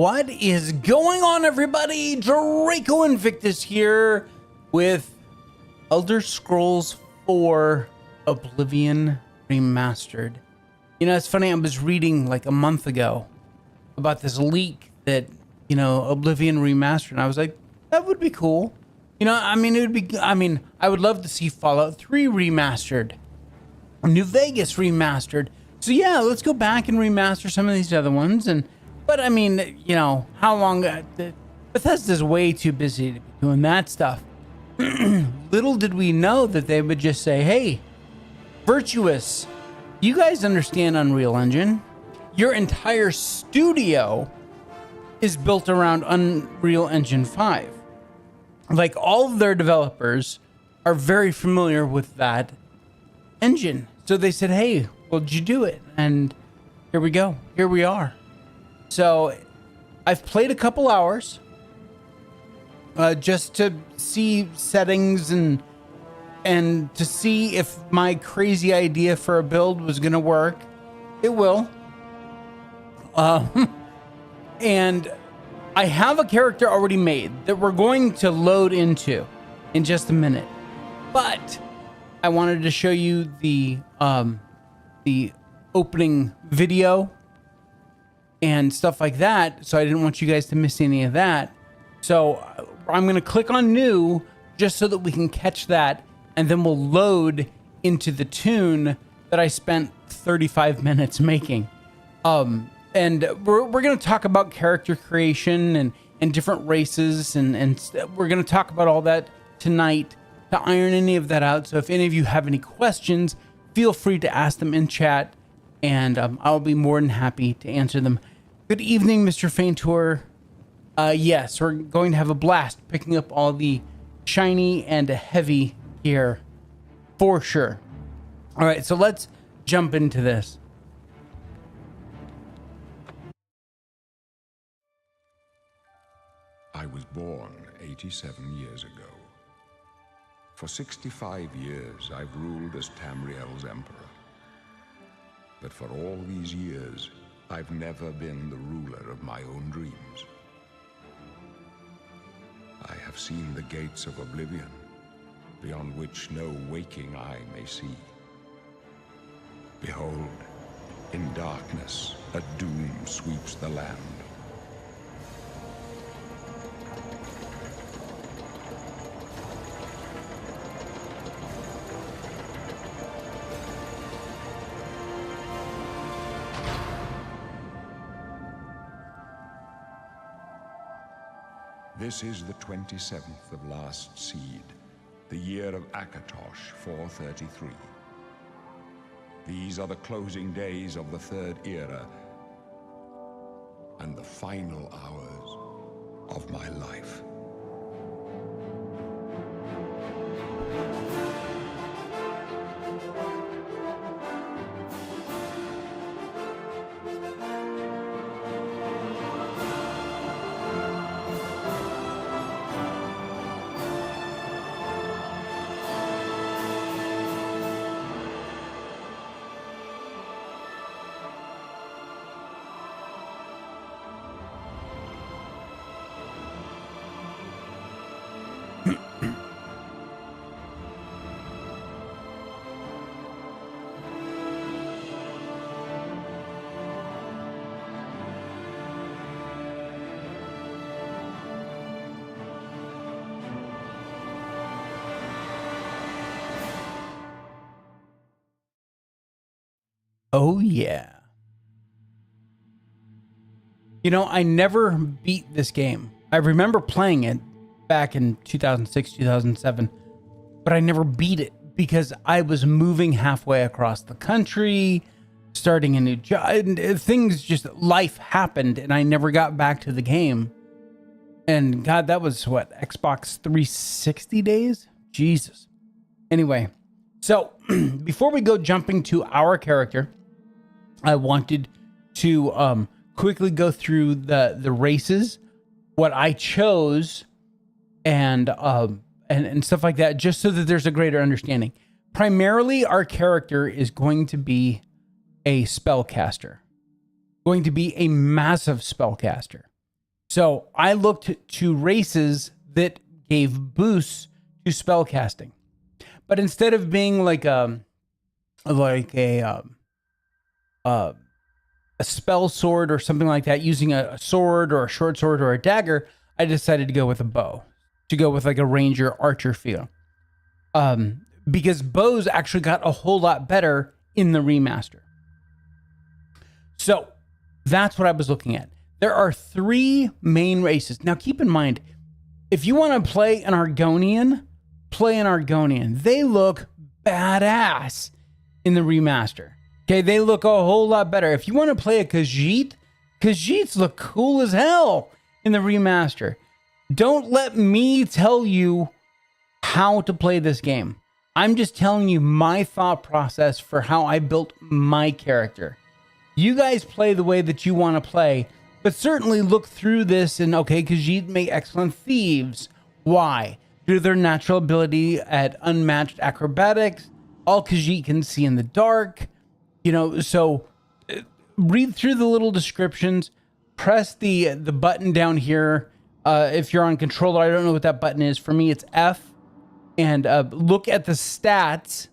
What is going on, everybody? Draco Invictus here with Elder Scrolls 4 Oblivion Remastered. You know, it's funny, I was reading like a month ago about this leak that, you know, Oblivion Remastered, and I was like, that would be cool. You know, I mean, I would love to see Fallout 3 remastered, New Vegas remastered. So yeah, let's go back and remaster some of these other ones. But I mean, you know, how long? Bethesda's way too busy to be doing that stuff. Little did we know that they would just say, hey, Virtuous, you guys understand Unreal Engine. Your entire studio is built around Unreal Engine 5. Like, all of their developers are very familiar with that engine. So they said, hey, well, did you do it? And here we go. Here we are. So I've played a couple hours just to see settings and to see if my crazy idea for a build was going to work. It will. And I have a character already made that we're going to load into in just a minute. But I wanted to show you the opening video and stuff like that, so I didn't want you guys to miss any of that. So I'm going to click on new just so that we can catch that, and then we'll load into the tune that I spent 35 minutes making. And we're going to talk about character creation and different races, and we're going to talk about all that tonight to iron any of that out. So if any of you have any questions, feel free to ask them in chat, and I'll be more than happy to answer them. Good evening, Mr. Faentur. Yes, we're going to have a blast picking up all the shiny and heavy gear for sure. All right, so let's jump into this. I was born 87 years ago. For 65 years, I've ruled as Tamriel's emperor. But for all these years, I've never been the ruler of my own dreams. I have seen the gates of Oblivion, beyond which no waking eye may see. Behold, in darkness, a doom sweeps the land. This is the 27th of last seed, the year of 𝐂𝐴𝐻𝐿𝐼 433. These are the closing days of the third era and the final hours of my life. Oh, yeah. You know, I never beat this game. I remember playing it back in 2006, 2007, but I never beat it because I was moving halfway across the country, starting a new job. Things just, life happened, and I never got back to the game. And God, that was what, Xbox 360 days? Jesus. Anyway, so before we go jumping to our character, I wanted to quickly go through the races, what I chose, and stuff like that, just so that there's a greater understanding. Primarily, our character is going to be a spellcaster, going to be a massive spellcaster. So I looked to races that gave boosts to spell casting, but instead of being like a spell sword or something like that, using a sword or a short sword or a dagger, I decided to go with a bow, to go with like a ranger archer feel. Because bows actually got a whole lot better in the remaster. So that's what I was looking at. There are 3 main races. Now keep in mind, if you want to play an Argonian, play an Argonian. They look badass in the remaster. Okay, they look a whole lot better. If you want to play a 𝐂𝐤𝐬𝐜, 𝐂𝐤𝐤𝐜s look cool as hell in the remaster. Don't let me tell you how to play this game. I'm just telling you my thought process for how I built my character. You guys play the way that you want to play, but certainly look through this and, okay, 𝐂𝐤𝐬𝐜 make excellent thieves. Why? Due to their natural ability at unmatched acrobatics. All 𝐂𝐤𝐬𝐜 can see in the dark. You know, so read through the little descriptions, press the button down here. If you're on controller, I don't know what that button is. For me, it's F. And look at the stats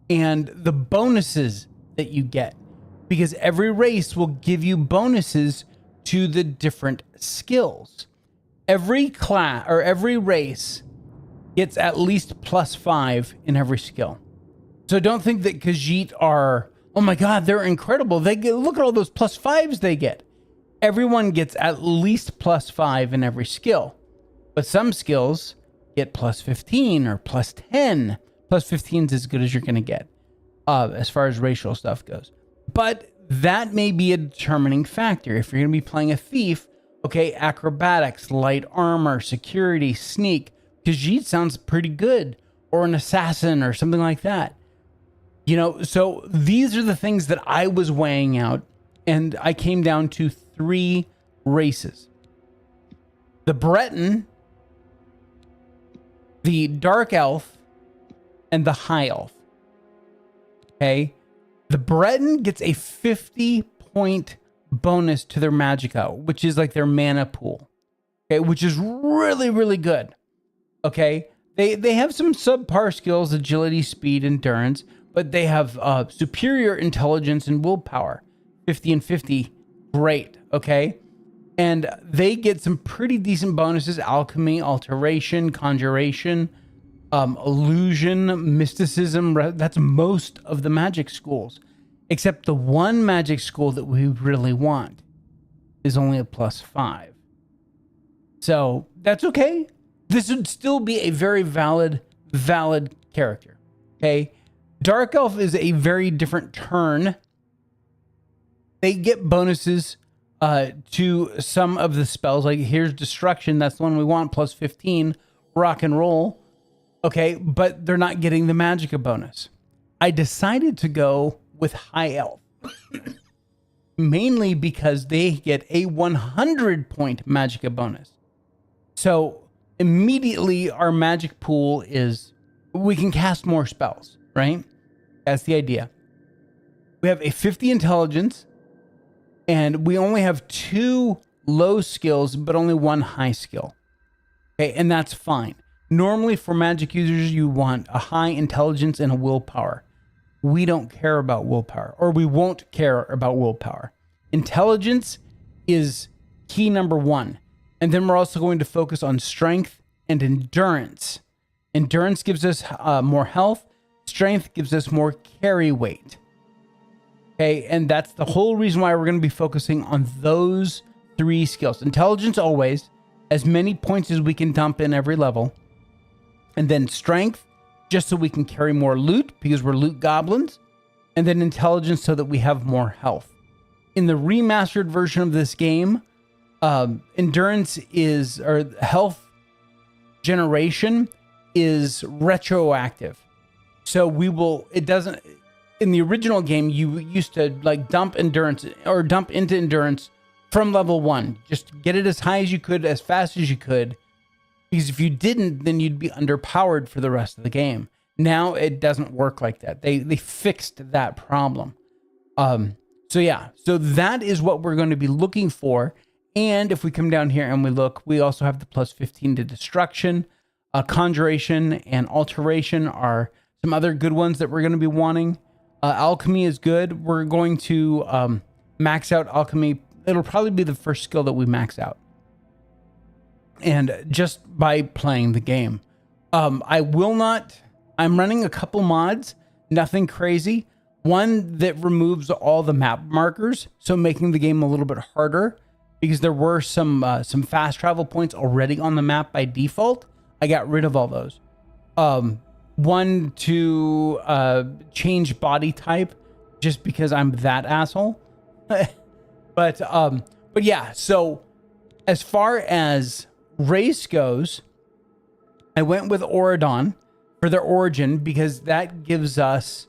and the bonuses that you get, because every race will give you bonuses to the different skills. Every class or every race gets at least +5 in every skill. So don't think that 𝐂𝐤𝐬𝐜 are, oh my God, they're incredible. They get, look at all those +5s they get. Everyone gets at least +5 in every skill, but some skills get +15 or +10. +15 is as good as you're going to get as far as racial stuff goes. But that may be a determining factor. If you're going to be playing a thief, okay, acrobatics, light armor, security, sneak, 𝐂𝐤𝐬𝐜 sounds pretty good. Or an assassin or something like that. You know, so these are the things that I was weighing out, and I came down to 3 races. The Breton, the Dark Elf, and the High Elf. Okay? The Breton gets a 50-point bonus to their magicka, which is like their mana pool. Okay, which is really, really good. Okay? They have some subpar skills, agility, speed, endurance, but they have superior intelligence and willpower. 50 and 50, great, okay? And they get some pretty decent bonuses: alchemy, alteration, conjuration, illusion, mysticism. That's most of the magic schools, except the one magic school that we really want is only a +5. So that's okay. This would still be a very valid character, okay? Dark Elf is a very different turn. They get bonuses to some of the spells. Like here's Destruction. That's the one we want, +15. Rock and Roll. Okay, but they're not getting the magicka bonus. I decided to go with High Elf. Mainly because they get a 100-point magicka bonus. So immediately our magic pool is, we can cast more spells, right? That's the idea. We have a 50 intelligence, and we only have 2 low skills, but only 1 high skill. Okay, and that's fine. Normally for magic users, you want a high intelligence and a willpower. We don't care about willpower, or we won't care about willpower. Intelligence is key number 1. And then we're also going to focus on strength and endurance. Endurance gives us more health. Strength gives us more carry weight. Okay, and that's the whole reason why we're going to be focusing on those 3 skills. Intelligence always, as many points as we can dump in every level. And then strength, just so we can carry more loot, because we're loot goblins. And then intelligence, so that we have more health. In the remastered version of this game, endurance is, or health generation is retroactive. So we will, it doesn't, in the original game, you used to like dump endurance or dump into endurance from level 1. Just get it as high as you could, as fast as you could. Because if you didn't, then you'd be underpowered for the rest of the game. Now it doesn't work like that. They fixed that problem. So yeah, so that is what we're going to be looking for. And if we come down here and we look, we also have the plus 15 to destruction. Conjuration and alteration are some other good ones that we're going to be wanting. Alchemy is good. We're going to max out alchemy. It'll probably be the first skill that we max out. And just by playing the game. I'm running a couple mods, nothing crazy. One that removes all the map markers, so making the game a little bit harder, because there were some fast travel points already on the map by default. I got rid of all those. One to change body type, just because I'm that asshole. but yeah. So as far as race goes, I went with Auradon for their origin because that gives us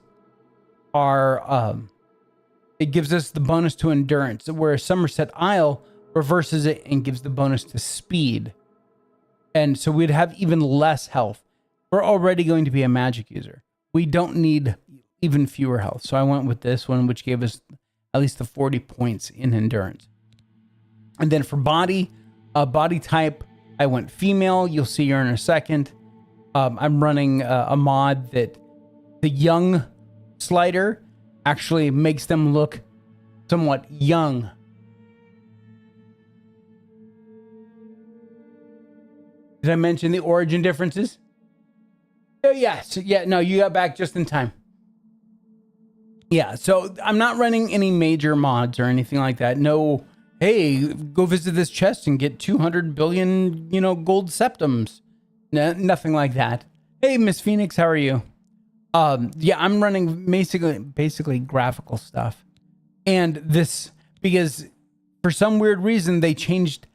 our it gives us the bonus to endurance, whereas Somerset Isle reverses it and gives the bonus to speed. And so we'd have even less health. We're already going to be a magic user. We don't need even fewer health. So I went with this one, which gave us at least the 40 points in endurance. And then for body type, I went female. You'll see here in a second. I'm running a mod that the young slider actually makes them look somewhat young. Did I mention the origin differences? Oh, yes. Yeah, no, you got back just in time. Yeah, so I'm not running any major mods or anything like that. No, hey, go visit this chest and get 200 billion, gold septums. No, nothing like that. Hey, Miss Phoenix, how are you? Yeah, I'm running basically graphical stuff. And this, because for some weird reason, they changed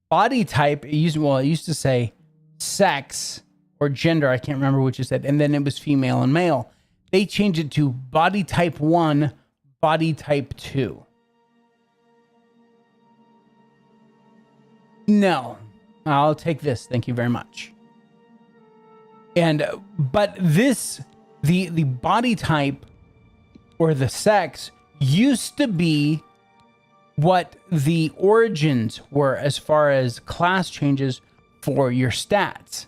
body type. It used to say sex or gender. I can't remember which it said. And then it was female and male. They changed it to body type 1, body type 2. No, I'll take this. Thank you very much. And, but this, the body type or the sex used to be what the origins were as far as class changes for your stats.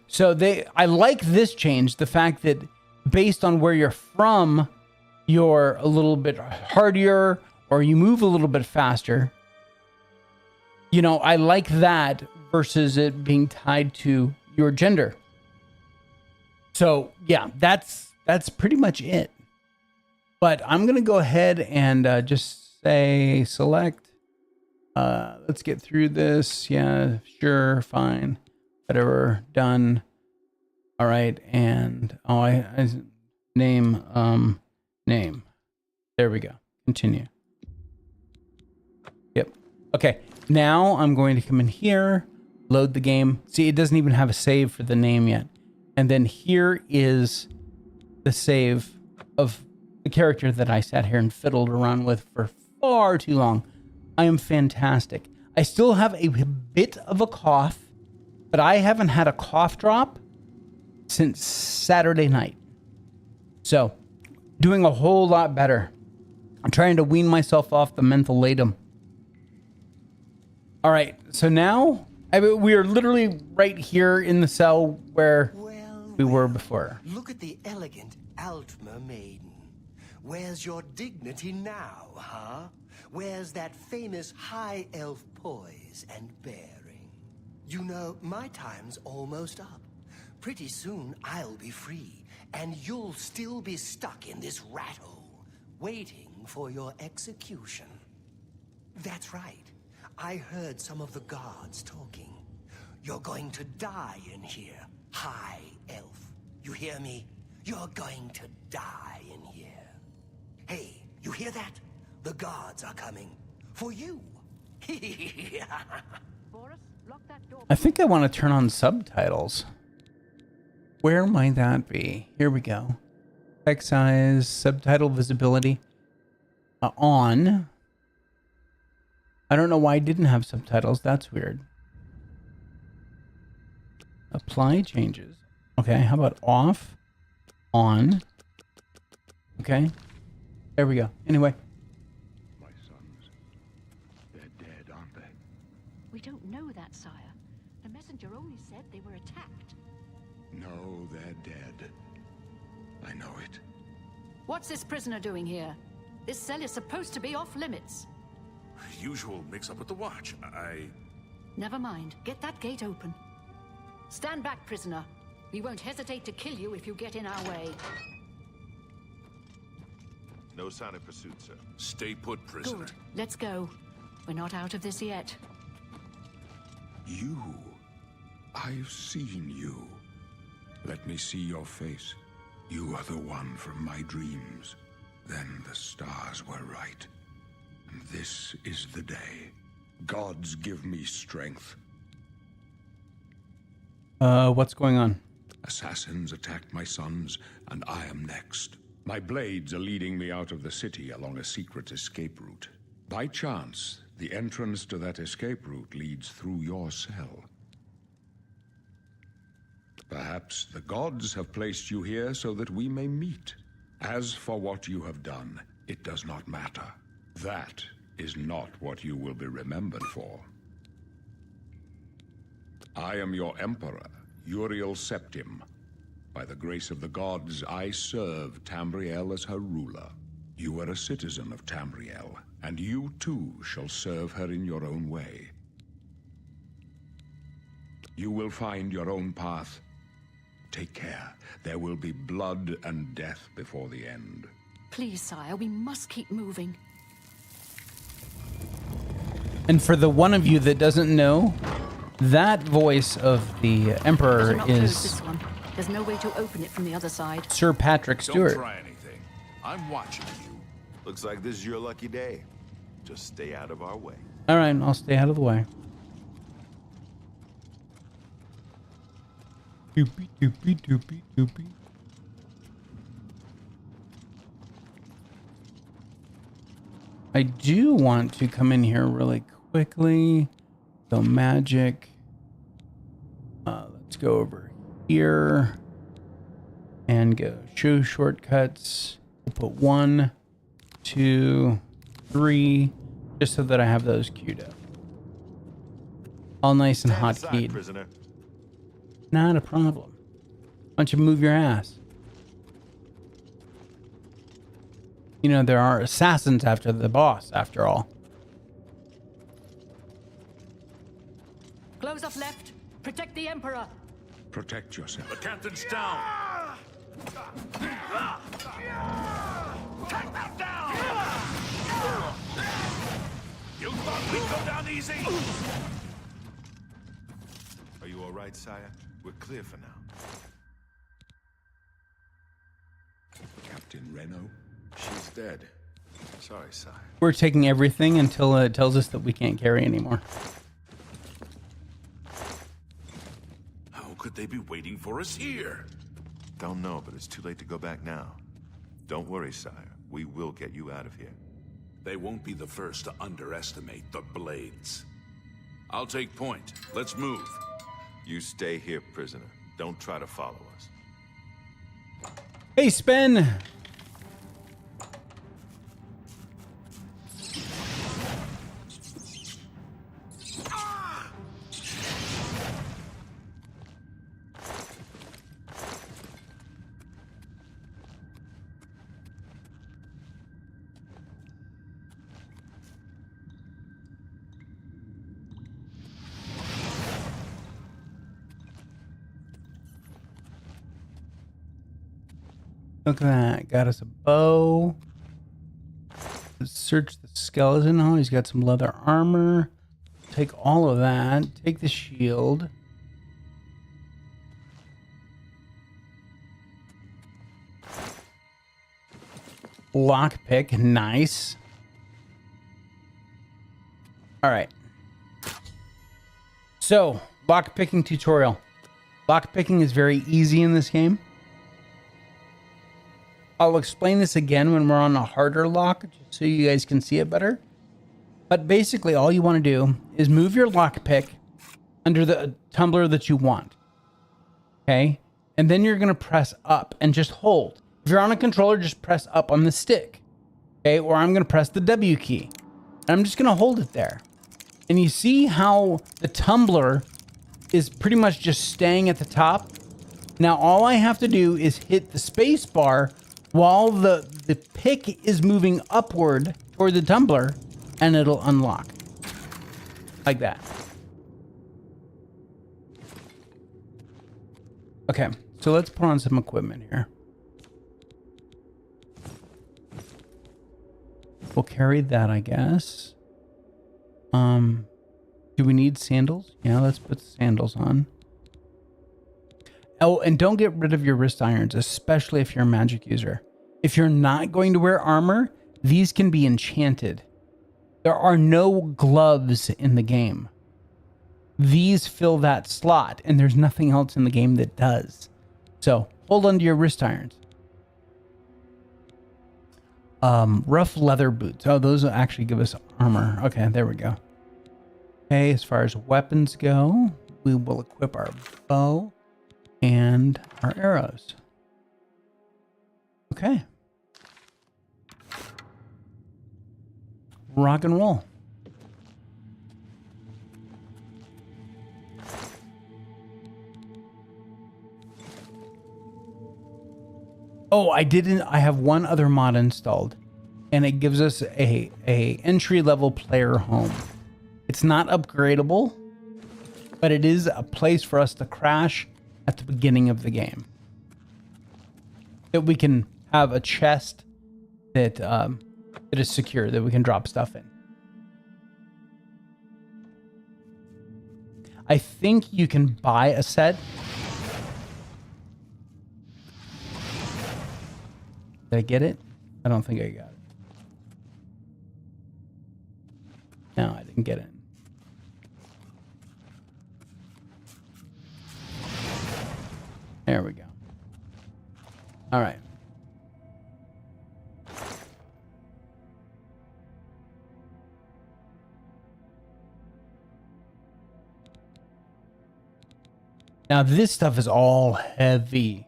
So I like this change, the fact that based on where you're from, you're a little bit hardier or you move a little bit faster. I like that versus it being tied to your gender. So yeah, that's pretty much it. But I'm going to go ahead and just say select. Let's get through this. Yeah, sure, fine. Whatever, done. All right, and I name. There we go. Continue. Yep. Okay, now I'm going to come in here, load the game. See, it doesn't even have a save for the name yet. And then here is the save of the character that I sat here and fiddled around with for far too long. I am fantastic. I still have a bit of a cough, but I haven't had a cough drop since Saturday night. So, doing a whole lot better. I'm trying to wean myself off the mental latum. All right, so now we are literally right here in the cell where we were before. Look at the elegant Altmer maiden. Where's your dignity now, huh? Where's that famous high elf poise and bearing? My time's almost up. Pretty soon I'll be free, and you'll still be stuck in this rat hole, waiting for your execution. That's right. I heard some of the guards talking. You're going to die in here, high elf. You hear me? You're going to die in here. Hey, you hear that? The guards are coming. For you. I think I want to turn on subtitles. Where might that be? Here we go. Text size, subtitle visibility. On. I don't know why I didn't have subtitles. That's weird. Apply changes. Okay, how about off? On. Okay. There we go. Anyway. My sons, they're dead, aren't they? messenger only said they were attacked. No, they're dead. I know it. What's this prisoner doing here? This cell is supposed to be off limits. Usual mix-up with the watch. Never mind. Get that gate open. Stand back, prisoner. We won't hesitate to kill you if you get in our way. No sign of pursuit, sir. Stay put, prisoner. Good. Let's go. We're not out of this yet. You. I've seen you. Let me see your face. You are the one from my dreams. Then the stars were right. And this is the day. Gods give me strength. What's going on? Assassins attacked my sons, and I am next. My blades are leading me out of the city along a secret escape route. By chance, the entrance to that escape route leads through your cell. Perhaps the gods have placed you here so that we may meet. As for what you have done, it does not matter. That is not what you will be remembered for. I am your emperor, 𝐒𝐿𝐼. By the grace of the gods, I serve Tamriel as her ruler. You are a citizen of Tamriel, and you too shall serve her in your own way. You will find your own path. Take care. There will be blood and death before the end. Please, sire, we must keep moving. And for the one of you that doesn't know, that voice of the Emperor Better not close is this one. There's no way to open it from the other side. Sir Patrick Stewart. Don't try anything. I'm watching you. Looks like this is your lucky day. Just stay out of our way. All right, I'll stay out of the way. Doopy, doopy, doopy, doopy. I do want to come in here really quickly. Go magic. Let's go over here and go show shortcuts. We'll put 1, 2, 3, just so that I have those queued up. All nice and Stand aside, hotkeyed. prisoner. Not a problem. Why don't you move your ass? You know, there are assassins after the boss, after all. Close off left. Protect the Emperor. Protect yourself. The captain's down. Take that down. You thought we'd go down easy? Are you all right, sire? We're clear for now. Captain Reno? She's dead. Sorry, sire. We're taking everything until it tells us that we can't carry anymore. How could they be waiting for us here? Don't know, but it's too late to go back now. Don't worry, sire. We will get you out of here. They won't be the first to underestimate the blades. I'll take point. Let's move. You stay here, prisoner. Don't try to follow us. Hey, Spen! Look at that. Got us a bow. Let's search the skeleton. Oh, he's got some leather armor. Take all of that. Take the shield. Lockpick. Nice. All right. So, lockpicking tutorial. Lockpicking is very easy in this game. I'll explain this again when we're on a harder lock, just so you guys can see it better. But basically, all you want to do is move your lockpick under the tumbler that you want. Okay? And then you're going to press up and just hold. If you're on a controller, just press up on the stick. Okay? Or I'm going to press the W key. And I'm just going to hold it there. And you see how the tumbler is pretty much just staying at the top. Now all I have to do is hit the space bar while the pick is moving upward toward the tumbler, and it'll unlock. Like that. Okay, so let's put on some equipment here. We'll carry that, I guess. Do we need sandals? Yeah, let's put sandals on. Oh, and don't get rid of your wrist irons, especially if you're a magic user. If you're not going to wear armor, these can be enchanted. There are no gloves in the game. These fill that slot, and there's nothing else in the game that does. So hold on to your wrist irons. Rough leather boots. Oh, those will actually give us armor. Okay, there we go. Okay, as far as weapons go, we will equip our bow and our arrows. Okay. Rock and roll. Oh, I have one other mod installed, and it gives us a entry-level player home. It's not upgradable, but it is a place for us to crash at the beginning of the game. That we can have a chest that that is secure, that we can drop stuff in. I think you can buy a set. Did I get it? I don't think I got it. No, I didn't get it. There we go. All right. Now this stuff is all heavy.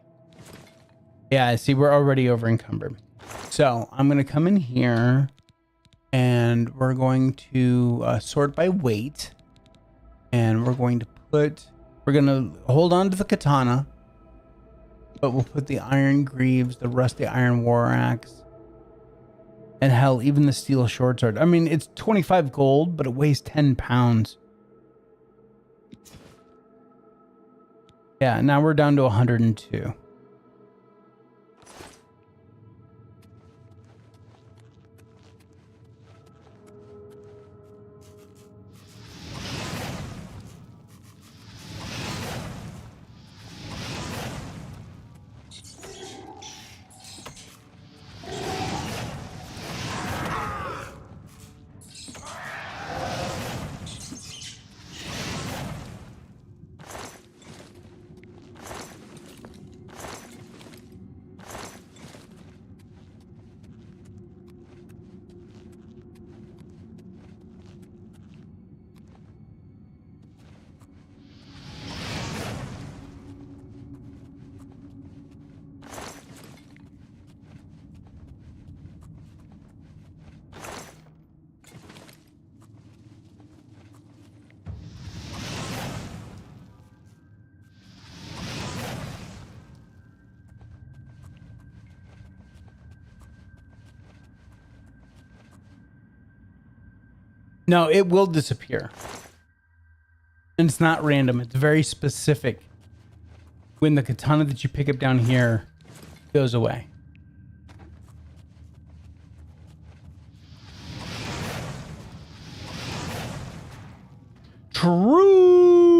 Yeah, I see we're already over encumbered. So I'm going to come in here and we're going to sort by weight. And we're going to hold on to the katana, but we'll put the iron greaves, the rusty iron war axe, and hell, even the steel short sword. I mean, it's 25 gold, but it weighs 10 pounds. Yeah, now we're down to 102. No, it will disappear. And it's not random. It's very specific. When the katana that you pick up down here goes away. TruFlat,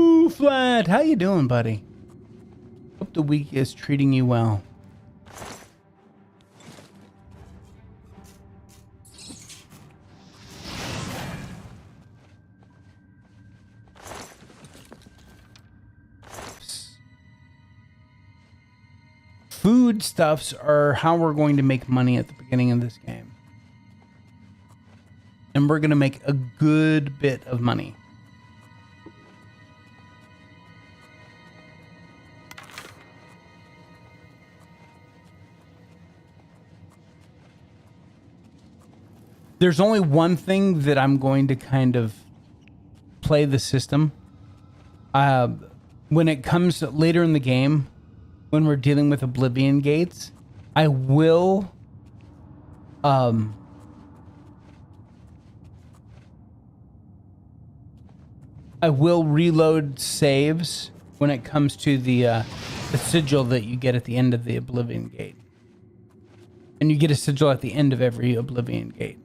how you doing, buddy? Hope the week is treating you well. Foodstuffs are how we're going to make money at the beginning of this game. And we're going to make a good bit of money. There's only one thing that I'm going to kind of play the system. when it comes later in the game, when we're dealing with Oblivion gates, I will reload saves when it comes to the sigil that you get at the end of the Oblivion gate. And you get a sigil at the end of every Oblivion gate.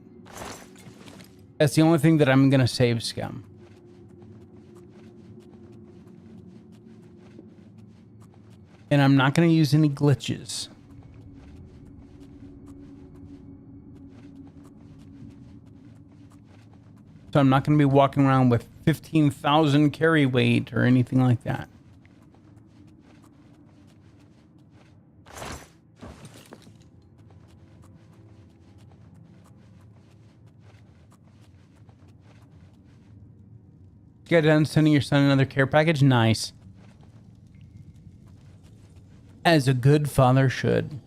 That's the only thing that I'm going to save, Scum. And I'm not going to use any glitches. So I'm not going to be walking around with 15,000 carry weight or anything like that. You got done sending your son another care package? Nice. As a good father should.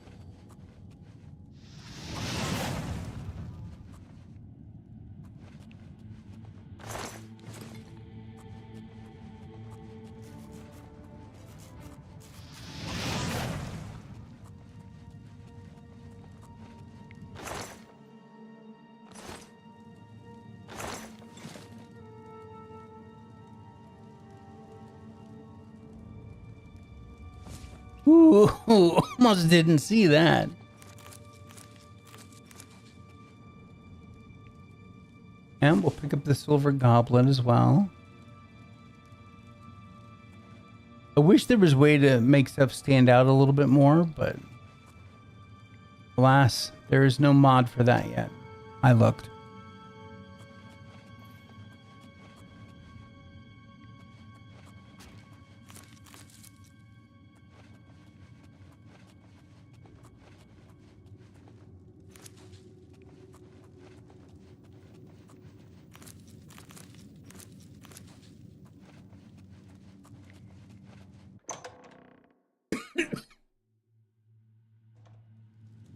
Ooh, almost didn't see that. And we'll pick up the silver goblet as well. I wish there was a way to make stuff stand out a little bit more, but alas, there is no mod for that yet. I looked.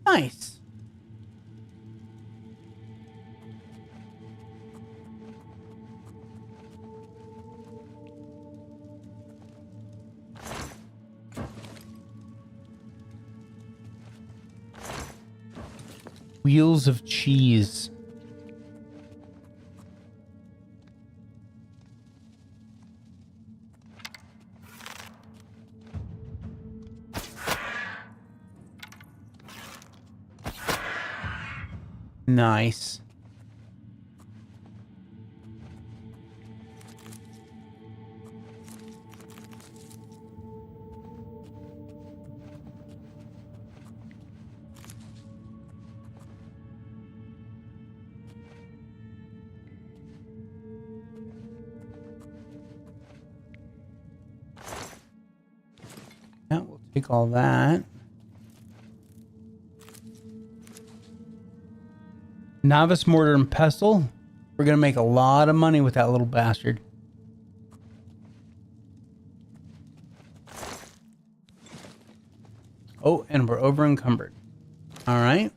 Nice. Wheels of cheese. Nice. Yeah, we'll take all that. Novice mortar and pestle. We're gonna make a lot of money with that little bastard. Oh, and we're over encumbered. All right.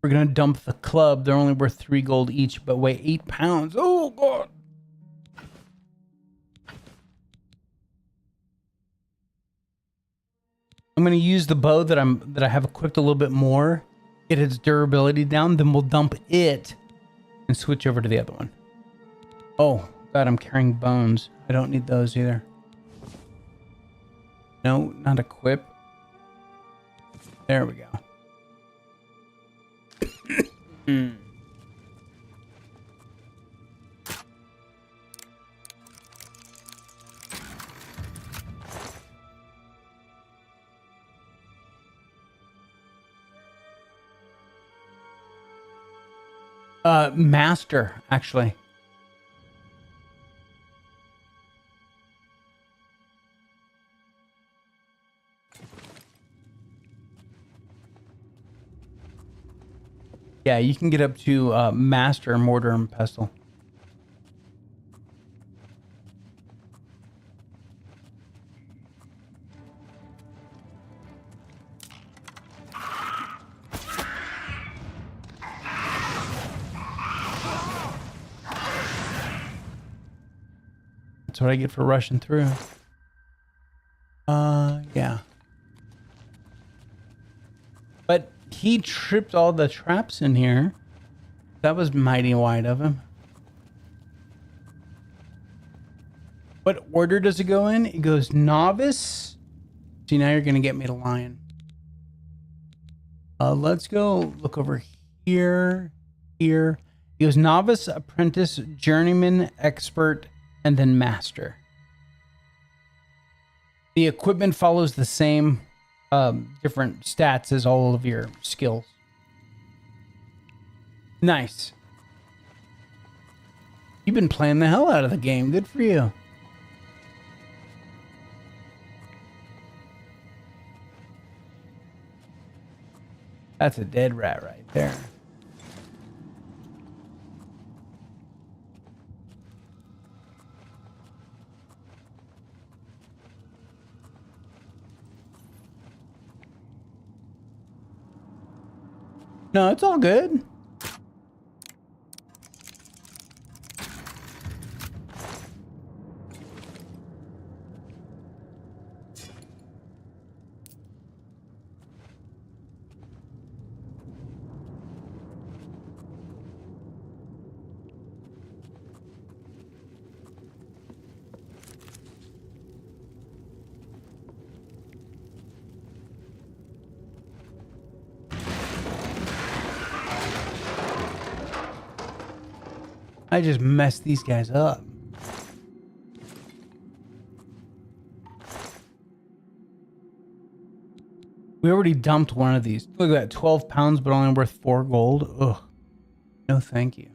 We're gonna dump the club. They're only worth 3 gold each, but weigh 8 pounds. Oh God. I'm going to use the bow that I have equipped a little bit more, get its durability down, then we'll dump it and switch over to the other one. Oh, God, I'm carrying bones. I don't need those either. No, not equip. There we go. Master, actually. Yeah, you can get up to Master, Mortar, and Pestle. That's what I get for rushing through. Yeah. But he tripped all the traps in here. That was mighty wide of him. What order does it go in? It goes novice. See, now you're going to get me to lion. Let's go look over here. Here. It goes novice, apprentice, journeyman, expert, and then master. The equipment follows the same different stats as all of your skills. Nice. You've been playing the hell out of the game. Good for you. That's a dead rat right there. No, it's all good. I just messed these guys up. We already dumped one of these. Look at that, 12 pounds, but only worth 4 gold. Ugh. No, thank you.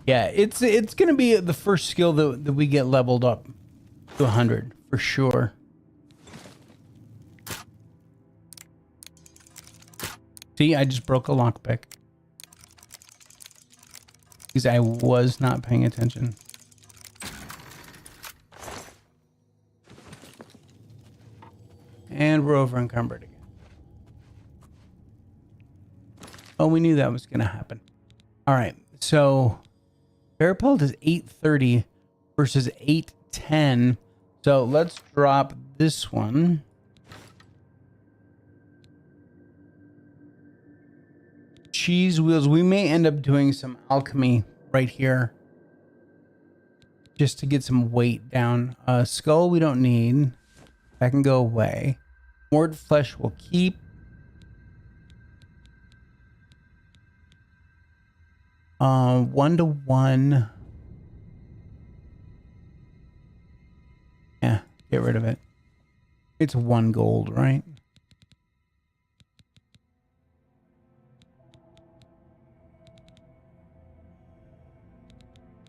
Yeah, it's gonna be the first skill that we get leveled up to 100 for sure. See, I just broke a lockpick because I was not paying attention. And we're over encumbered again. Oh, we knew that was going to happen. All right, so Barapelt is 830 versus 810. So let's drop this one. Cheese wheels. We may end up doing some alchemy right here just to get some weight down. Skull we don't need. That can go away. Mort flesh we'll keep. 1-to-1. Yeah, get rid of it. It's 1 gold, right?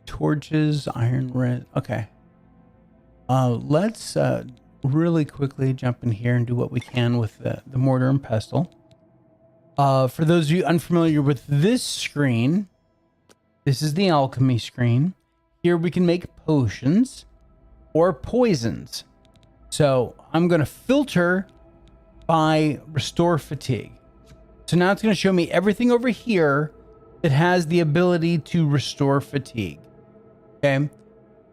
Torches, iron red. Okay. Let's really quickly jump in here and do what we can with the mortar and pestle. For those of you unfamiliar with this screen, this is the alchemy screen. Here we can make potions or poisons. So I'm going to filter by restore fatigue. So now it's going to show me everything over here that has the ability to restore fatigue. Okay,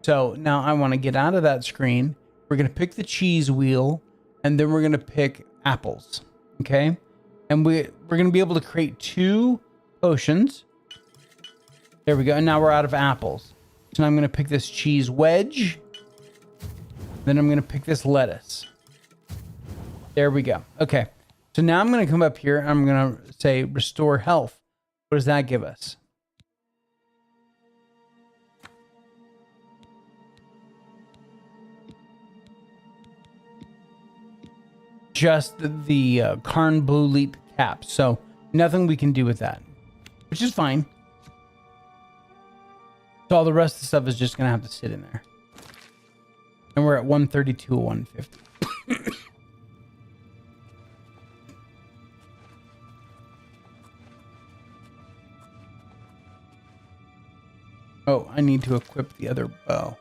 so now I want to get out of that screen. We're going to pick the cheese wheel, and then we're going to pick apples. Okay, and we're going to be able to create 2 potions. There we go, and now we're out of apples. So now I'm going to pick this cheese wedge. Then I'm going to pick this lettuce. There we go. Okay, so now I'm going to come up here, and I'm going to say restore health. What does that give us? Just the Karn Blue Leap cap. So nothing we can do with that, which is fine. So all the rest of the stuff is just going to have to sit in there. And we're at 132, 150. Oh, I need to equip the other bow.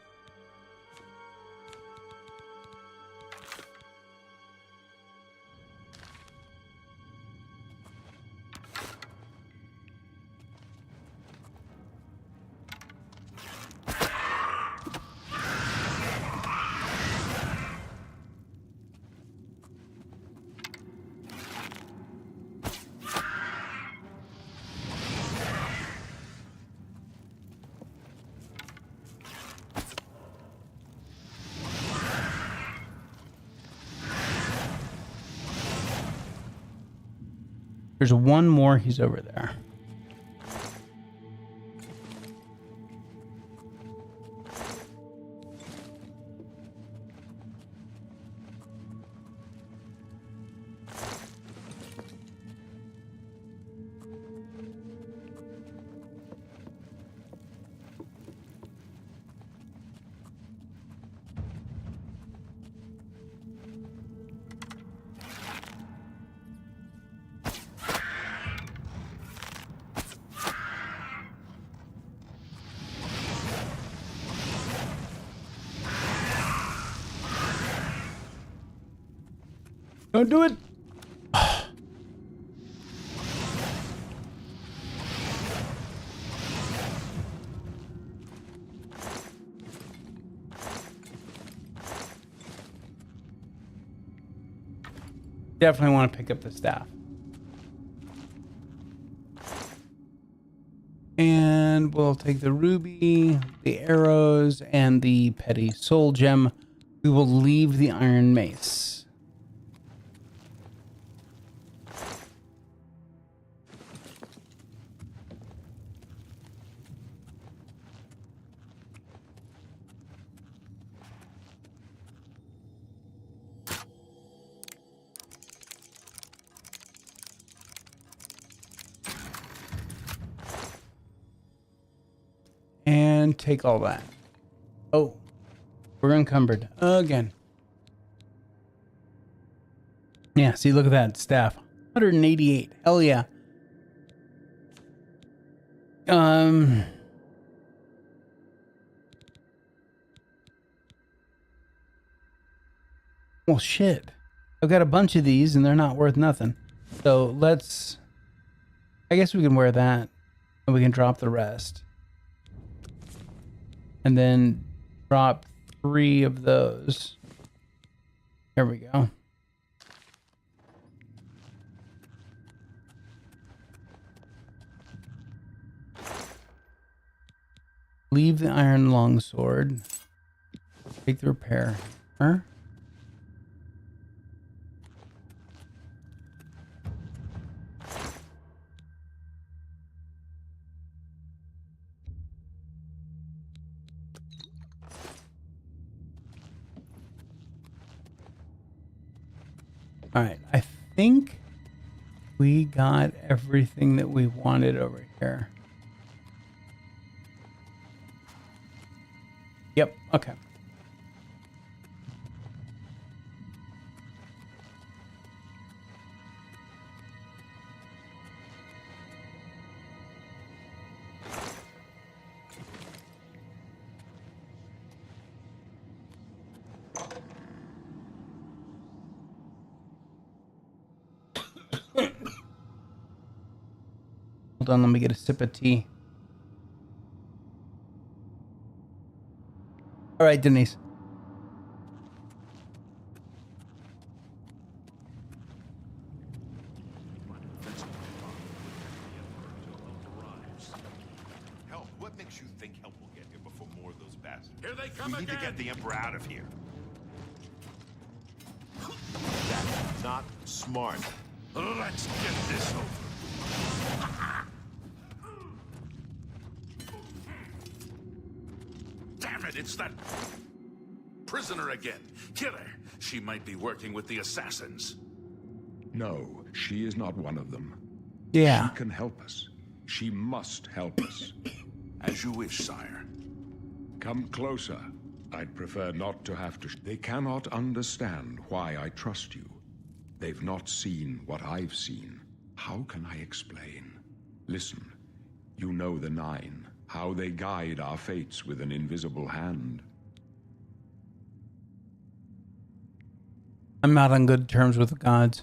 There's one more. He's over there. Don't do it. Definitely want to pick up the staff. And we'll take the ruby, the arrows, and the petty soul gem. We will leave the iron mace. And take all that. Oh, we're encumbered again. Yeah, see, look at that staff. 188. Hell yeah. Well, shit. I've got a bunch of these and they're not worth nothing. So let's, I guess we can wear that and we can drop the rest. And then drop 3 of those. There we go. Leave the iron longsword. Take the repair. Huh? All right, I think we got everything that we wanted over here. Yep, okay. Hold on, let me get a sip of tea. All right, Denise. Help? What makes you think help will get here before more of those bastards? Here they come We need again. to get the Emperor out of here. That's not smart. Let's get this over. Damn it, it's that prisoner again. Kill her. She might be working with the assassins. No, she is not one of them. Yeah. She can help us. She must help us. As you wish, sire. Come closer. I'd prefer not to have to. They cannot understand why I trust you. They've not seen what I've seen. How can I explain? Listen, you know the Nine, how they guide our fates with an invisible hand. I'm not on good terms with the gods.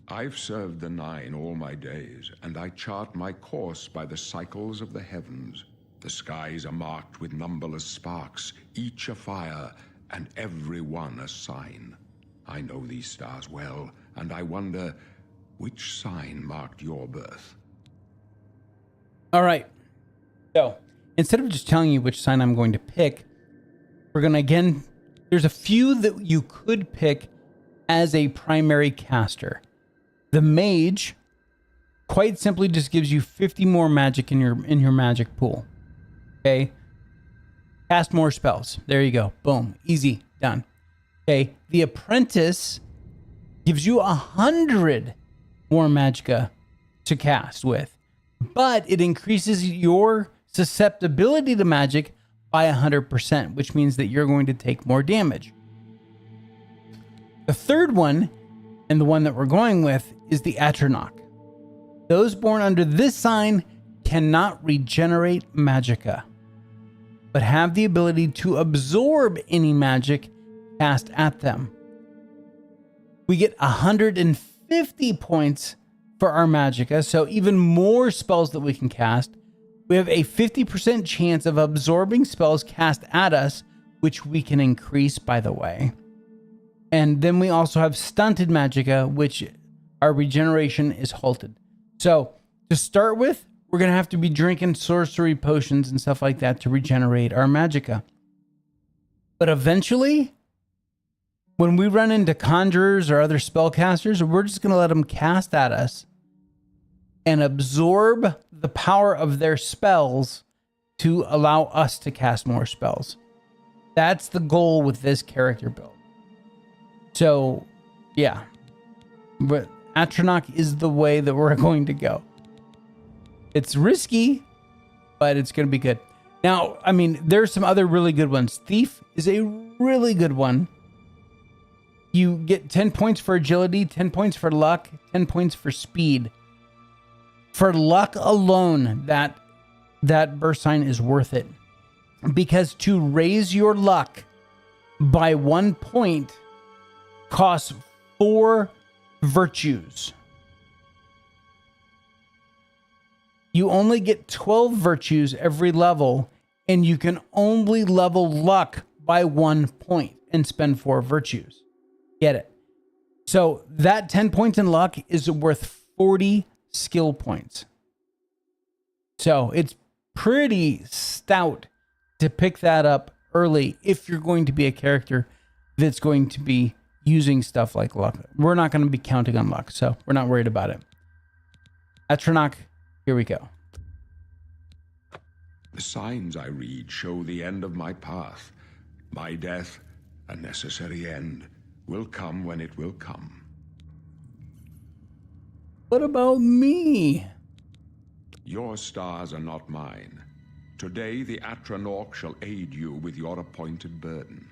I've served the Nine all my days, and I chart my course by the cycles of the heavens. The skies are marked with numberless sparks, each a fire, and every one a sign. I know these stars well, and I wonder, which sign marked your birth? All right. So instead of just telling you which sign I'm going to pick, we're going to again, there's a few that you could pick as a primary caster. The mage quite simply just gives you 50 more magic in your magic pool. Okay. Cast more spells. There you go. Boom. Easy. Done. Okay. The Apprentice gives you 100 more magicka to cast with, but it increases your susceptibility to magic by 100%, which means that you're going to take more damage. The third one, and the one that we're going with, is the Atronach. Those born under this sign cannot regenerate magicka, but have the ability to absorb any magic cast at them. We get 150 points for our magicka, so even more spells that we can cast. We have a 50% chance of absorbing spells cast at us, which we can increase, by the way. And then we also have stunted magicka, which our regeneration is halted. So to start with, we're going to have to be drinking sorcery potions and stuff like that to regenerate our magicka. But eventually, when we run into conjurers or other spellcasters, we're just going to let them cast at us and absorb the power of their spells to allow us to cast more spells. That's the goal with this character build. So, yeah. But Atronach is the way that we're going to go. It's risky, but it's going to be good. Now, I mean, there's some other really good ones. Thief is a really good one. You get 10 points for agility, 10 points for luck, 10 points for speed. For luck alone, that burst sign is worth it. Because to raise your luck by 1 point costs 4 virtues. You only get 12 virtues every level, and you can only level luck by 1 point and spend 4 virtues. Get it? So that 10 points in luck is worth 40 skill points. So it's pretty stout to pick that up early if you're going to be a character that's going to be using stuff like luck. We're not going to be counting on luck, so we're not worried about it. Atronach, here we go. The signs I read show the end of my path. My death, a necessary end, will come when it will come. What about me? Your stars are not mine. Today the Atronach shall aid you with your appointed burden.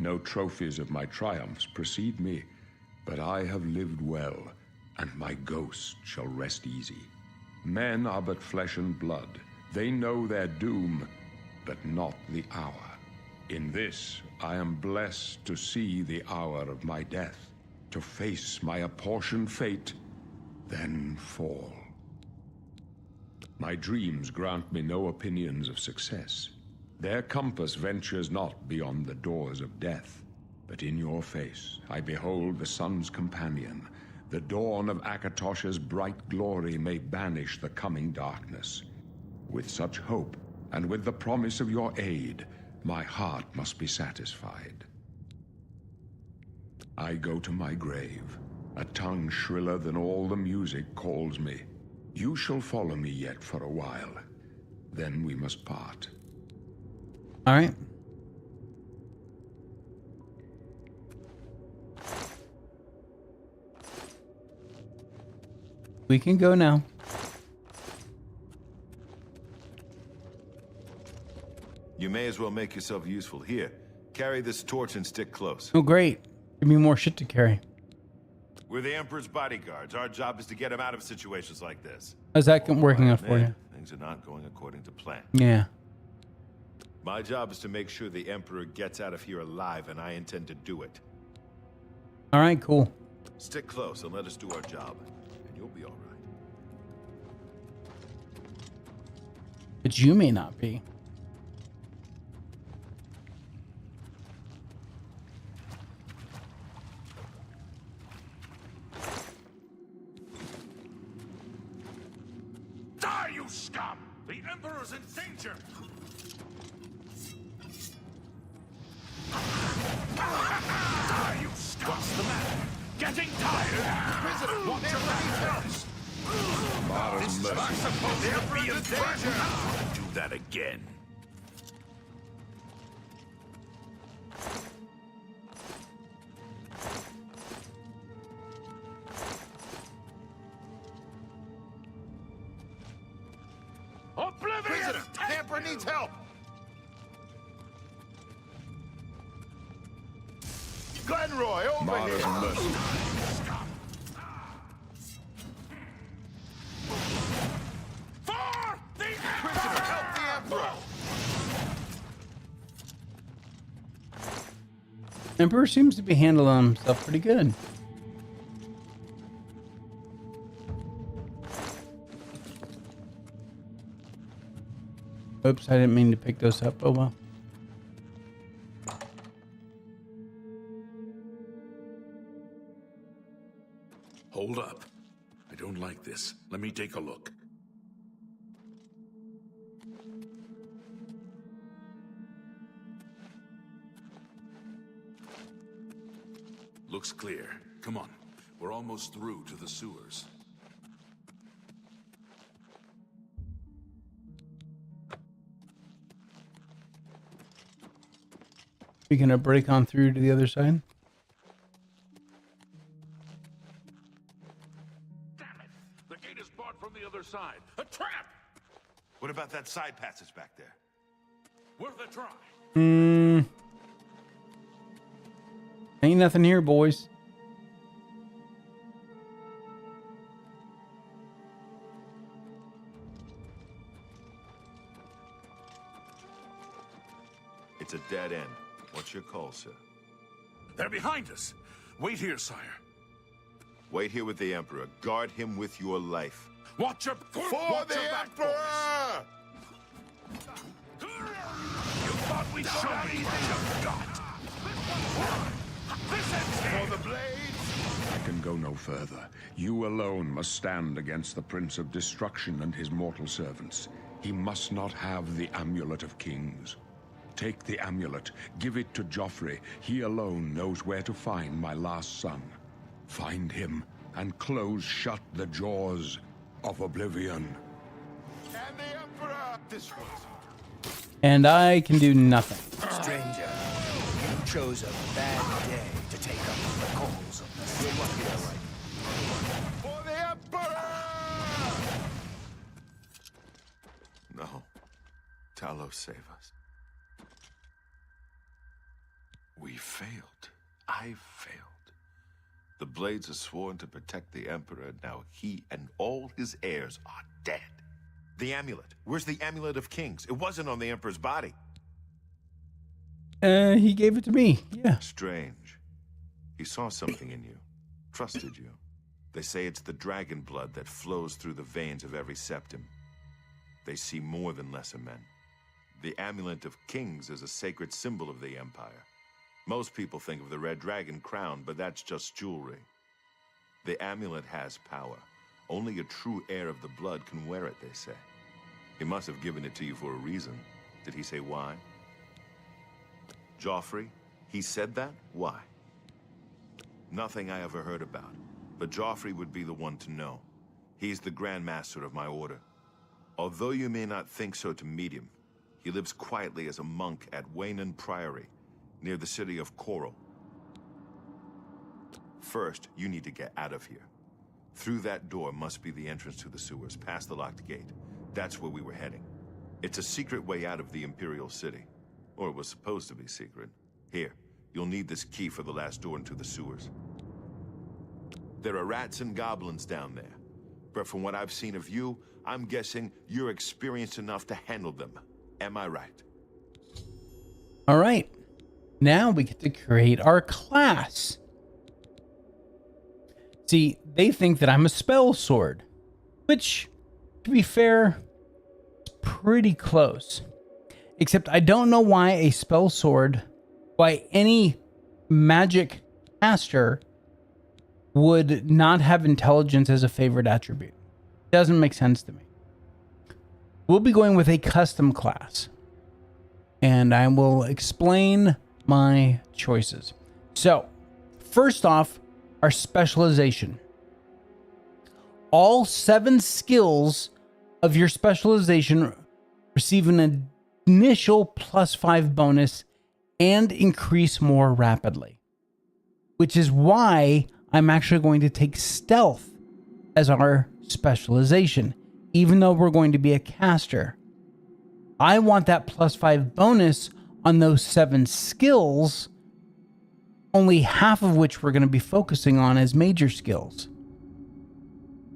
No trophies of my triumphs precede me, but I have lived well, and my ghost shall rest easy. Men are but flesh and blood. They know their doom, but not the hour. In this, I am blessed to see the hour of my death, to face my apportioned fate, then fall. My dreams grant me no opinions of success. Their compass ventures not beyond the doors of death. But in your face, I behold the sun's companion. The dawn of Akatosh's bright glory may banish the coming darkness. With such hope, and with the promise of your aid, my heart must be satisfied. I go to my grave. A tongue shriller than all the music calls me. You shall follow me yet for a while. Then we must part. All right. We can go now. You may as well make yourself useful. Here, carry this torch and stick close. Oh, great. Give me more shit to carry. We're the Emperor's bodyguards. Our job is to get him out of situations like this. How's that working out for you? Things are not going according to plan. Yeah. My job is to make sure the Emperor gets out of here alive, and I intend to do it. All right, cool. Stick close and let us do our job, and you'll be all right. But you may not be. Die, you scum! The Emperor's in danger! Die, you scum! What's the matter? Getting tired? Mara's mercy. Do that again. Oblivion! The Emperor needs help! Glenroy, over Mara's here! mercy. For the Prisoner, help the Emperor! Emperor seems to be handling himself pretty good. Oops, I didn't mean to pick those up. Oh well. Hold up. I don't like this. Let me take a look. Looks clear. Come on. We're almost through to the sewers. We gonna break on through to the other side? Damn it! The gate is barred from the other side. A trap! What about that side passage back there? Worth a try. Ain't nothing here, boys. It's a dead end. What's your call, sir? They're behind us. Wait here, sire. Wait here with the Emperor. Guard him with your life. Watch your For the Emperor! You thought we'd show me what you've got. This ends here. For the blades! I can go no further. You alone must stand against the Prince of Destruction and his mortal servants. He must not have the Amulet of Kings. Take the amulet, give it to Joffrey. He alone knows where to find my last son. Find him and close shut the jaws of Oblivion. And the Emperor! This was... And I can do nothing. Stranger, you chose a bad day to take up the cause of the city. For the Emperor! No. Talos, save us. We failed. I failed. The Blades are sworn to protect the Emperor. Now he and all his heirs are dead. The amulet. Where's the Amulet of Kings? It wasn't on the Emperor's body. He gave it to me. Yeah. Strange. He saw something in you. Trusted you. They say it's the dragon blood that flows through the veins of every septim. They see more than lesser men. The Amulet of Kings is a sacred symbol of the Empire. Most people think of the red dragon crown, but that's just jewelry. The amulet has power. Only a true heir of the blood can wear it, they say. He must have given it to you for a reason. Did he say why? Joffrey, he said that? Why? Nothing I ever heard about. But Joffrey would be the one to know. He's the Grand Master of my order. Although you may not think so to meet him, he lives quietly as a monk at 𝐌𝐮𝐬𝐢 Priory, near the city of 𝐶oRo. First, you need to get out of here. Through that door must be the entrance to the sewers, past the locked gate. That's where we were heading. It's a secret way out of the Imperial City. Or it was supposed to be secret. Here, you'll need this key for the last door into the sewers. There are rats and goblins down there. But from what I've seen of you, I'm guessing you're experienced enough to handle them. Am I right? All right. Now we get to create our class. See, they think that I'm a spell sword, which, to be fair, is pretty close. Except I don't know why a spell sword, why any magic caster would not have intelligence as a favorite attribute. Doesn't make sense to me. We'll be going with a custom class, and I will explain my choices. So, first off, our specialization. All 7 skills of your specialization receive an initial +5 bonus and increase more rapidly. Which is why I'm actually going to take stealth as our specialization, even though we're going to be a caster. I want that +5 bonus on those 7 skills, only half of which we're going to be focusing on as major skills.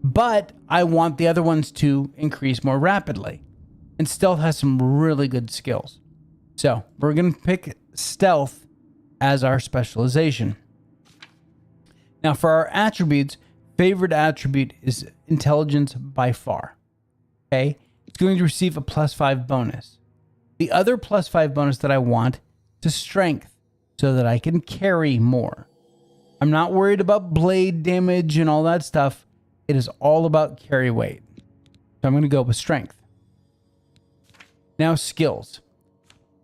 But I want the other ones to increase more rapidly. And stealth has some really good skills. So we're going to pick stealth as our specialization. Now for our attributes, favorite attribute is intelligence by far. Okay? It's going to receive a +5 bonus. The other +5 bonus that I want is strength, so that I can carry more. I'm not worried about blade damage and all that stuff. It is all about carry weight. So I'm going to go with strength. Now skills.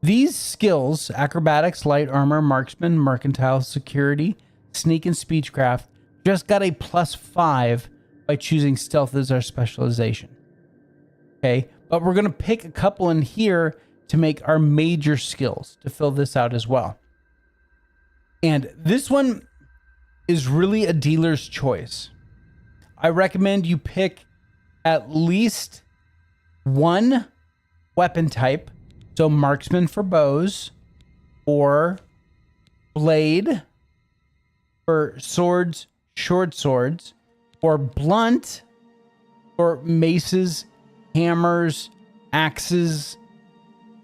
These skills, acrobatics, light armor, marksman, mercantile, security, sneak, and speechcraft, just got a +5 by choosing stealth as our specialization. Okay, but we're going to pick a couple in here to make our major skills to fill this out as well. And this one is really a dealer's choice. I recommend you pick at least one weapon type. So marksman for bows, or blade for swords, short swords, or blunt for maces, hammers, axes,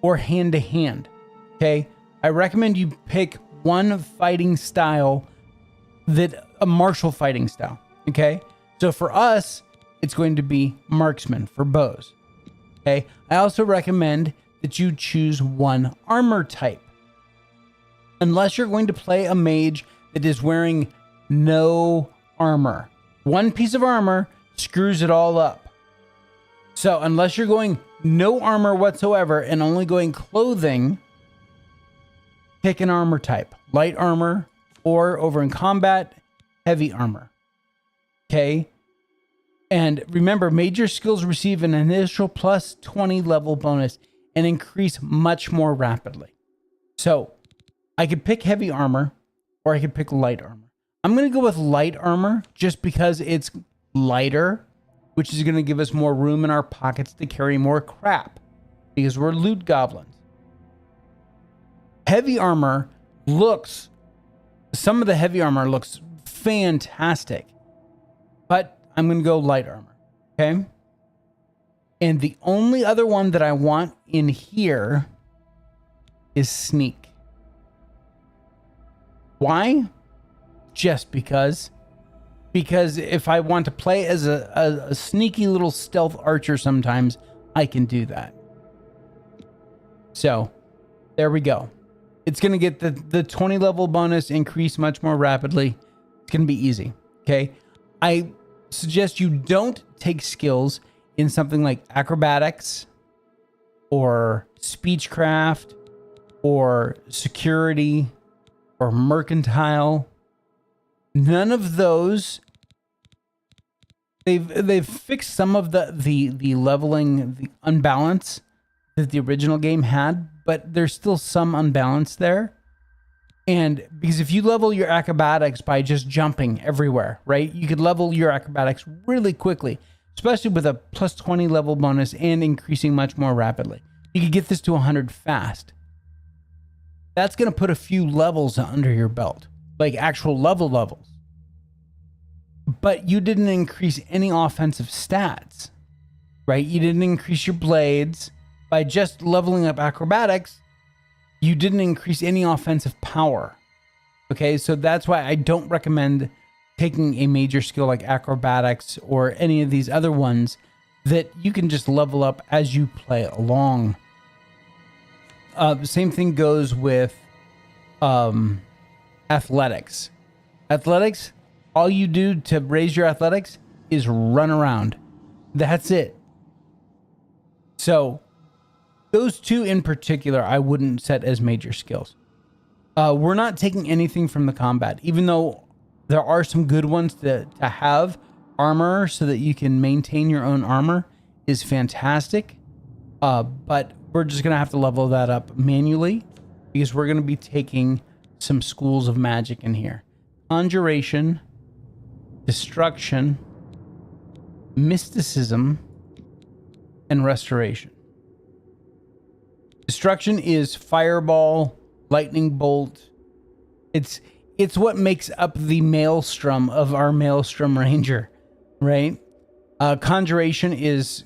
or hand to hand. Okay, I recommend you pick one fighting style, that a martial fighting style. Okay, so for us, it's going to be marksman for bows. Okay, I also recommend that you choose one armor type. Unless you're going to play a mage that is wearing no armor. One piece of armor screws it all up. So unless you're going no armor whatsoever and only going clothing, pick an armor type. Light armor, or over in combat, heavy armor. Okay? And remember, major skills receive an initial +20 level bonus and increase much more rapidly. So I could pick heavy armor, or I could pick light armor. I'm going to go with light armor just because it's lighter, which is going to give us more room in our pockets to carry more crap, because we're loot goblins. Heavy armor looks, some of the heavy armor looks fantastic, but I'm going to go light armor. Okay. And the only other one that I want in here is sneak. Why? Just because. Because if I want to play as a sneaky little stealth archer sometimes, I can do that. So, there we go. It's going to get the 20 level bonus increase much more rapidly. It's going to be easy. Okay? I suggest you don't take skills in something like acrobatics or speechcraft or security or mercantile. None of those. They've fixed some of the leveling, the unbalance that the original game had, but there's still some unbalance there. And because if you level your acrobatics by just jumping everywhere, right? You could level your acrobatics really quickly, especially with a +20 level bonus and increasing much more rapidly. You could get this to 100 fast. That's going to put a few levels under your belt, like actual levels. But you didn't increase any offensive stats, right? You didn't increase your blades. By just leveling up acrobatics, you didn't increase any offensive power. Okay, so that's why I don't recommend taking a major skill like acrobatics or any of these other ones that you can just level up as you play along. Same thing goes with athletics. Athletics, all you do to raise your athletics is run around. That's it. So those two in particular, I wouldn't set as major skills. We're not taking anything from the combat, even though there are some good ones to have. armor so that you can maintain your own armor is fantastic. But we're just going to have to level that up manually because we're going to be taking some schools of magic in here. Conjuration, Destruction, Mysticism, and Restoration. Destruction is Fireball, Lightning Bolt. It's what makes up the Maelstrom of our Maelstrom Ranger, right? Conjuration is,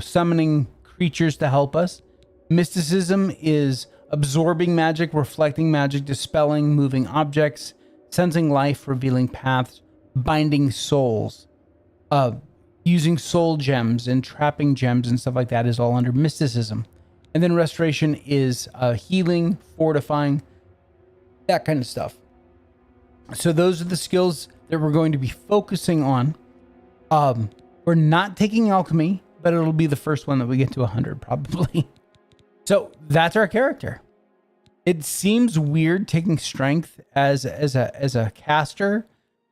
summoning creatures to help us. Mysticism is absorbing magic, reflecting magic, dispelling moving objects, sensing life, revealing paths, binding souls. Using soul gems and trapping gems and stuff like that is all under mysticism. And then restoration is healing, fortifying, that kind of stuff. So those are the skills that we're going to be focusing on. We're not taking alchemy, but it'll be the first one that we get to 100 probably. So that's our character. It seems weird taking strength as a caster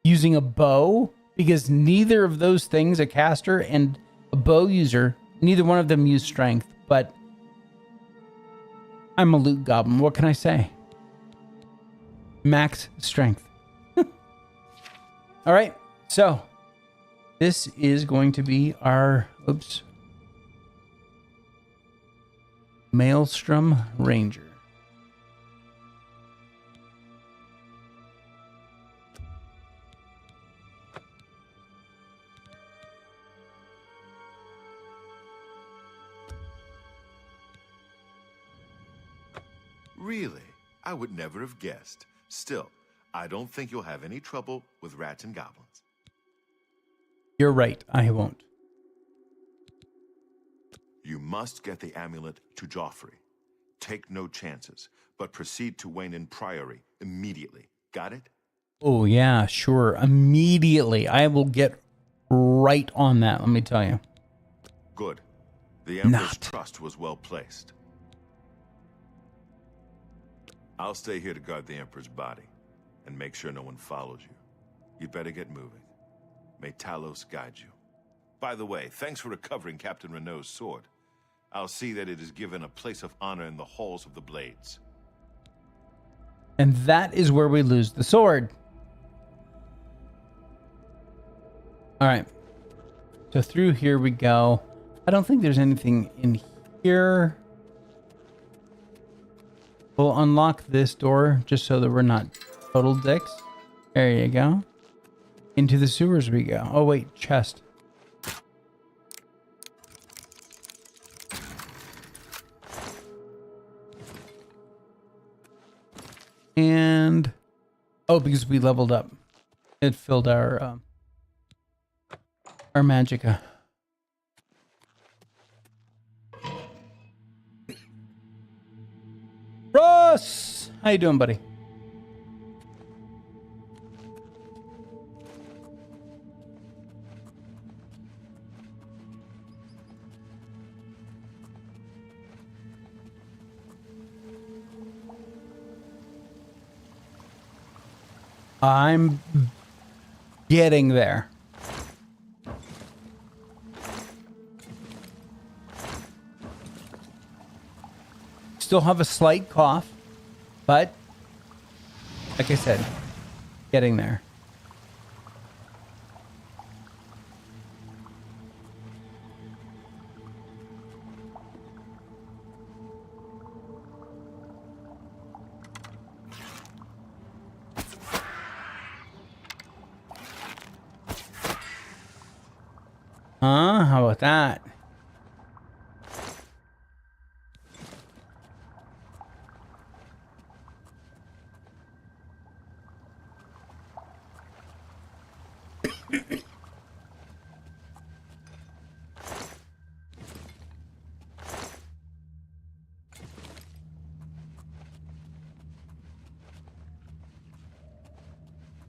using a bow, because neither of those things, a caster and a bow user, neither one of them use strength, but I'm a loot goblin. What can I say? Max strength. All right, so this is going to be our, Maelstrom Ranger. Really? I would never have guessed. Still, I don't think you'll have any trouble with rats and goblins. You're right, I won't. You must get the amulet to Joffrey. Take no chances, but proceed to 𝐼𝐮𝐬𝐜 Priory immediately. Got it? Oh, yeah, sure. Immediately. I will get right on that, let me tell you. Good. The Emperor's trust was well placed. I'll stay here to guard the Emperor's body and make sure no one follows you. You'd better get moving. May Talos guide you. By the way, thanks for recovering Captain Renault's sword. I'll see that it is given a place of honor in the halls of the Blades. And that is where we lose the sword. All right. So through here we go. I don't think there's anything in here. We'll unlock this door just so that we're not total dicks. There you go. Into the sewers we go. Oh, wait. Chest. And... oh, because we leveled up. It filled our magicka. Russ! How you doing, buddy? I'm getting there. Still have a slight cough, but like I said, getting there. How about that?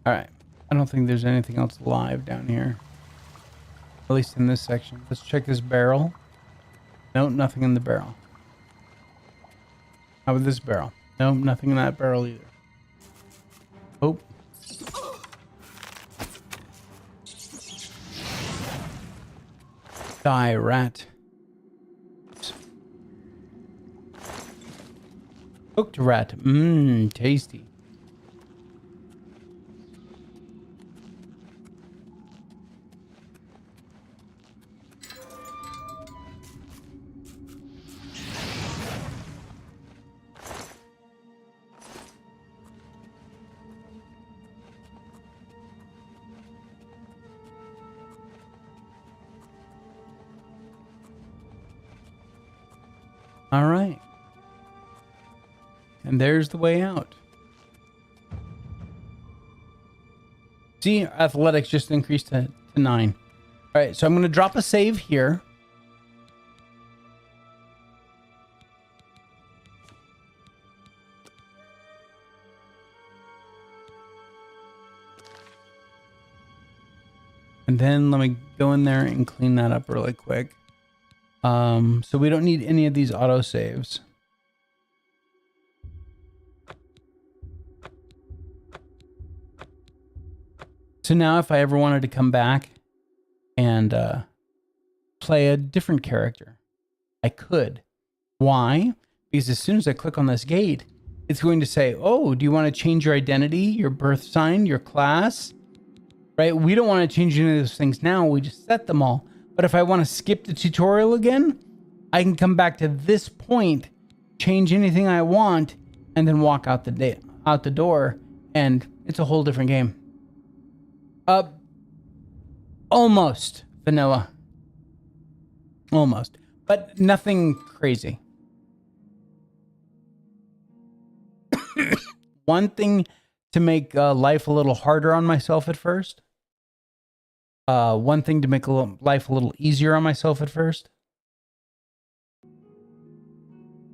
All right. I don't think there's anything else live down here. At least in this section. Let's check this barrel. Nope, nothing in the barrel. How about this barrel? Nope, nothing in that barrel either. Oh. Die, rat. Cooked rat. Mmm, tasty. All right. And there's the way out. See, athletics just increased to 9. All right, so I'm going to drop a save here. And then let me go in there and clean that up really quick. So we don't need any of these auto saves. So now if I ever wanted to come back and play a different character, I could. Why? Because as soon as I click on this gate, it's going to say, oh, do you want to change your identity, your birth sign, your class? Right? We don't want to change any of those things now. We just set them all. But if I want to skip the tutorial again, I can come back to this point, change anything I want, and then walk out the door, and it's a whole different game. Almost vanilla. Almost. But nothing crazy. One thing to make life a little harder on myself at first. One thing to make life a little easier on myself at first.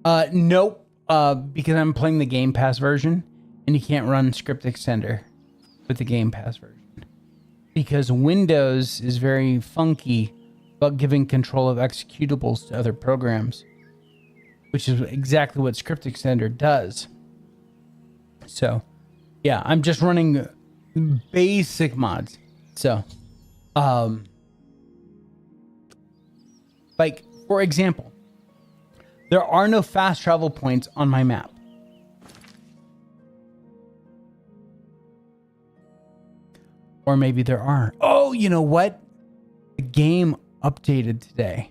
Nope. Because I'm playing the Game Pass version, and you can't run Script Extender with the Game Pass version. Because Windows is very funky about giving control of executables to other programs, which is exactly what Script Extender does. So, yeah, I'm just running basic mods. So, like, for example, there are no fast travel points on my map. Or maybe there are. Oh, you know what? The game updated today,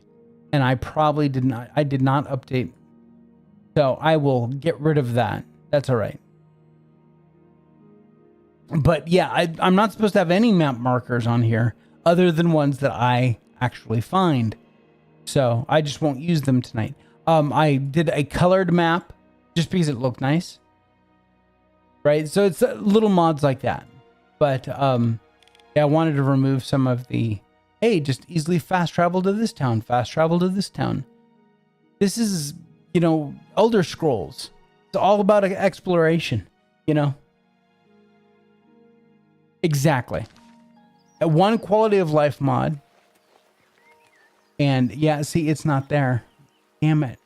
and I probably did not. I did not update, so I will get rid of that. That's all right. But yeah, I'm not supposed to have any map markers on here other than ones that I actually find. So I just won't use them tonight. I did a colored map just because it looked nice. Right? So it's little mods like that. But yeah, I wanted to remove some of the, hey, just easily fast travel to this town, fast travel to this town. This is, you know, Elder Scrolls. It's all about exploration, you know? Exactly. One quality of life mod. And yeah, see, it's not there. Damn it.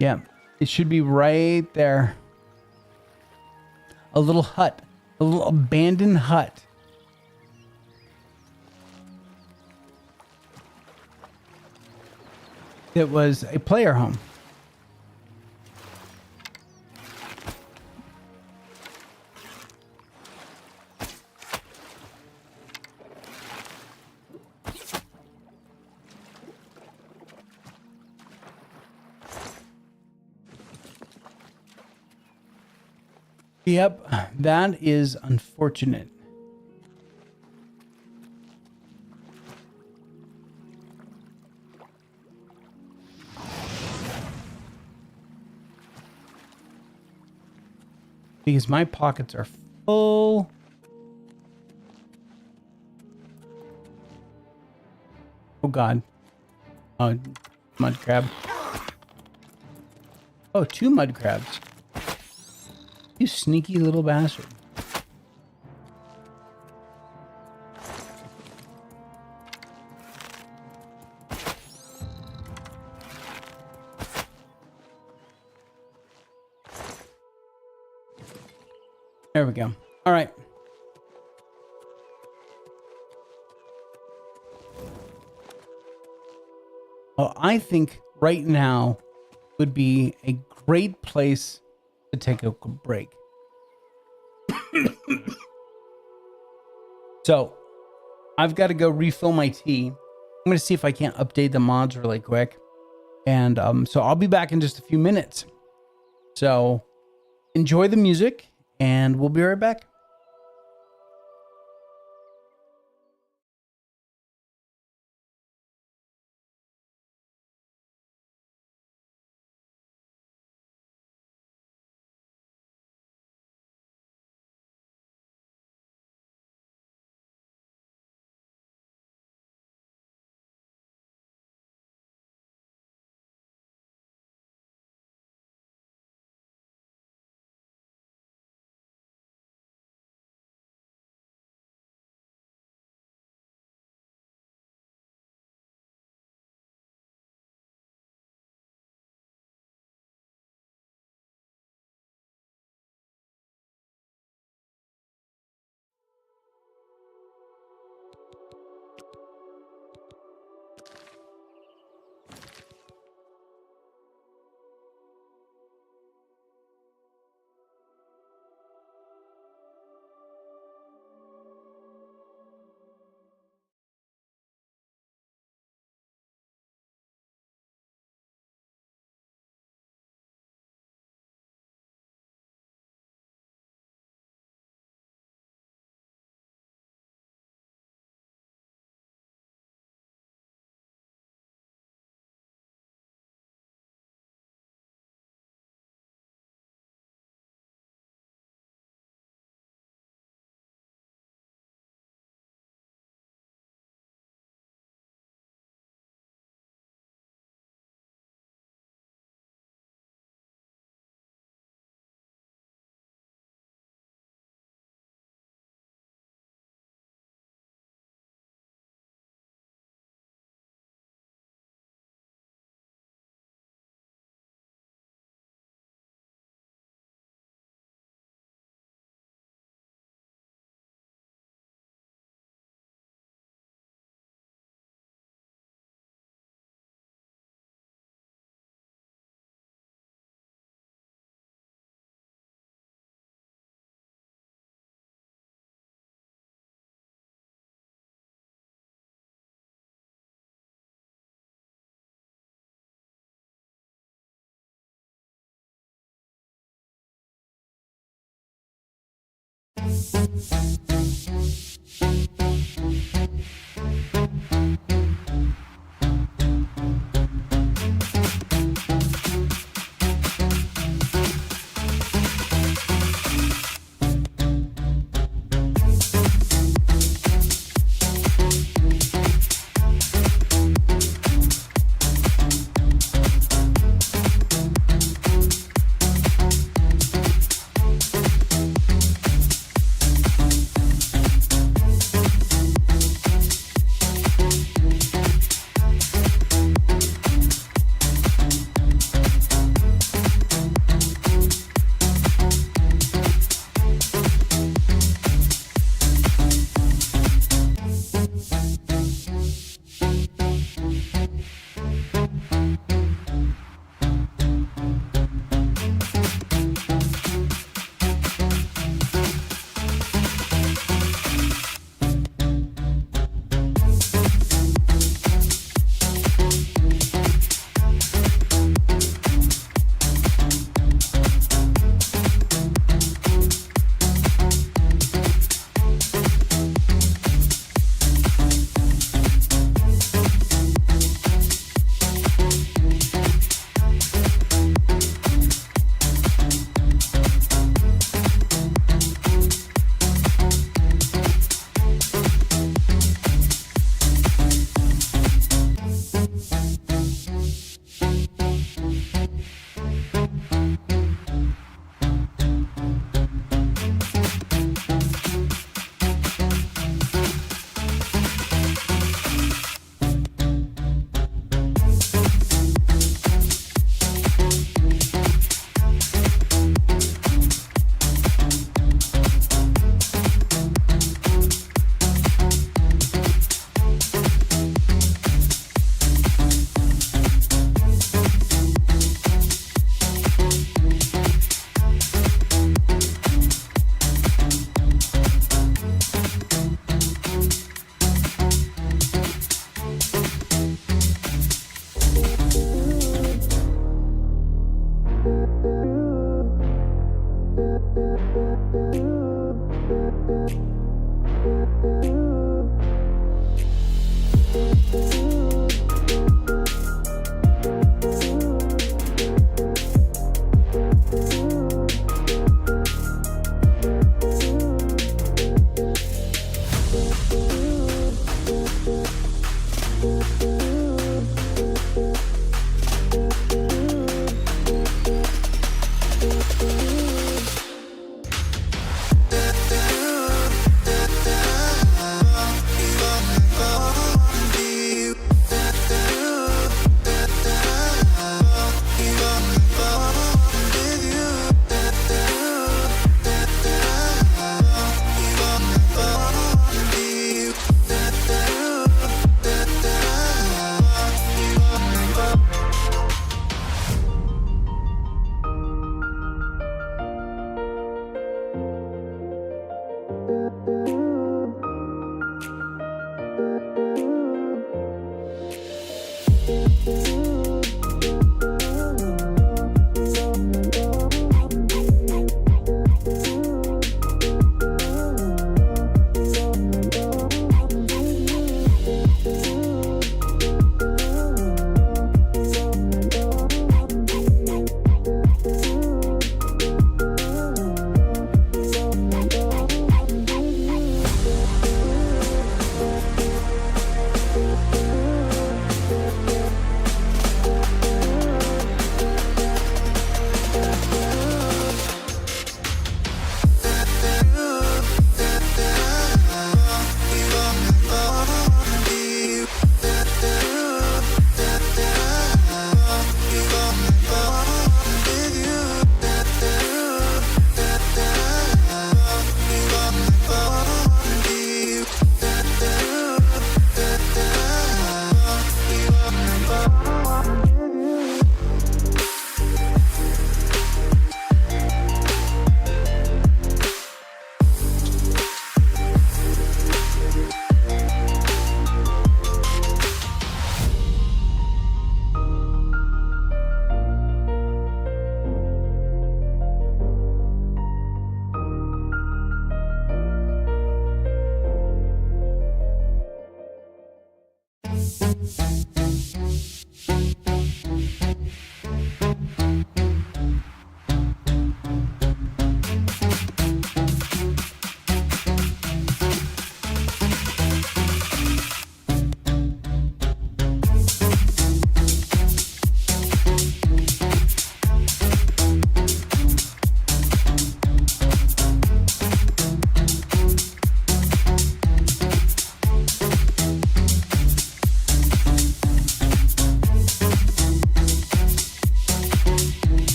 Yeah, it should be right there. A little hut. A little abandoned hut. It was a player home. Yep, that is unfortunate. Because my pockets are full. Oh God. Oh, mud crab. Oh, 2 mud crabs. You sneaky little bastard. There we go. All right. I think right now would be a great place to take a break. So I've got to go refill my tea. I'm going to see if I can't update the mods really quick. And so I'll be back in just a few minutes. So enjoy the music and we'll be right back.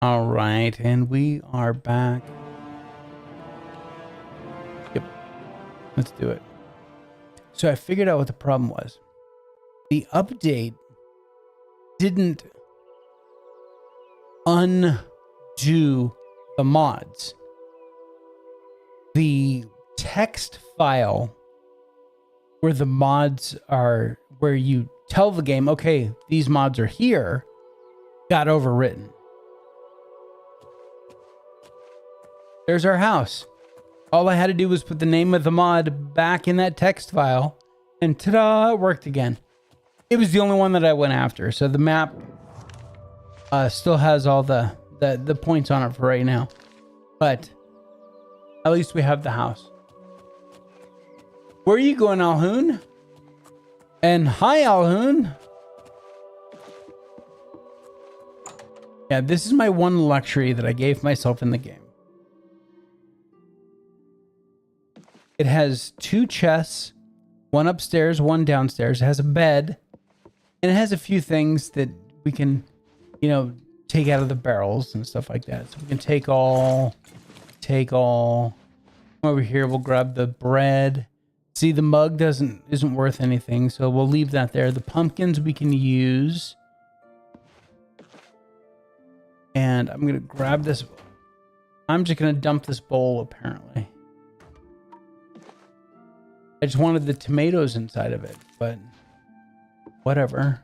All right, and we are back. Yep, let's do it. So I figured out what the problem was. The update didn't undo the mods. The text file where the mods are, where you tell the game, okay, these mods are here, got overwritten. There's our house. All I had to do was put the name of the mod back in that text file, and ta-da, it worked again. It was the only one that I went after, so the map still has all the points on it for right now. But at least we have the house. Where are you going, 𝐂𝐻𝐚? And hi, 𝐂𝐻𝐚. Yeah, this is my one luxury that I gave myself in the game. It has 2 chests, one upstairs, one downstairs. It has a bed, and it has a few things that we can, you know, take out of the barrels and stuff like that. So we can take all. Over here, we'll grab the bread. See, the mug isn't worth anything, so we'll leave that there. The pumpkins we can use. And I'm going to grab this. I'm just going to dump this bowl, apparently. I just wanted the tomatoes inside of it, but whatever.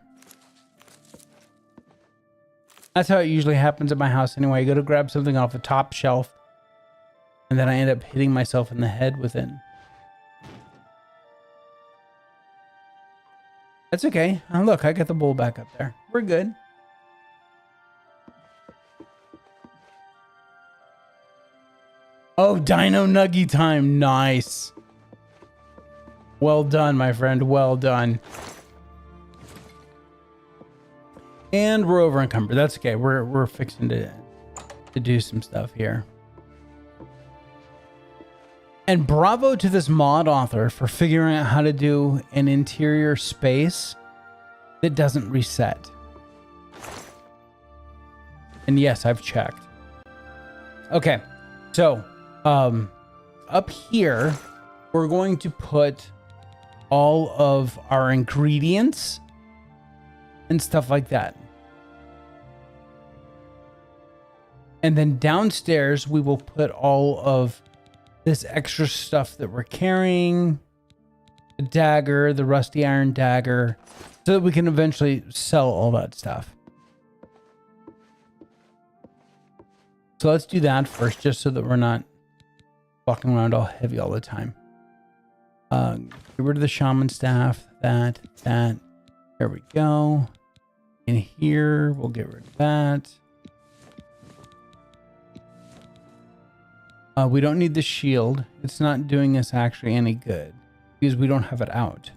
That's how it usually happens at my house anyway. I go to grab something off the top shelf, and then I end up hitting myself in the head with it. That's okay. Oh, look, I got the bowl back up there. We're good. Oh, Dino Nuggy time. Nice. Well done, my friend. Well done. And we're over encumbered. That's okay. We're fixing to do some stuff here. And bravo to this mod author for figuring out how to do an interior space that doesn't reset. And yes, I've checked. Okay. So, up here, we're going to put all of our ingredients and stuff like that. And then downstairs, we will put all of this extra stuff that we're carrying, the dagger, the rusty iron dagger, so that we can eventually sell all that stuff. So let's do that first, just so that we're not walking around all heavy all the time. Get rid of the shaman staff, that. There we go. In here, we'll get rid of that. We don't need the shield. It's not doing us actually any good because we don't have it out.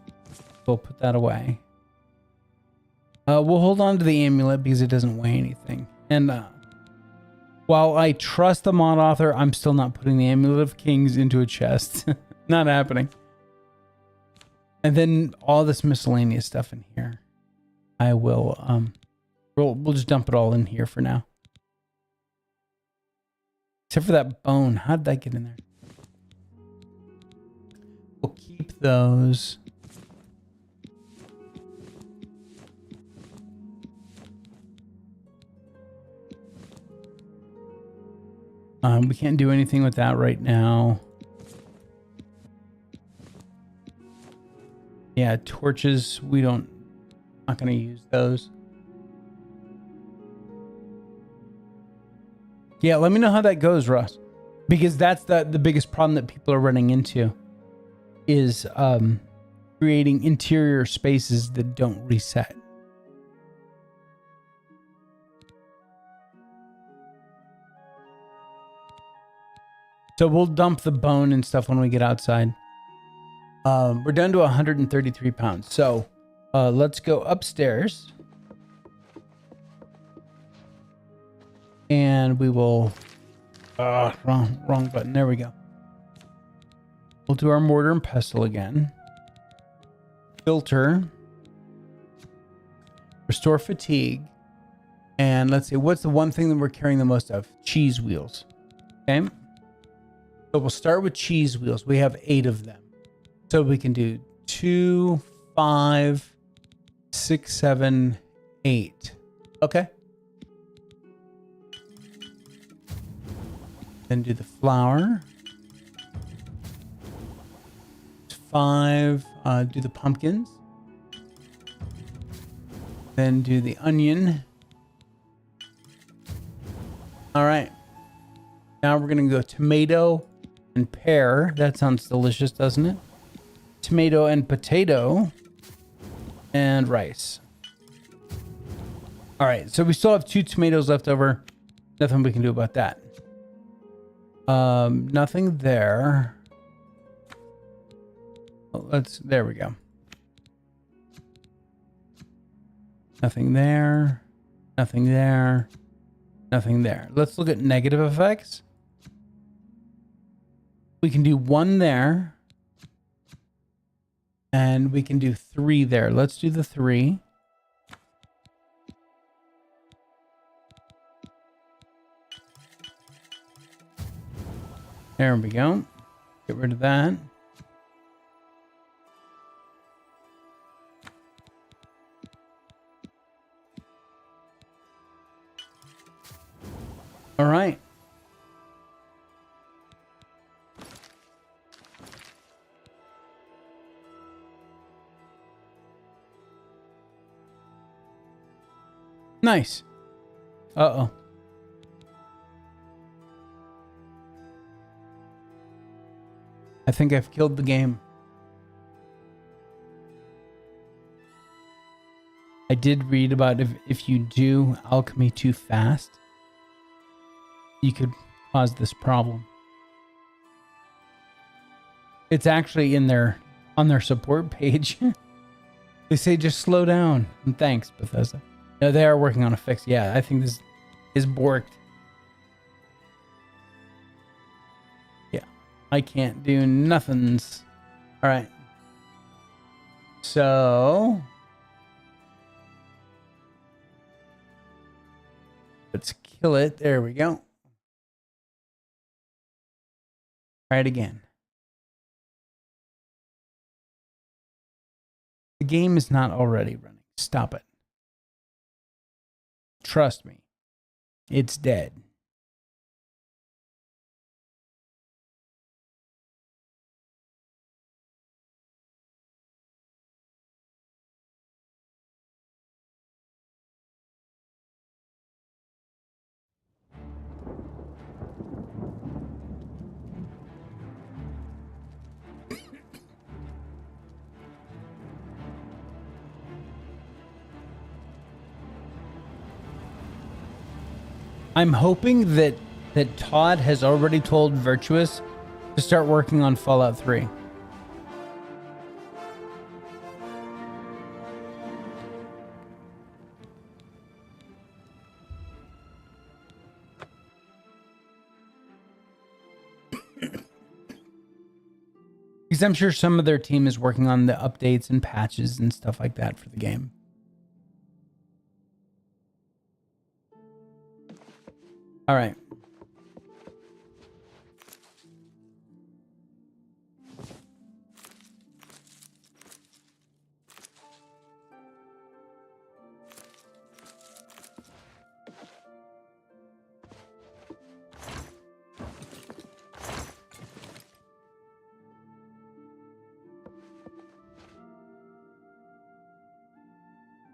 We'll put that away. We'll hold on to the amulet because it doesn't weigh anything. And while I trust the mod author, I'm still not putting the Amulet of Kings into a chest. Not happening. And then all this miscellaneous stuff in here. I will, we'll just dump it all in here for now. Except for that bone. How did that get in there? We'll keep those. We can't do anything with that right now. Yeah, torches, we don't, not going to use those. Yeah, let me know how that goes, Russ. Because that's the biggest problem that people are running into is creating interior spaces that don't reset. So we'll dump the bone and stuff when we get outside. We're down to 133 pounds. So let's go upstairs. And we will... wrong button. There we go. We'll do our mortar and pestle again. Filter. Restore fatigue. And let's see, what's the one thing that we're carrying the most of? Cheese wheels. Okay. So we'll start with cheese wheels. We have 8 of them. So we can do 2, 5, 6, 7, 8. Okay. Then do the flour. 5, do the pumpkins. Then do the onion. All right. Now we're going to go tomato and pear. That sounds delicious, doesn't it? Tomato and potato and rice. All right. So we still have 2 tomatoes left over. Nothing we can do about that. Nothing there. There we go. Nothing there. Nothing there. Nothing there. Let's look at negative effects. We can do 1 there. And we can do 3 there. Let's do the 3. There we go. Get rid of that. All right. Nice. Uh-oh. I think I've killed the game. I did read about if you do alchemy too fast, you could cause this problem. It's actually in on their support page. They say just slow down. And thanks, Bethesda. No, they are working on a fix. Yeah, I think this is borked. Yeah, I can't do nothings. All right. So let's kill it. There we go. Try it again. The game is not already running. Stop it. Trust me. It's dead. I'm hoping that Todd has already told Virtuous to start working on Fallout 3. Because I'm sure some of their team is working on the updates and patches and stuff like that for the game. All right.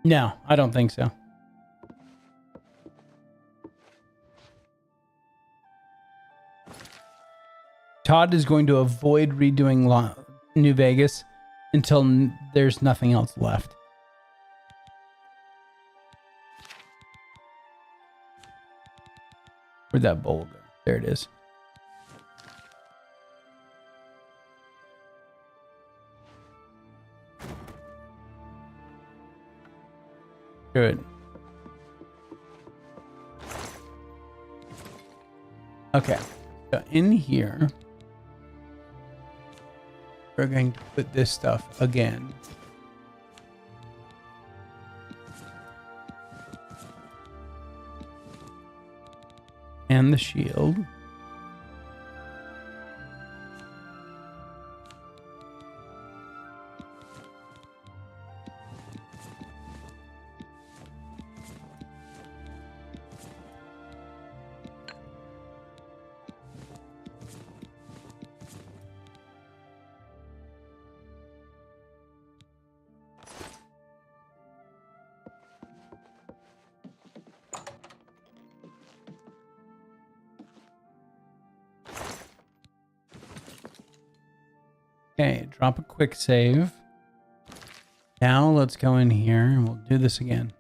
No, I don't think so. Todd is going to avoid redoing New Vegas until there's nothing else left. Where'd that bowl go? There it is. Good. Okay. So in here, we're going to put this stuff again. And the shield. Okay, drop a quick save. Now let's go in here and we'll do this again.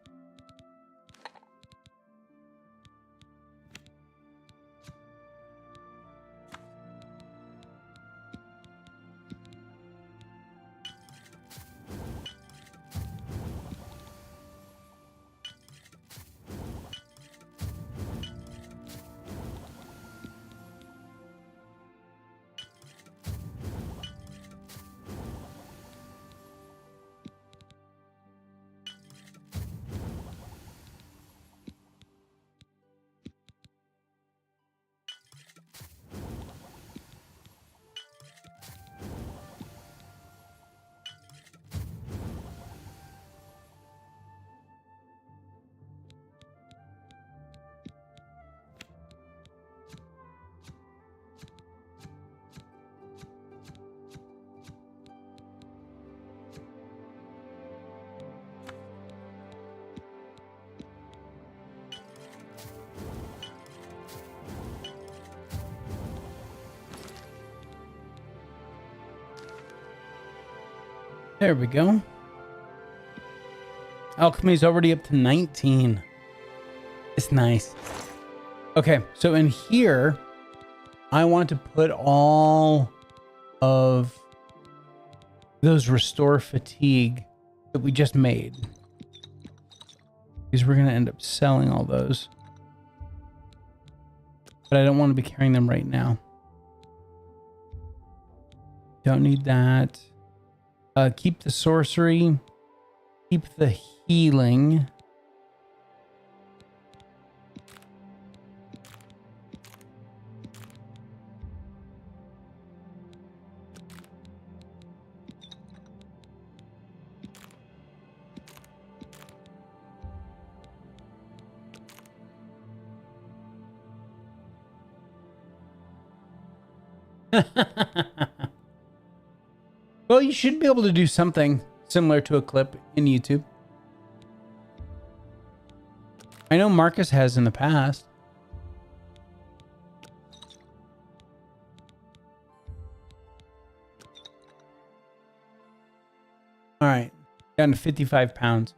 There we go. Alchemy's already up to 19. It's nice. Okay, so in here, I want to put all of those restore fatigue that we just made. Because we're going to end up selling all those. But I don't want to be carrying them right now. Don't need that. Keep the sorcery. Keep the healing. Well, you should be able to do something similar to a clip in YouTube. I know Marcus has in the past. All right, down to 55 pounds.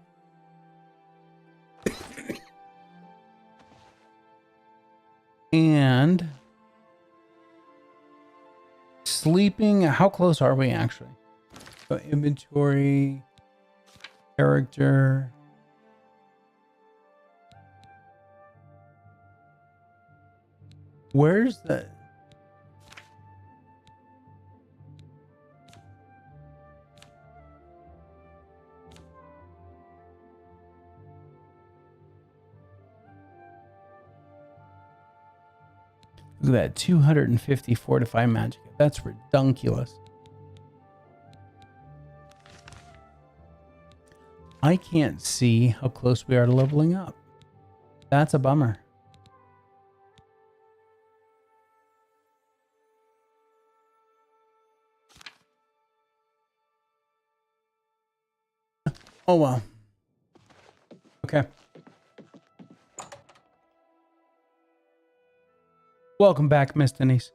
And sleeping, how close are we actually? So inventory, character. Where's the... Look at that, 250 fortify magic. That's redunculous. I can't see how close we are to leveling up. That's a bummer. Oh well. Okay. Welcome back, Miss Denise.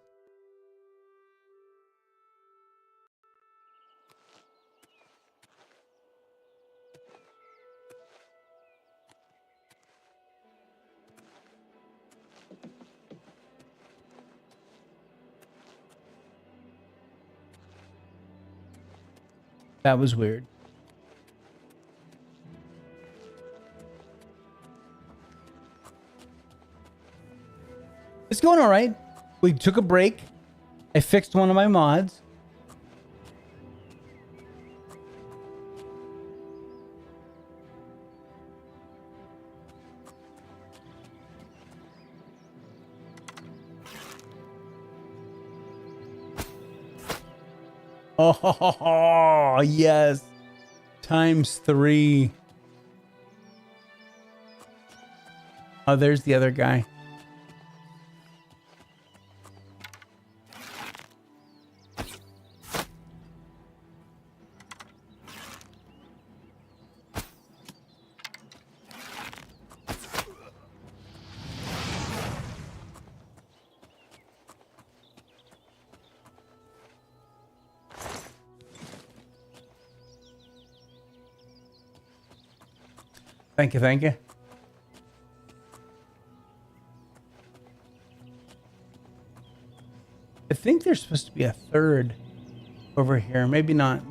That was weird. It's going all right. We took a break. I fixed one of my mods. Oh, yes. ×3. Oh, there's the other guy. Thank you, thank you. I think there's supposed to be a third over here. Maybe not.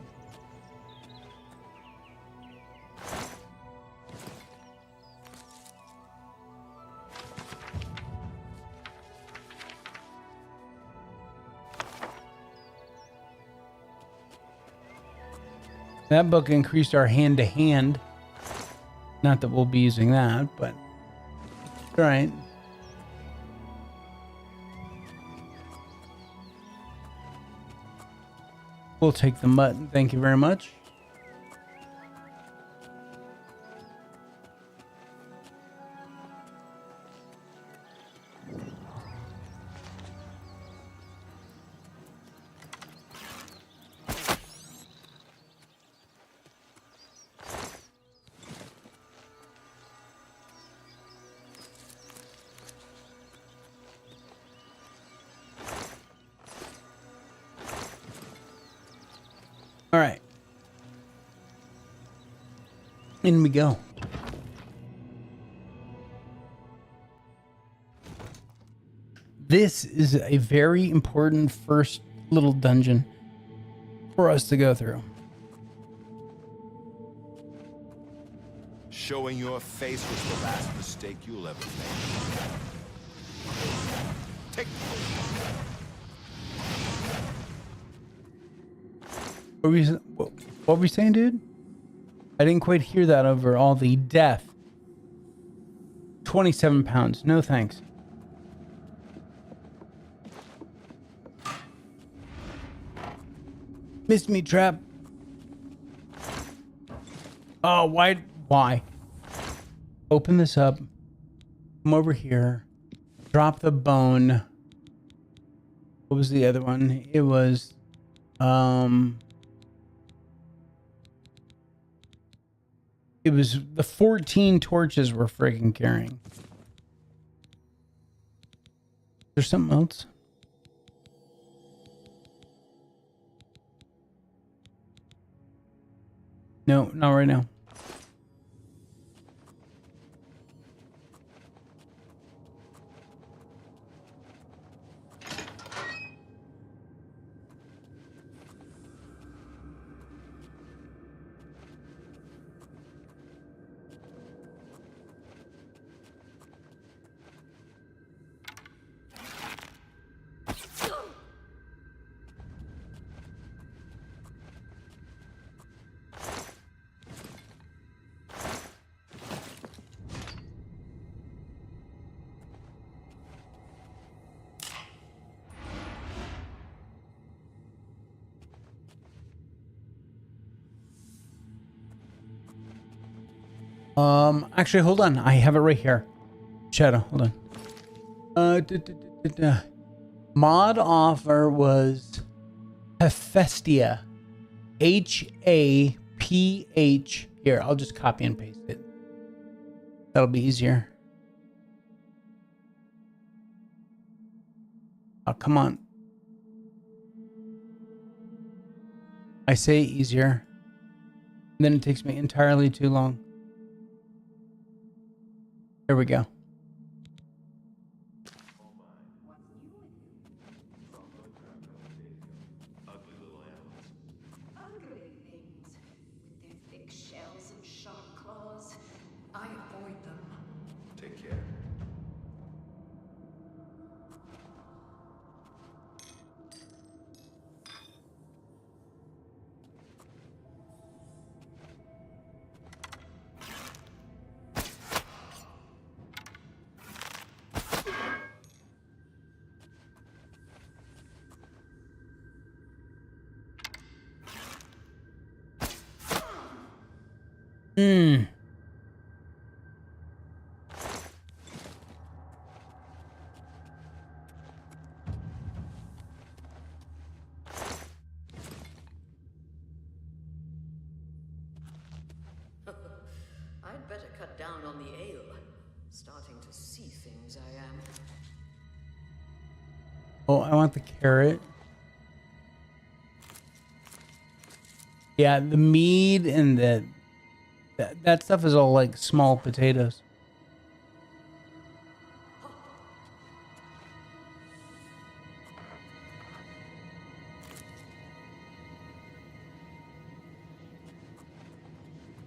That book increased our hand-to-hand. Not that we'll be using that, but all right. We'll take the mutton. Thank you very much. All right. In we go. This is a very important first little dungeon for us to go through. Showing your face was the last mistake you'll ever make. Take What were we saying, dude? I didn't quite hear that over all the death. 27 pounds. No thanks. Missed me, trap. Oh, why? Open this up. Come over here. Drop the bone. What was the other one? It was, it was the 14 torches we're freaking carrying. There's something else. No, not right now. Actually, hold on. I have it right here. Shadow, hold on. Mod offer was Hephaestia. H-A-P-H. Here, I'll just copy and paste it. That'll be easier. Oh, come on. I say easier. And then it takes me entirely too long. There we go. Ugly things with their thick shells and sharp claws. I avoid them. Take care. Hmm. I'd better cut down on the ale. Starting to see things, I am. Oh, I want the carrot. Yeah, the mead and that stuff is all like small potatoes.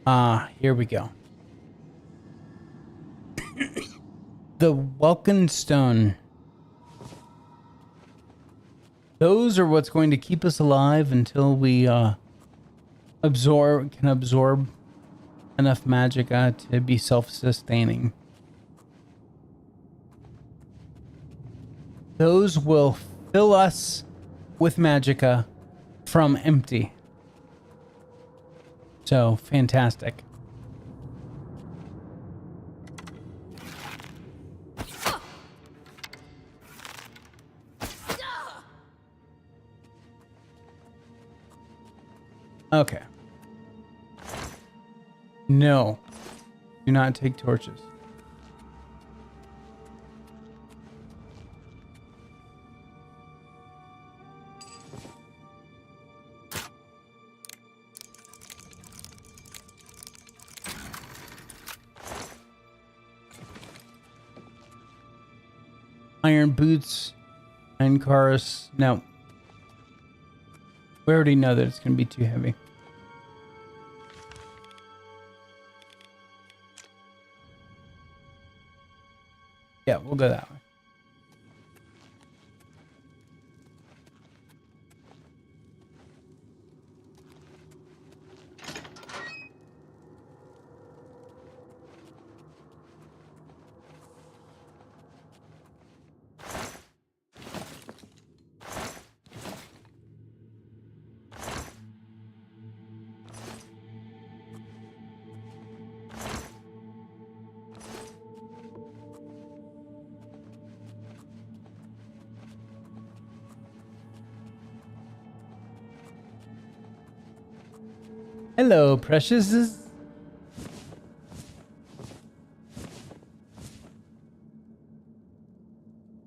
Ah, here we go. The Welkin Stone. Those are what's going to keep us alive until we can absorb enough magicka to be self-sustaining. Those will fill us with magicka from empty. So, fantastic. Okay. No. Do not take torches. Iron boots, iron cars. No. We already know that it's going to be too heavy. Yeah, we'll go that way. Hello, preciouses.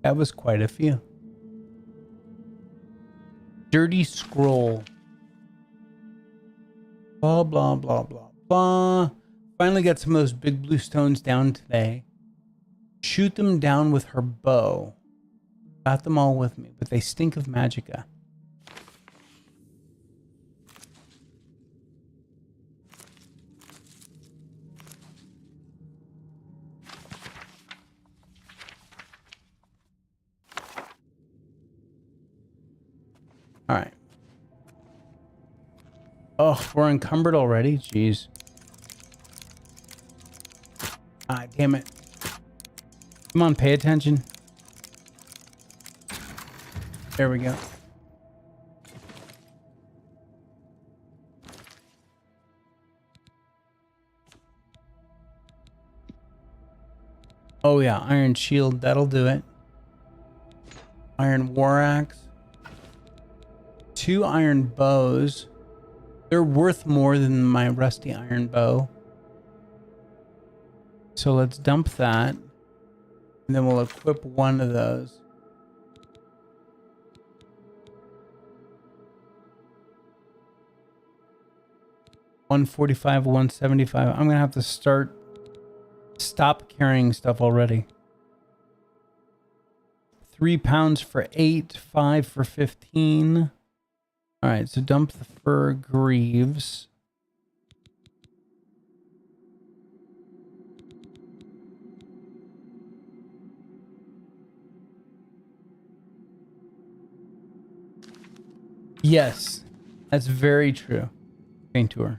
That was quite a few. Dirty scroll. Blah, blah, blah, blah, blah. Finally got some of those big blue stones down today. Shoot them down with her bow. Got them all with me, but they stink of magicka. All right. Oh, we're encumbered already? Jeez. Ah, damn it. Come on, pay attention. There we go. Oh yeah, iron shield, that'll do it. Iron war axe. 2 iron bows. They're worth more than my rusty iron bow. So let's dump that. And then we'll equip one of those. $145, $175. I'm gonna have to stop carrying stuff already. 3 pounds for 8, 5 for 15. All right, so dump the fur greaves. Yes, that's very true. Faentur.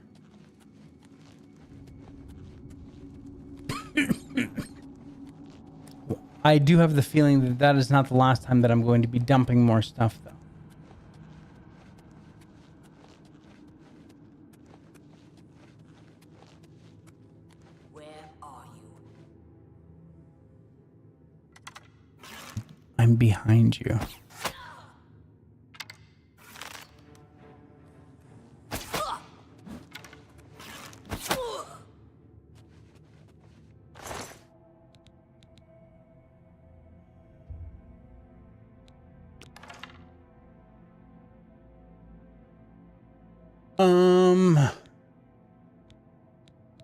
I do have the feeling that that is not the last time that I'm going to be dumping more stuff, though. Where are you? I'm behind you.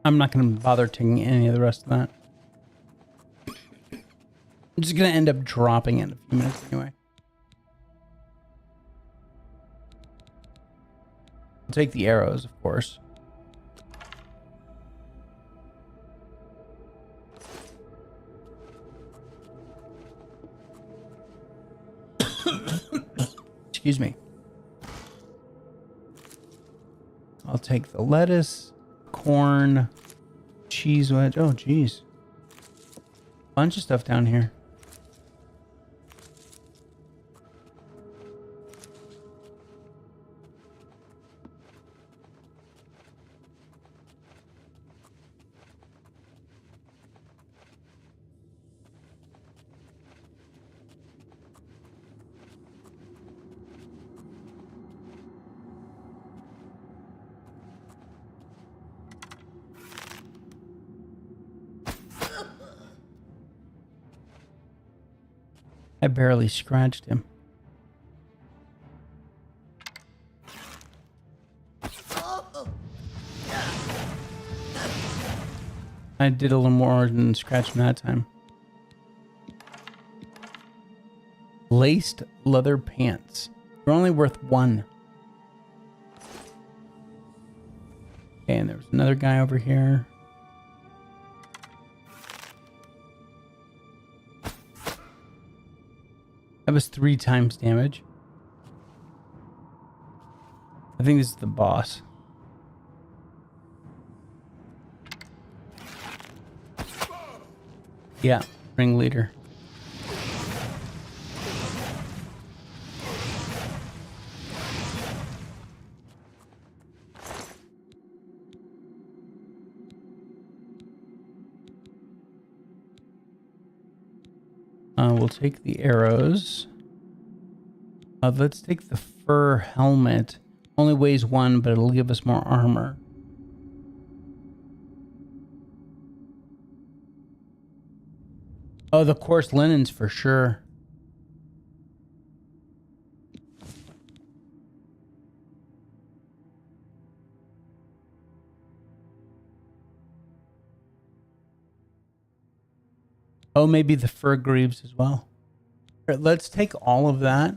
I'm not going to bother taking any of the rest of that. I'm just going to end up dropping it in a few minutes anyway. I'll take the arrows, of course. Excuse me. I'll take the lettuce, corn, cheese wedge. Oh, geez. Bunch of stuff down here. I barely scratched him. I did a little more than scratch him that time. Laced leather pants. They're only worth 1. Okay, and there was another guy over here. That was 3 times damage. I think this is the boss. Yeah, ringleader. We'll take the arrows. Let's take the fur helmet. Only weighs 1, but it'll give us more armor. Oh, the coarse linens for sure. Oh, maybe the fur greaves as well. All right, let's take all of that.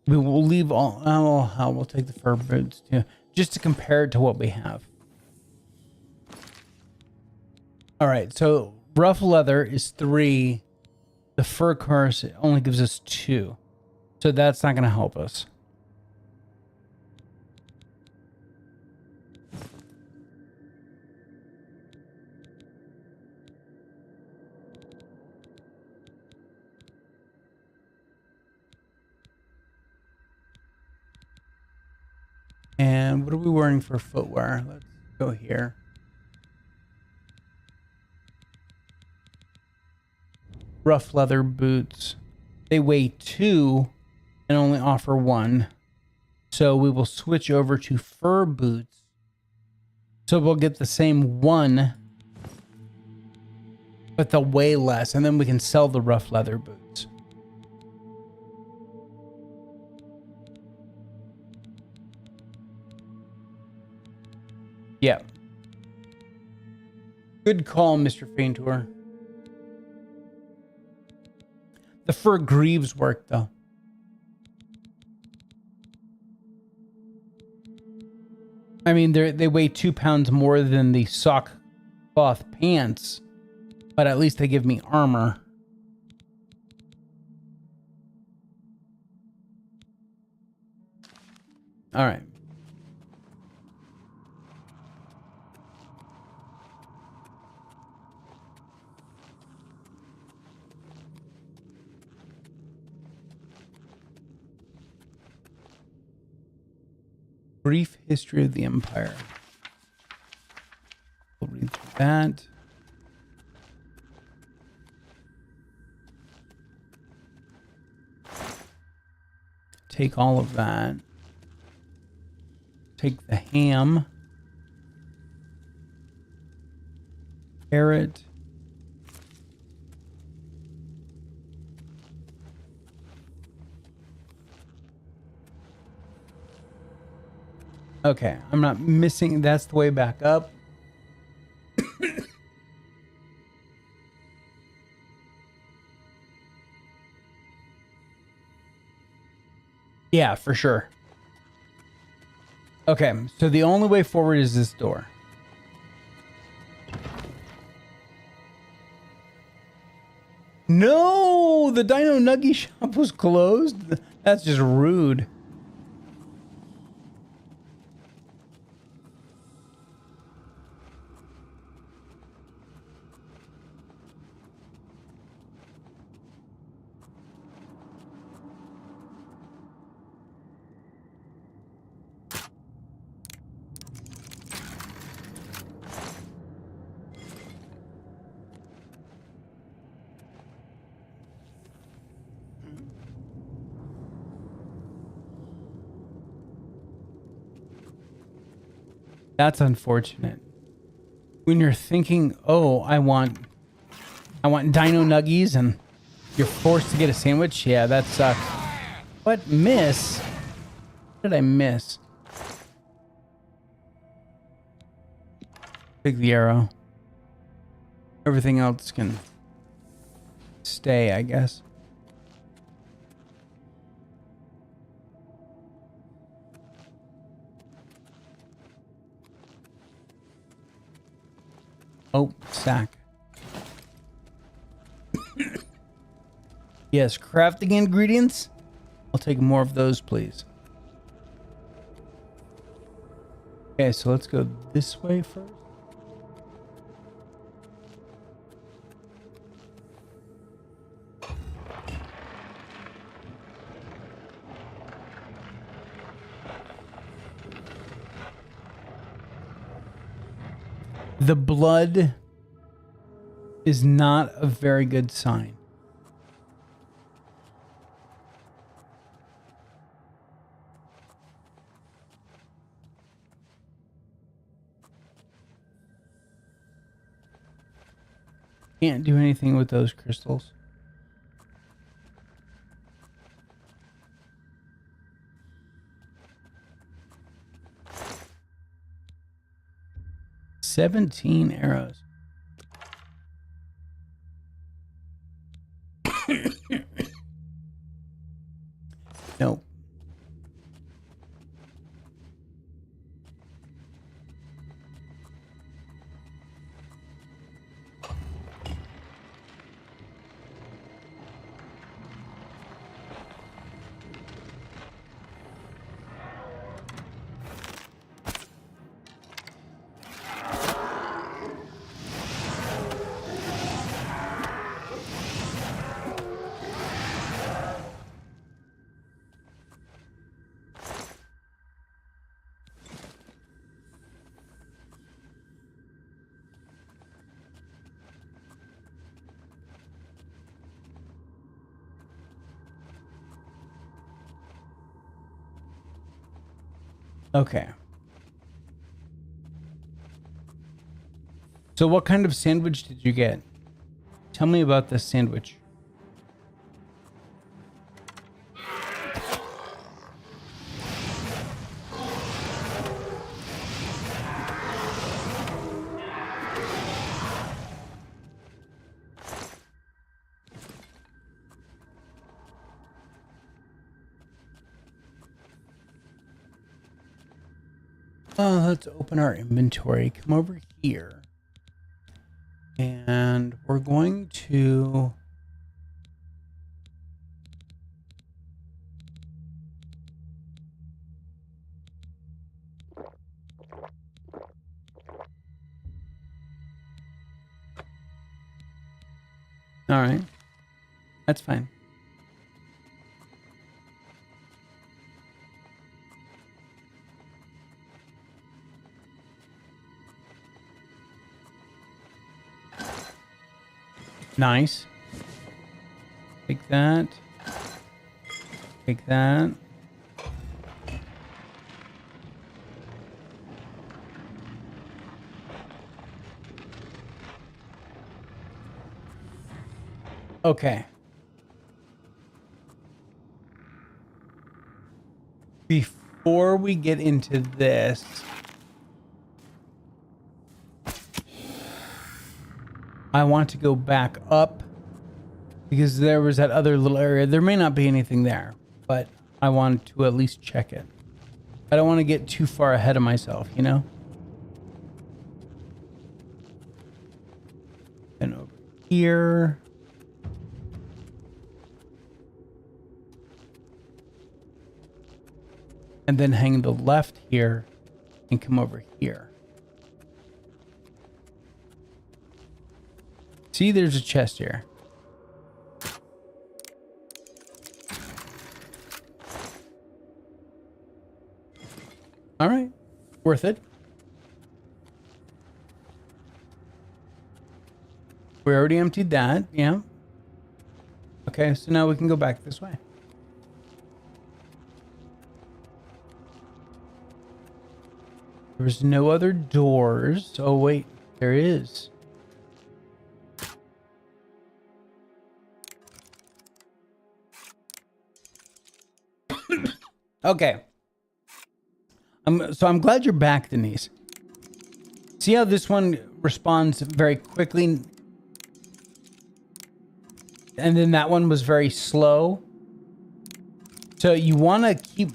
We will leave all. Oh, we'll take the fur boots too, just to compare it to what we have. All right, so rough leather is 3. The fur course only gives us 2, so that's not going to help us. And what are we wearing for footwear? Let's go here. Rough leather boots. They weigh 2 and only offer 1. So we will switch over to fur boots. So we'll get the same 1 but they'll weigh less, and then we can sell the rough leather boots. Yeah. Good call, Mr. Faentur. The fur greaves work, though. I mean, they weigh 2 pounds more than the sock cloth pants, but at least they give me armor. All right. Brief history of the Empire. We'll read through that. Take all of that. Take the ham. Carrot. Okay, I'm not missing. That's the way back up. Yeah, for sure. Okay, so the only way forward is this door. No, the Dino Nugget shop was closed. That's just rude. That's unfortunate. When you're thinking, oh, I want Dino Nuggies, and you're forced to get a sandwich. Yeah, that sucks. What miss? What did I miss? Take the arrow. Everything else can stay, I guess. Oh, sack. Yes, crafting ingredients. I'll take more of those, please. Okay, so let's go this way first. The blood is not a very good sign. Can't do anything with those crystals. "17 arrows. Nope. Okay. So what kind of sandwich did you get? Tell me about this sandwich. Let's open our inventory. Come over here. And we're going to... All right. That's fine. Nice. Take that. Take that. Okay. Before we get into this, I want to go back up because there was that other little area. There may not be anything there, but I want to at least check it. I don't want to get too far ahead of myself, you know? And over here. And then hang the left here and come over here. See, there's a chest here. All right. Worth it. We already emptied that. Yeah. Okay, so now we can go back this way. There's no other doors. Oh, wait. There is. Okay. So I'm glad you're back, Denise. See how this one responds very quickly? And then that one was very slow. So you want to keep...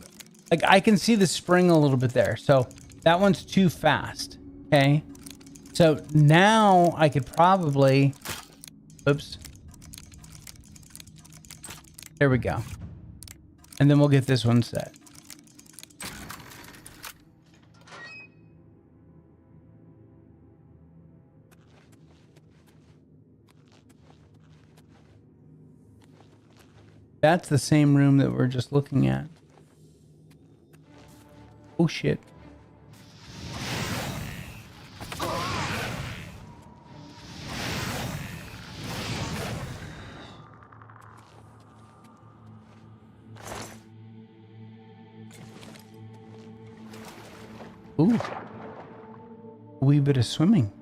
Like, I can see the spring a little bit there. So that one's too fast. Okay. So now I could probably... Oops. There we go. And then we'll get this one set. That's the same room that we're just looking at. Oh shit. Ooh. A wee bit of swimming.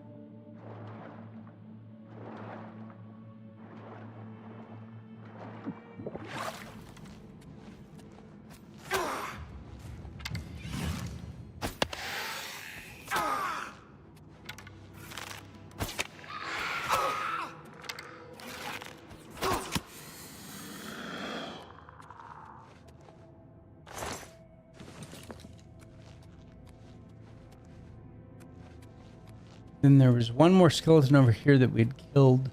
Then there was one more skeleton over here that we'd killed.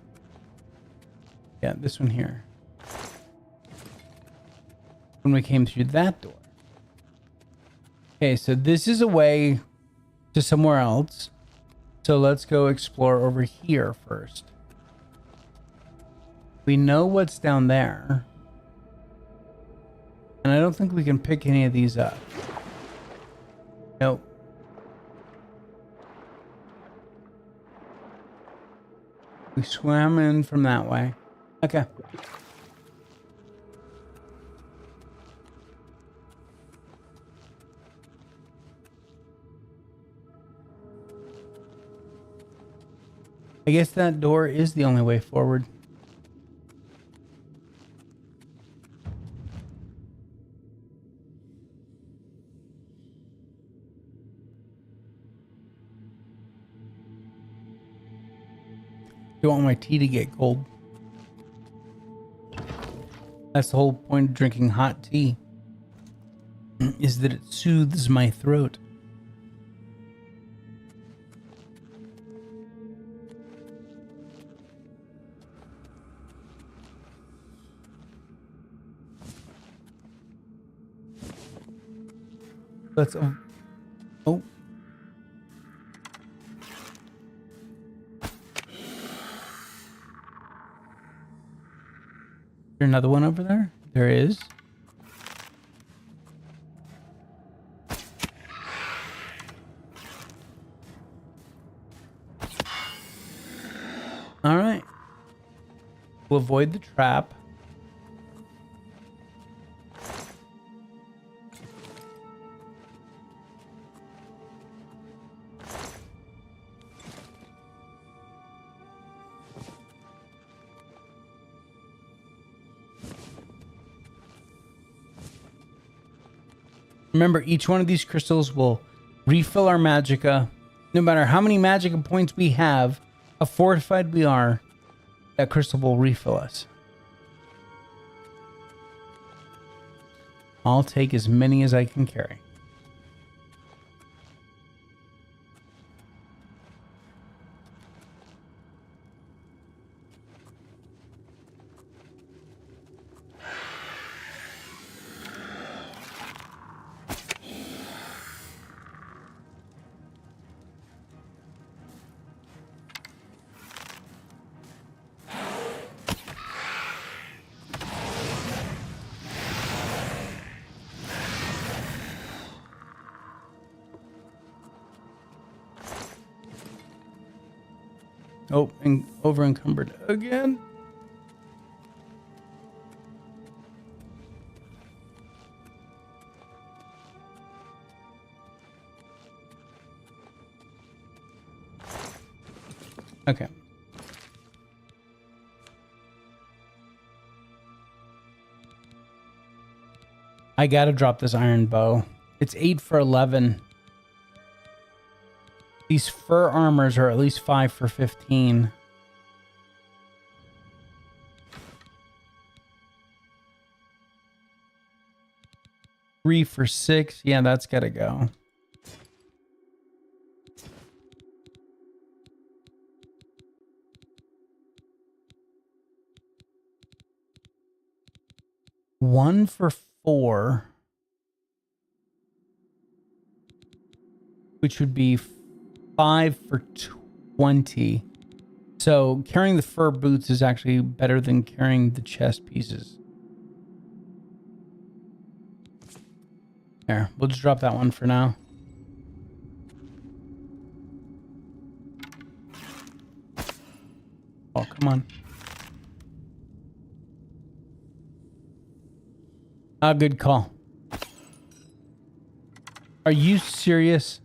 Yeah, this one here. When we came through that door. Okay, so this is a way to somewhere else. So let's go explore over here first. We know what's down there. And I don't think we can pick any of these up. Nope. We swam in from that way. Okay. I guess that door is the only way forward. don't want my tea to get cold. That's the whole point of drinking hot tea, is that it soothes my throat. Let's oh. Is there another one over there? There is. All right. We'll avoid the trap. Remember, each one of these crystals will refill our magicka. No matter how many magicka points we have, how fortified we are, that crystal will refill us. I'll take as many as I can carry. Oh, and over encumbered again. Okay. I gotta drop this iron bow. It's 8 for 11. These fur armors are at least 5 for 15. Three for 6. Yeah, that's gotta go. One for 4. Which would be 5 for 20. So carrying the fur boots is actually better than carrying the chest pieces. There, we'll just drop that one for now. Oh, come on. Ah, good call. Are you serious?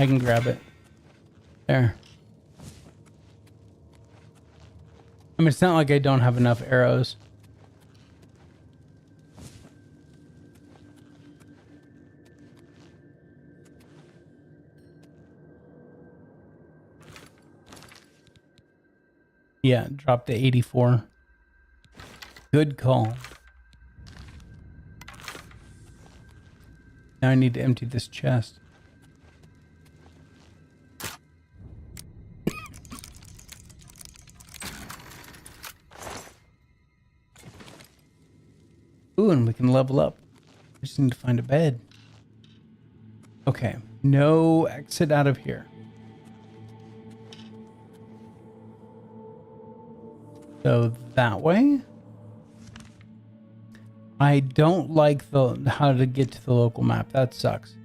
I can grab it. There. I mean, it's not like I don't have enough arrows. Yeah, drop to 84. Good call. Now I need to empty this chest. Ooh, and we can level up. We just need to find a bed. Okay, no exit out of here. So that way. I don't like how to get to the local map. That sucks.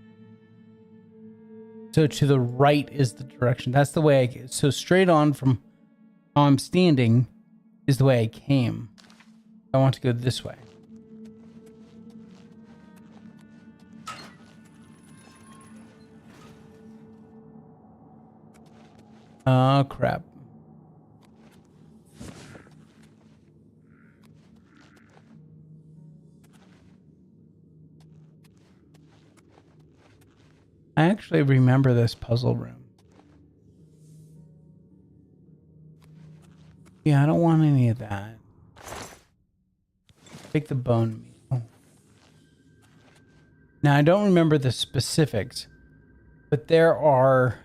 So to the right is the direction. That's the way I get. So straight on from how I'm standing is the way I came. I want to go this way. Oh, crap. I actually remember this puzzle room. Yeah, I don't want any of that. Take the bone meal. Now, I don't remember the specifics, but there are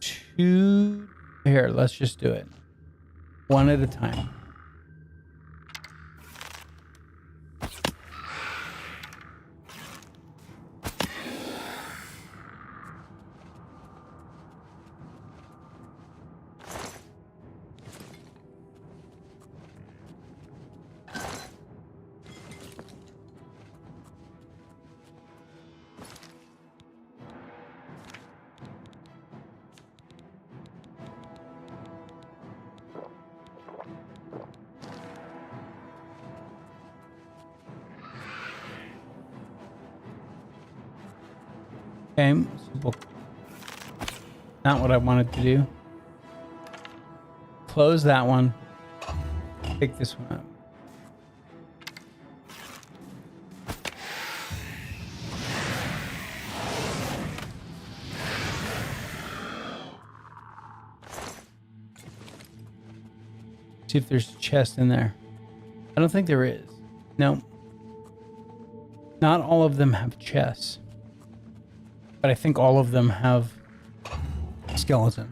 two. Here, let's just do it. One at a time. Okay, not what I wanted to do. Close that one. Pick this one up. See if there's a chest in there. I don't think there is. No. Not all of them have chests. But I think all of them have skeleton.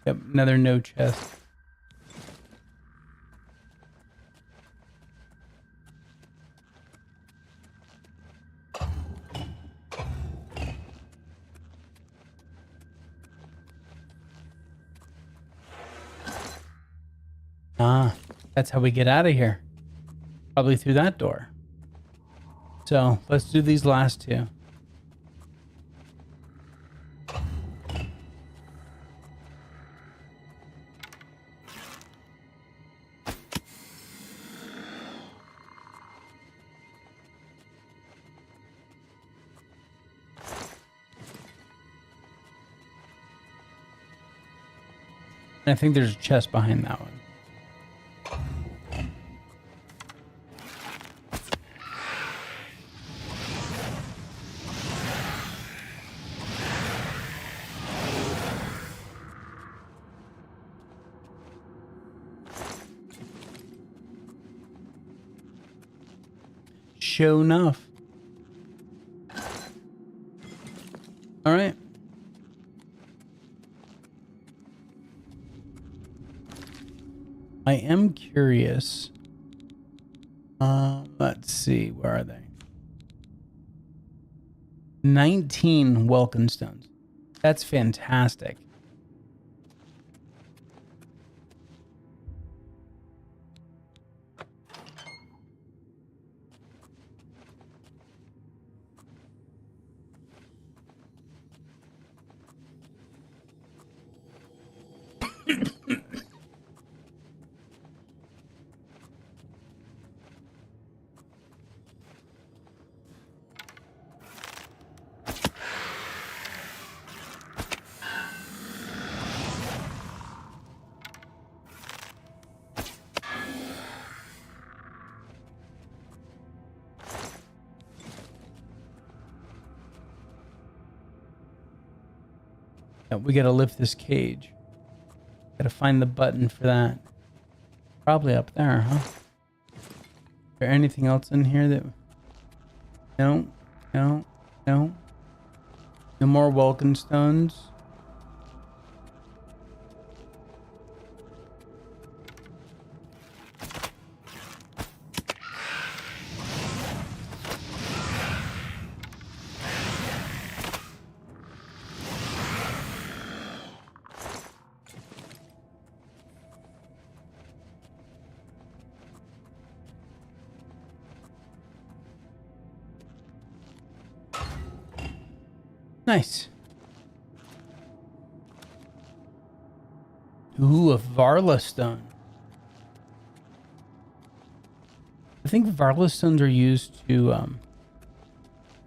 Yep, another no chest. Ah, that's how we get out of here. Probably through that door. So let's do these last two. And I think there's a chest behind that one. Sure enough. All right. I am curious. Let's see. Where are they? 19 Welkin stones. That's fantastic. We gotta lift this cage. Gotta find the button for that. Probably up there, huh? Is there anything else in here that... No, no, no. No more Welkin stones. Nice. Ooh, a Varla stone. I think Varla stones are used to,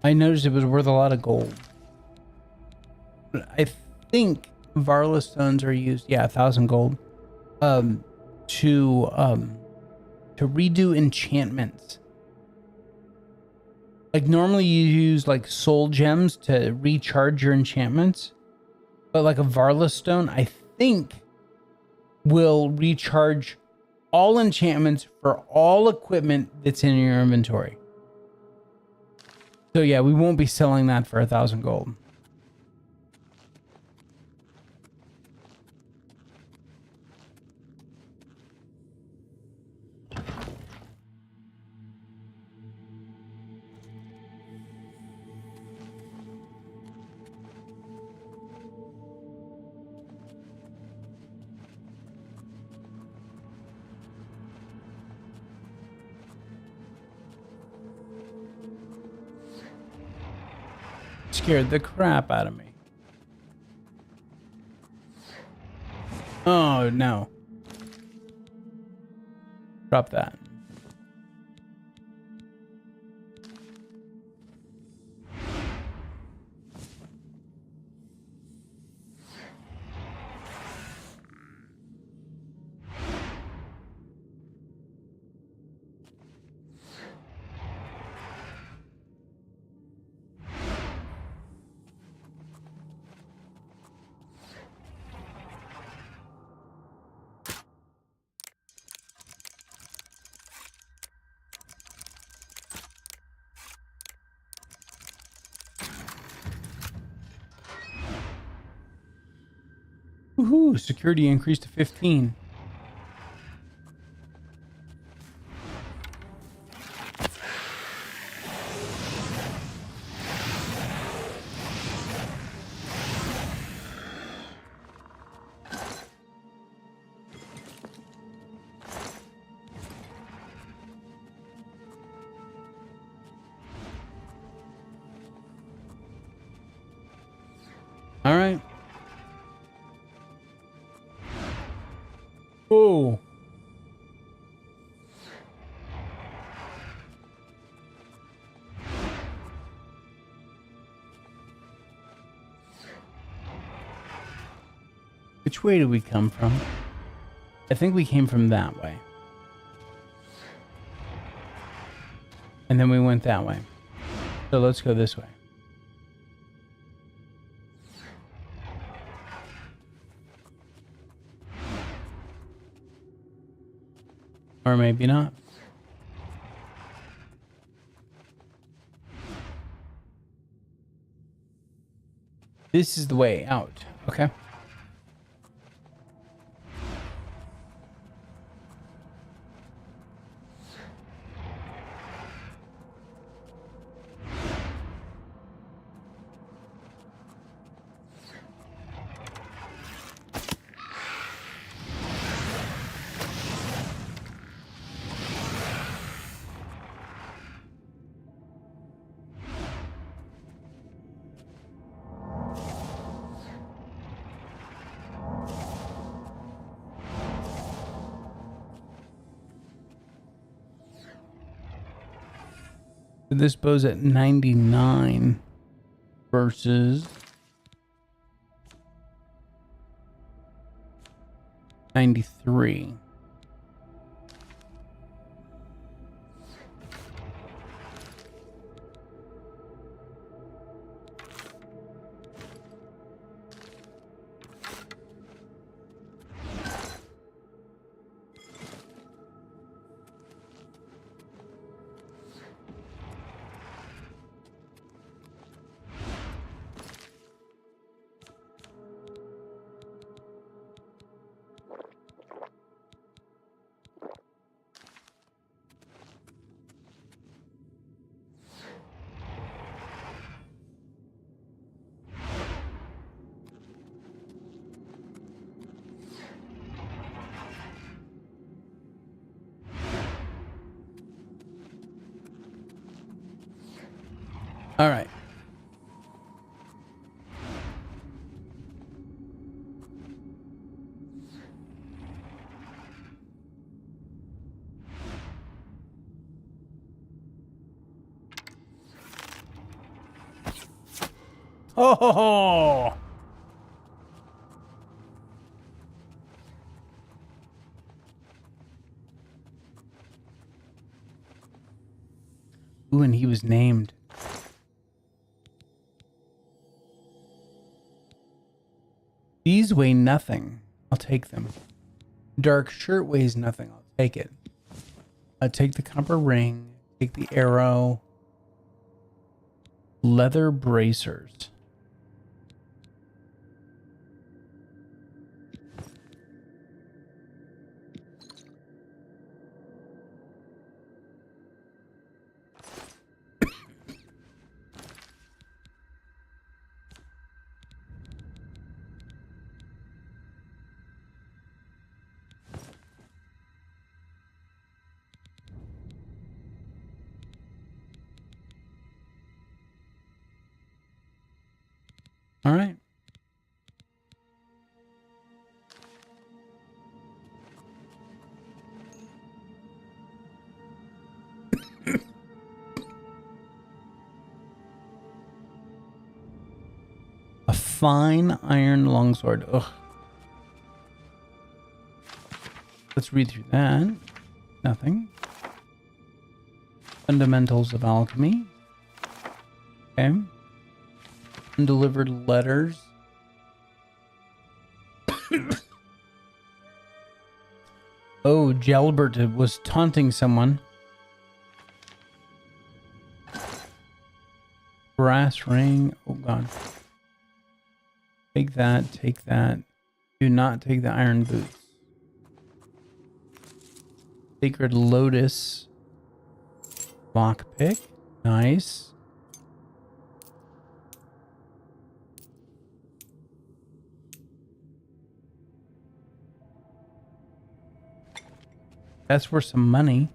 I noticed it was worth a lot of gold. But I think Varla stones are used, yeah, 1,000 gold, to redo enchantments. Like normally you use like soul gems to recharge your enchantments, but like a Varla stone, I think will recharge all enchantments for all equipment that's in your inventory. So yeah, we won't be selling that for 1,000 gold. Scared the crap out of me. Oh no. Drop that. Woohoo! Security increased to 15. All right. Oh. Which way did we come from? I think we came from that way. And then we went that way. So let's go this way. Or maybe not. This is the way out. Okay. This bow's at 99 versus 93. All right. Oh. Ooh, and he was named. These weigh nothing. I'll take them. Dark shirt weighs nothing. I'll take it. I'll take the copper ring. Take the arrow. Leather bracers. All right. A fine iron longsword. Ugh. Let's read through that. Nothing. Fundamentals of alchemy. Okay. Undelivered letters. Oh, Jalbert was taunting someone. Brass ring. Oh, God. Take that. Take that. Do not take the iron boots. Sacred Lotus. Lockpick. Nice. That's worth some money.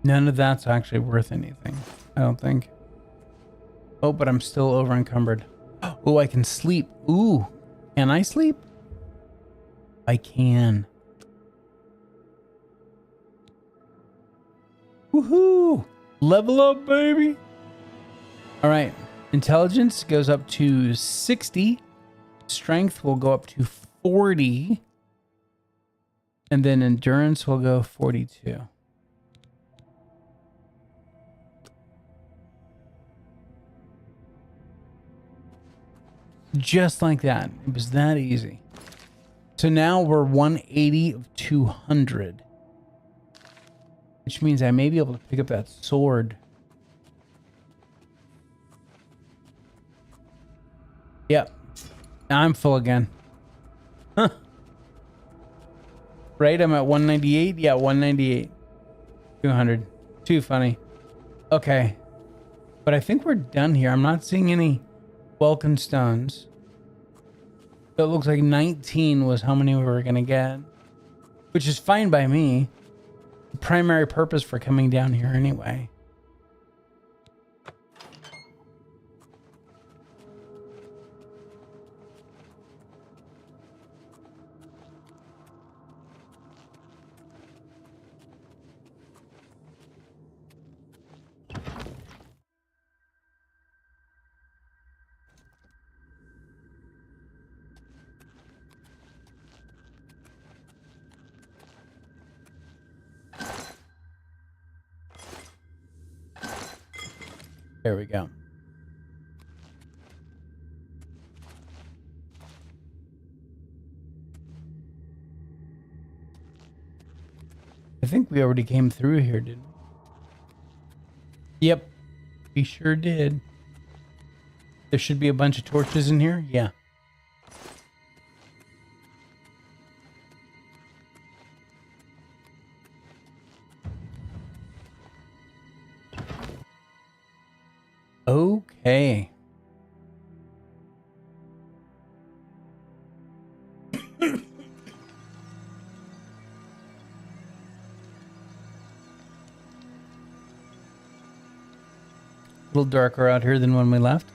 None of that's actually worth anything, I don't think. Oh, but I'm still over encumbered. Oh, I can sleep. Ooh, can I sleep? I can. Woohoo! Level up, baby. All right. Intelligence goes up to 60. Strength will go up to 40. And then endurance will go 42. Just like that. It was that easy. So now we're 180 of 200. Which means I may be able to pick up that sword. Yep. Now I'm full again. Huh. Right? I'm at 198? Yeah, 198. 200. Too funny. Okay. But I think we're done here. I'm not seeing any Welcome stones. So it looks like 19 was how many we were going to get. Which is fine by me. The primary purpose for coming down here anyway. There we go. I think we already came through here, didn't we? Yep. We sure did. There should be a bunch of torches in here. Yeah. Okay. little darker out here than when we left.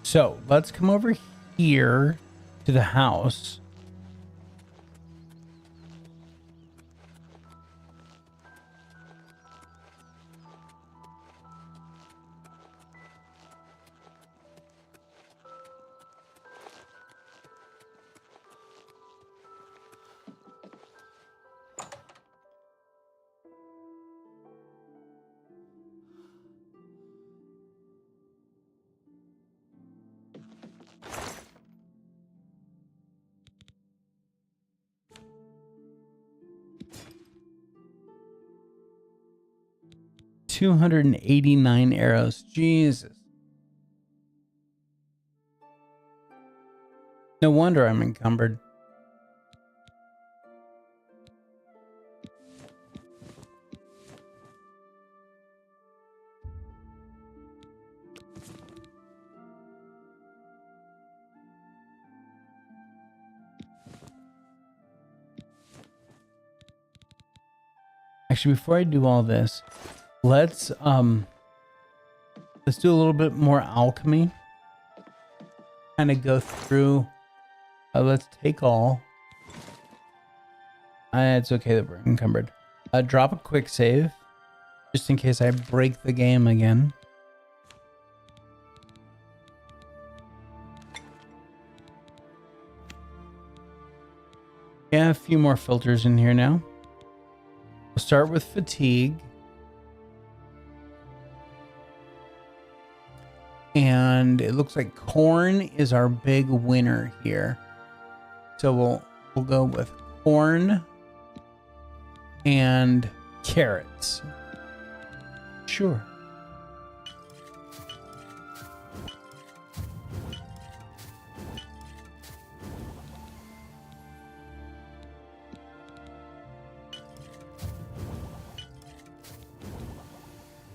So let's come over here to the house. $289 arrows. Jesus. No wonder I'm encumbered. Actually, before I do all this, let's do a little bit more alchemy. Kind of go through. Let's take all. It's okay that we're encumbered. Drop a quick save, just in case I break the game again. Yeah, a few more filters in here now. We'll start with fatigue. And it looks like corn is our big winner here. So we'll go with corn and carrots. Sure.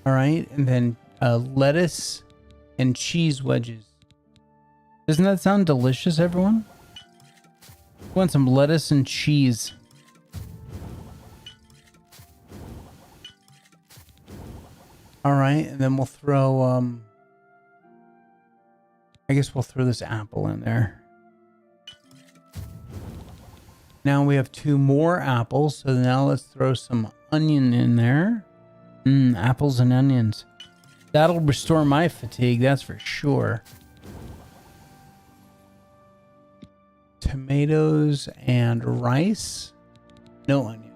All right, and then lettuce and cheese wedges. Doesn't that sound delicious, everyone? I want some lettuce and cheese. All right, and then we'll throw, I guess we'll throw this apple in there. Now we have 2 more apples, so now let's throw some onion in there. Apples and onions. That'll restore my fatigue, that's for sure. Tomatoes and rice. No onion.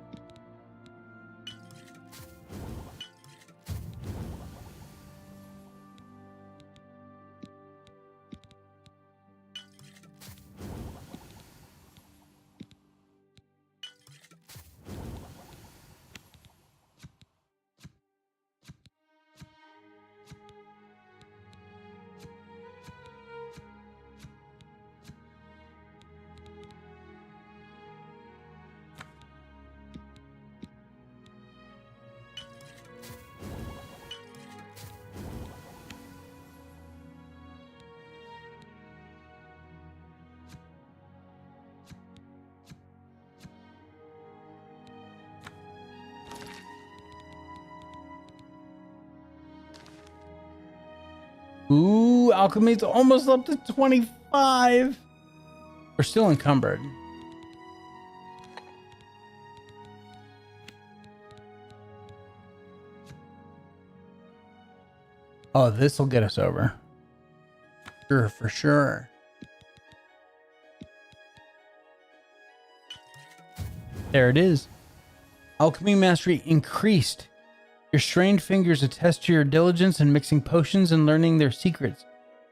Ooh, alchemy's almost up to 25. We're still encumbered. Oh, this will get us over. Sure, for sure. There it is. Alchemy mastery increased. Your strained fingers attest to your diligence in mixing potions and learning their secrets.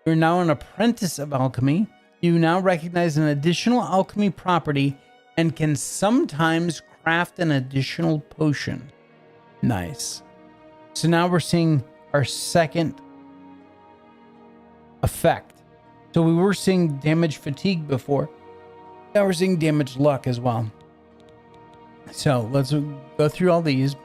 You're now an apprentice of alchemy. You now recognize an additional alchemy property and can sometimes craft an additional potion. Nice. So now we're seeing our second effect. So we were seeing damage fatigue before. Now we're seeing damage luck as well. So let's go through all these.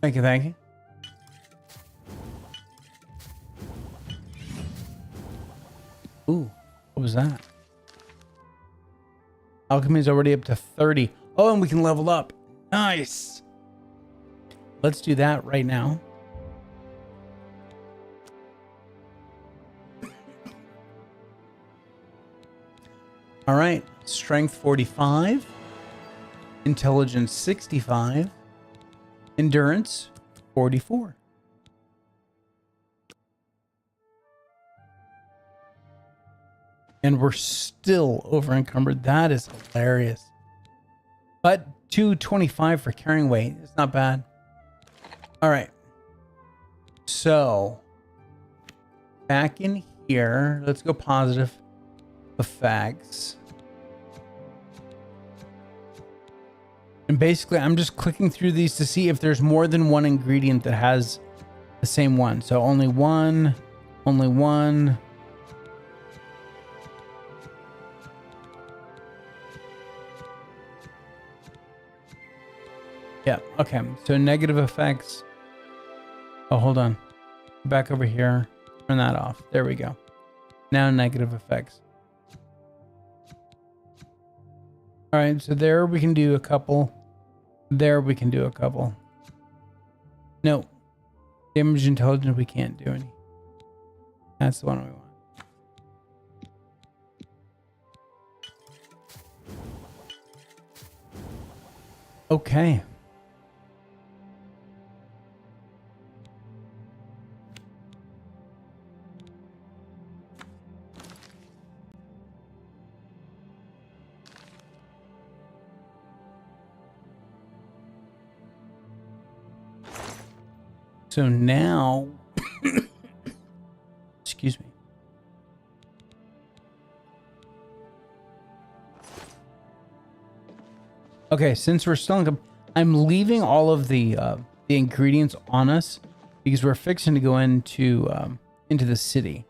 Thank you, thank you. Ooh, what was that? Alchemy is already up to 30. Oh, and we can level up. Nice. Let's do that right now. All right, strength 45, intelligence 65, endurance 44. And we're still over encumbered. That is hilarious. But 225 for carrying weight. It's not bad. All right. So back in here, let's go positive effects. And basically, I'm just clicking through these to see if there's more than one ingredient that has the same one. So only one, only one. Yeah, okay. So negative effects. Oh, hold on. Back over here. Turn that off. There we go. Now negative effects. All right, so there we can do a couple. There we can do a couple. No. Damage intelligence, we can't do any. That's the one we want. Okay. So now, excuse me. Okay, since we're still in, I'm leaving all of the ingredients on us because we're fixing to go into the city.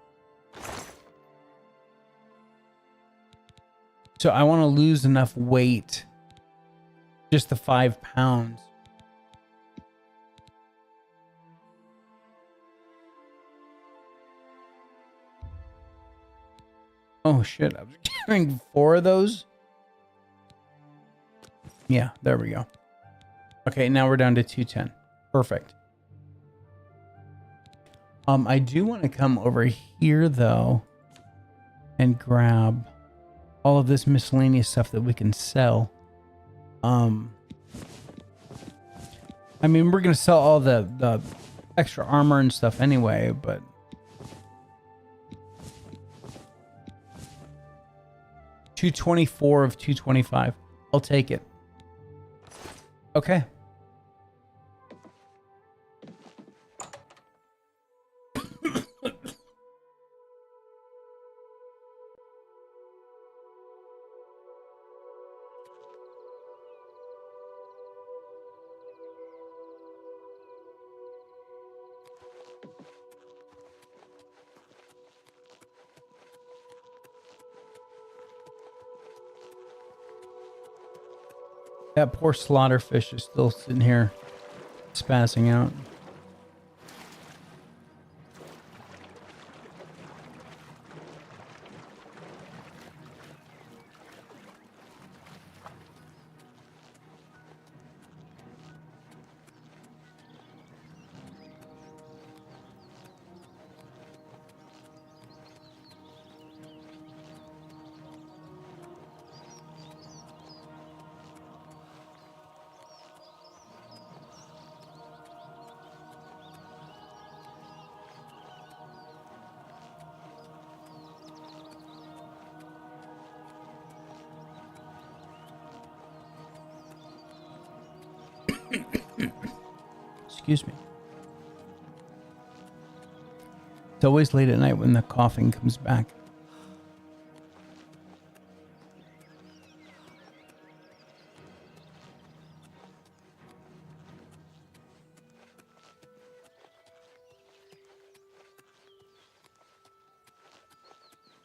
So I want to lose enough weight, just the 5 pounds. Oh shit, I was carrying 4 of those. Yeah, there we go. Okay, now we're down to 210. Perfect. I do want to come over here though and grab all of this miscellaneous stuff that we can sell. I mean, we're gonna sell all the extra armor and stuff anyway, but 224 of 225. I'll take it. Okay. That poor slaughterfish is still sitting here spazzing out. Excuse me. It's always late at night when the coughing comes back.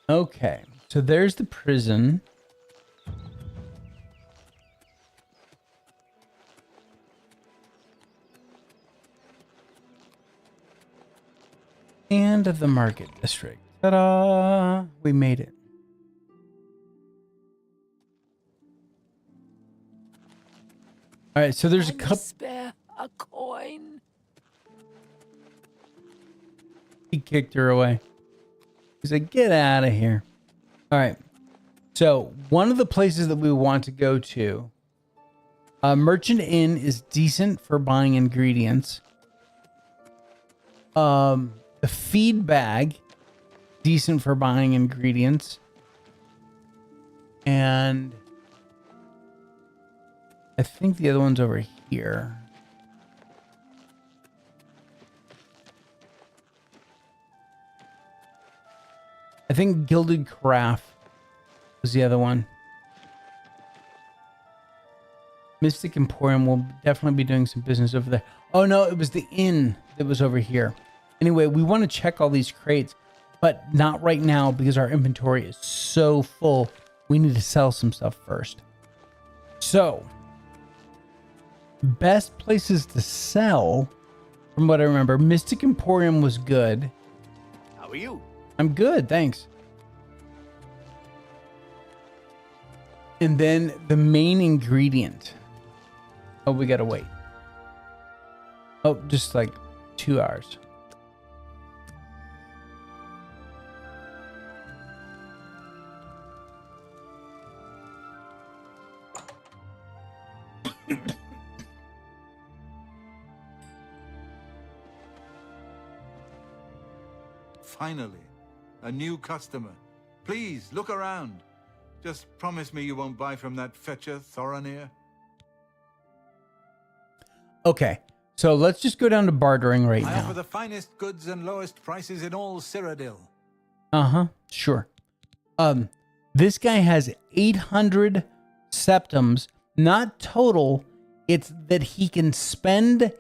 Okay, so there's the prison. And the market district. Ta-da! We made it. All right, so there's a couple. Spare a coin. He kicked her away. He's like, get out of here. All right. So one of the places that we want to go to, Merchant Inn is decent for buying ingredients. The feed bag, decent for buying ingredients. And I think the other one's over here. I think Gilded Carafe was the other one. Mystic Emporium will definitely be doing some business over there. Oh no, it was the inn that was over here. Anyway, we want to check all these crates, but not right now because our inventory is so full. We need to sell some stuff first. So, best places to sell, from what I remember, Mystic Emporium was good. How are you? I'm good, thanks. And then the main ingredient. Oh, we gotta wait. Oh, just like 2 hours. Finally, a new customer. Please, look around. Just promise me you won't buy from that fetcher, Thoronir. Okay, so let's just go down to bartering right I now. offer the finest goods and lowest prices in all Cyrodiil. Uh-huh, sure. This guy has 800 septums, not total. It's that he can spend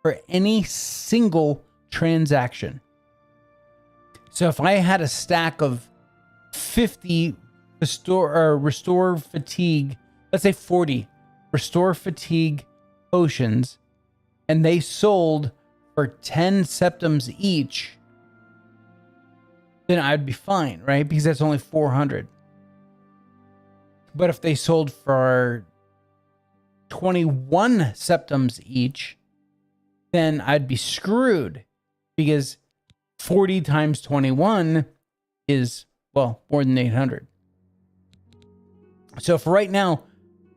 for any single transaction. So if I had a stack of 50 restore fatigue, let's say 40 restore fatigue potions, and they sold for 10 septums each, then I'd be fine, right? Because that's only 400. But if they sold for 21 septums each, then I'd be screwed because 40 times 21 is, well, more than 800. So for right now,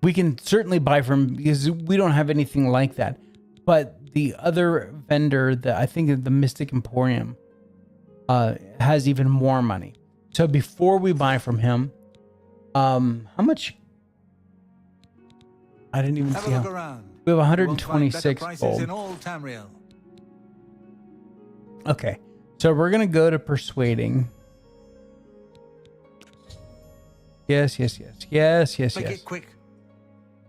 we can certainly buy from, because we don't have anything like that. But the other vendor, that I think the Mystic Emporium, has even more money. So before we buy from him, how much? I didn't even see Have a look how. around. We have You won't find 126 better prices gold. in all Tamriel. Okay, so we're gonna go to persuading. Yes. Make it quick.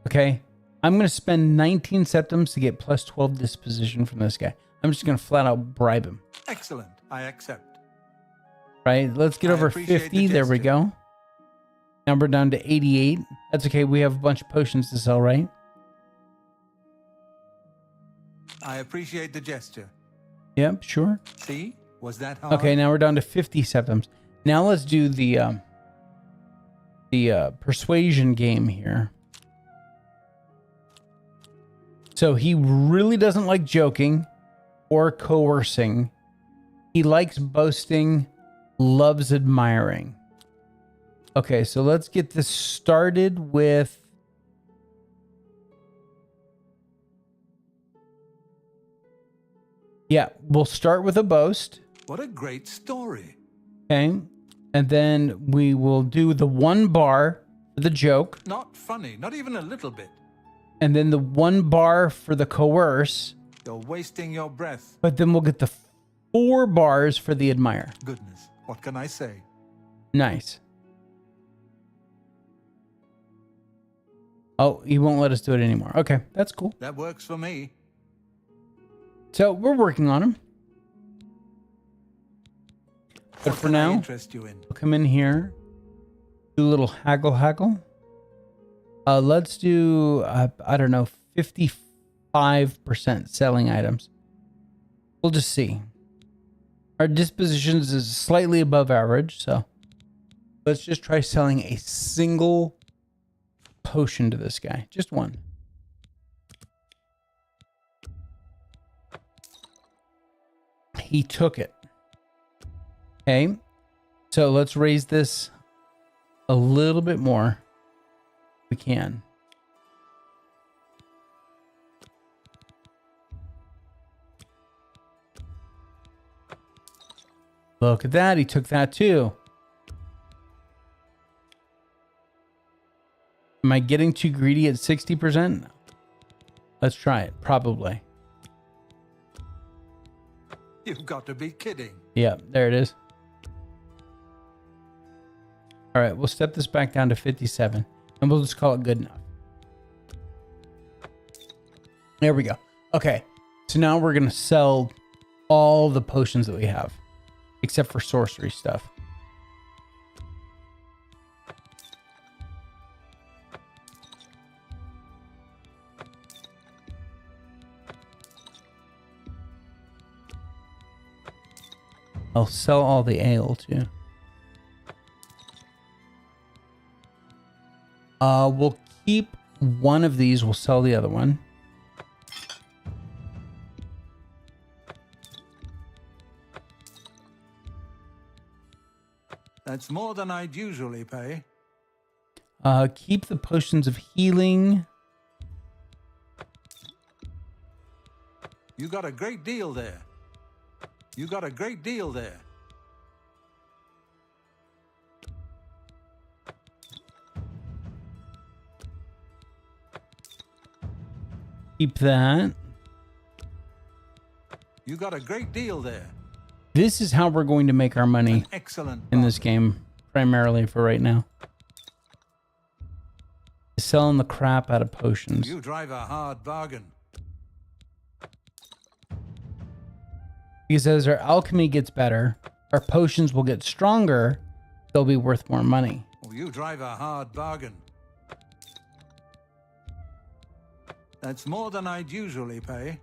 Okay, I'm gonna spend 19 septums to get plus 12 disposition from this guy. I'm just gonna flat out bribe him. Excellent. I accept. Right, let's get I over appreciate 50. the There we gesture. go. Now we're down to 88. That's okay. We have a bunch of potions to sell, right? I appreciate the gesture. Yep, sure. See? Was that hard? Okay, now we're down to 50 septums. Now let's do the persuasion game here. So he really doesn't like joking or coercing. He likes boasting, loves admiring. Okay, so let's get this started with... Yeah, we'll start with a boast. What a great story. Okay. And then we will do the 1 bar for the joke. Not funny, not even a little bit. And then the 1 bar for the coerce. You're wasting your breath. But then we'll get the 4 bars for the admire. Goodness, what can I say? Nice. Oh, he won't let us do it anymore. Okay, that's cool. That works for me. So we're working on him. But What for can I now, interest you in? we'll come in here, do a little haggle. Let's do, I don't know, 55% selling items. We'll just see. Our dispositions is slightly above average, so let's just try selling a single potion to this guy. Just one. He took it. Okay. So let's raise this a little bit more. If we can. Look at that. He took that too. Am I getting too greedy at 60%? Let's try it. Probably. You've got to be kidding. Yeah, there it is. All right, we'll step this back down to 57, and we'll just call it good enough. There we go. Okay, so now we're going to sell all the potions that we have, except for sorcery stuff. I'll sell all the ale too. We'll keep one of these. We'll sell the other one. That's more than I'd usually pay. Keep the potions of healing. You got a great deal there. You got a great deal there. Keep that. You got a great deal there. This is how we're going to make our money An excellent in this game, primarily for right now. Selling the crap out of potions. You drive a hard bargain. Because as our alchemy gets better, our potions will get stronger. They'll be worth more money. Oh, you drive a hard bargain. That's more than I'd usually pay.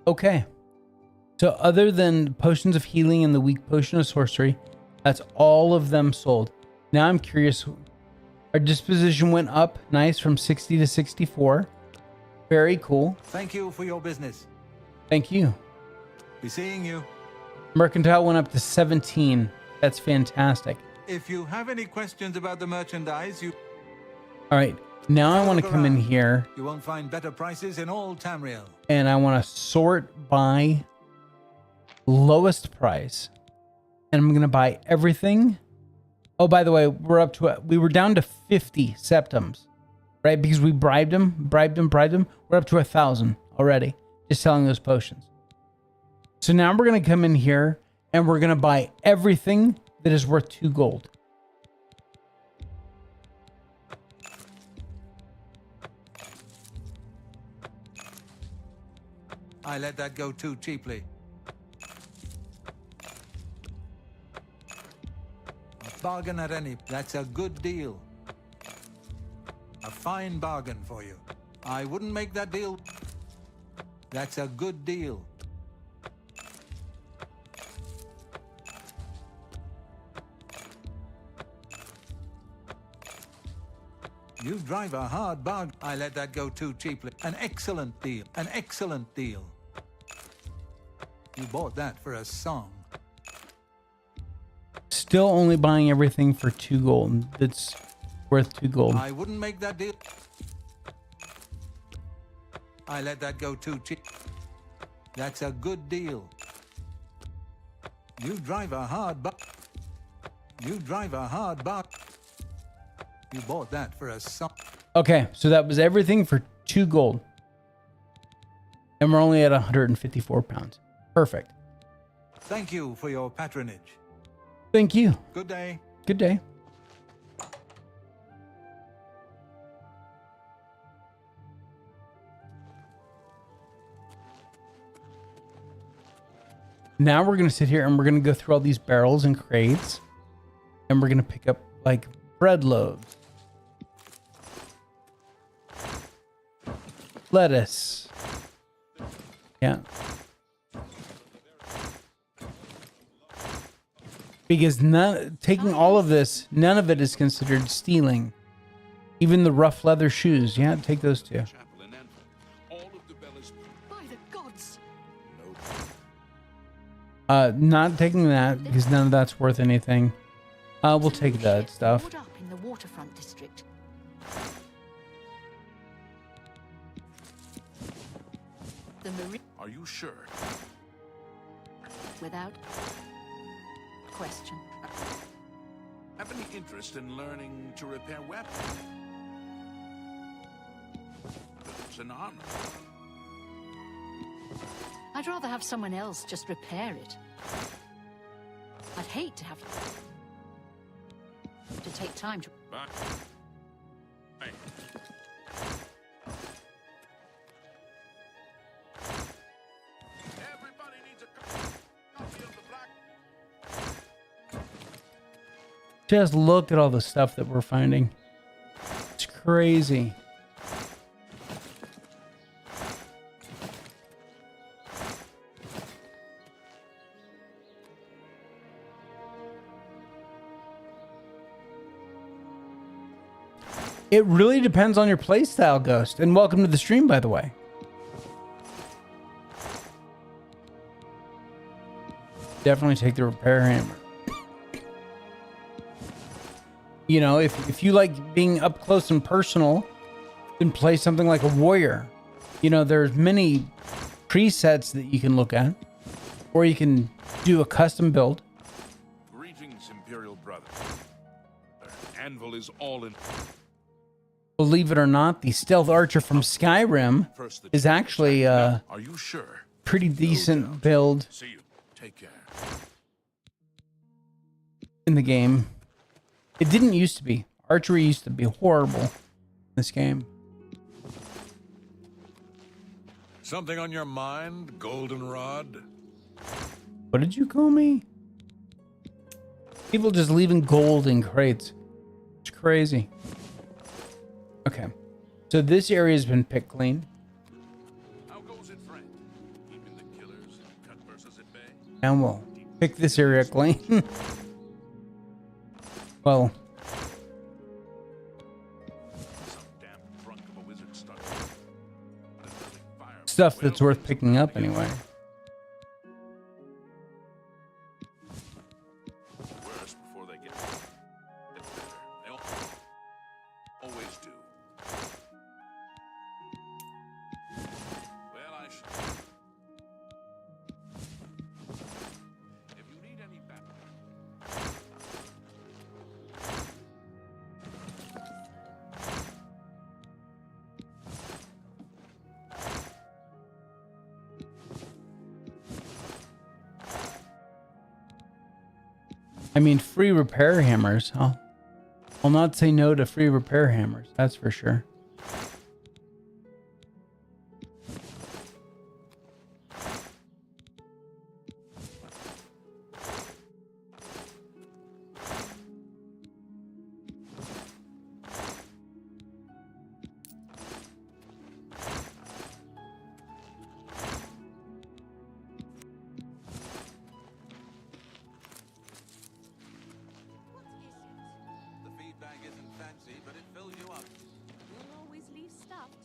Okay. So other than potions of healing and the weak potion of sorcery, that's all of them sold. Now I'm curious. Our disposition went up nice from 60 to 64. Very cool. Thank you for your business. Thank you. Be seeing you. Mercantile went up to 17. That's fantastic. If you have any questions about the merchandise, you... All right. Now I want to come in here. You won't find better prices in all Tamriel. And I want to sort by lowest price. And I'm going to buy everything. Oh, by the way, we were down to 50 septums, right? Because we bribed him. We're up to 1,000 already. Just selling those potions. So now we're going to come in here and we're going to buy everything that is worth 2 gold. I let that go too cheaply. A bargain at any... That's a good deal. A fine bargain for you. I wouldn't make that deal... That's a good deal. You drive a hard bargain. I let that go too cheaply. An excellent deal. An excellent deal. You bought that for a song. Still only buying everything for 2 gold. That's worth 2 gold. I wouldn't make that deal. I let that go too cheap. That's a good deal. You drive a hard bargain. You drive a hard bargain. You bought that for a song. Okay, so that was everything for 2 gold. And we're only at 154 pounds. Perfect. Thank you for your patronage. Thank you. Good day. Good day. Now we're going to sit here and we're going to go through all these barrels and crates. And we're going to pick up like bread loaves. Lettuce. Yeah. Because taking all of this, none of it is considered stealing. Even the rough leather shoes. Yeah, take those two. By the gods! Not taking that because none of that's worth anything. We'll take that stuff. Up in the waterfront district. Are you sure? Without question. Have any interest in learning to repair weapons? It's an honor. I'd rather have someone else just repair it. I'd hate to have to take time to... Bye. Hey. Everybody needs a copy of the black... Just look at all the stuff that we're finding. It's crazy. It really depends on your playstyle, Ghost. And welcome to the stream, by the way. Definitely take the repair hammer. You know, if you like being up close and personal, then play something like a warrior. You know, there's many presets that you can look at. Or you can do a custom build. Greetings, Imperial brother. Anvil is all in... Believe it or not, the stealth archer from Skyrim is actually are you sure? Pretty decent build See you. Take care. in the game. It didn't used to be. Archery used to be horrible in this game. Something on your mind, goldenrod? What did you call me? People just leaving gold in crates. It's crazy. Okay. So this area has been picked clean. How goes it, friend? Keeping the killers and cut versus at bay? And we'll pick this area clean. Well, Some damn drunk of a wizard stuck. stuff that's worth picking up anyway. Worse before they get better. They always do. Well, I should. If you need any backup. I mean, free repair hammers. I'll not say no to free repair hammers. That's for sure. The feedback isn't fancy, but it fills you up. You'll always leave stuffed.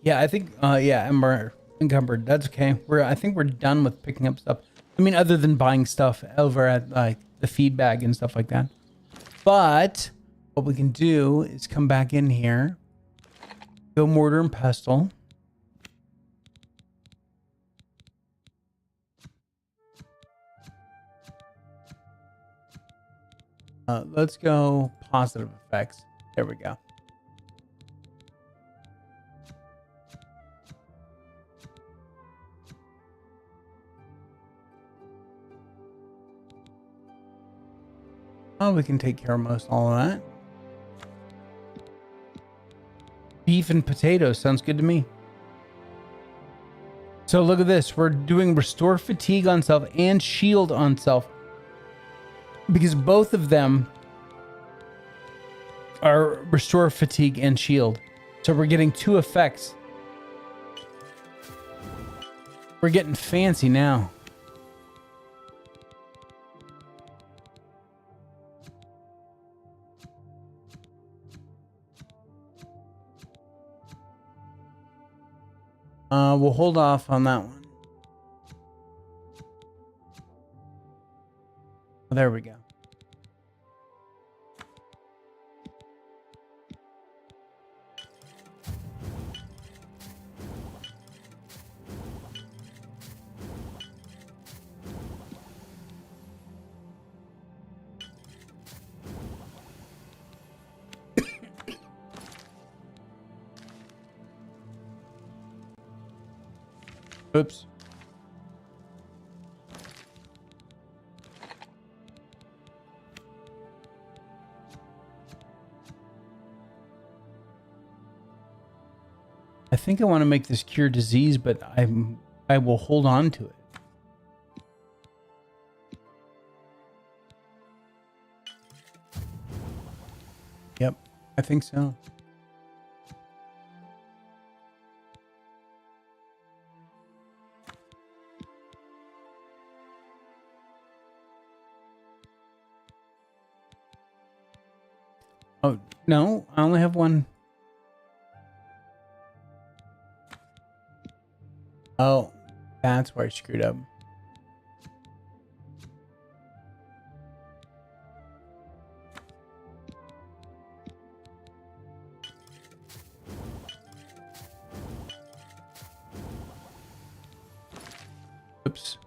Yeah, I think, yeah, we're encumbered. That's okay. I think we're done with picking up stuff. I mean, other than buying stuff over at, like, the feed bag and stuff like that. But what we can do is come back in here. Go mortar and pestle. Let's go positive effects. There we go. Oh, we can take care of most all of that. Beef and potatoes sounds good to me. So look at this. We're doing restore fatigue on self and shield on self. Because both of them Our restore fatigue and shield. So we're getting 2 effects. We're getting fancy now. We'll hold off on that one. Oh, there we go. Oops. I think I want to make this cure disease, but I will hold on to it. Yep, I think so. Oh, no, I only have one. Oh, that's where I screwed up. Oops.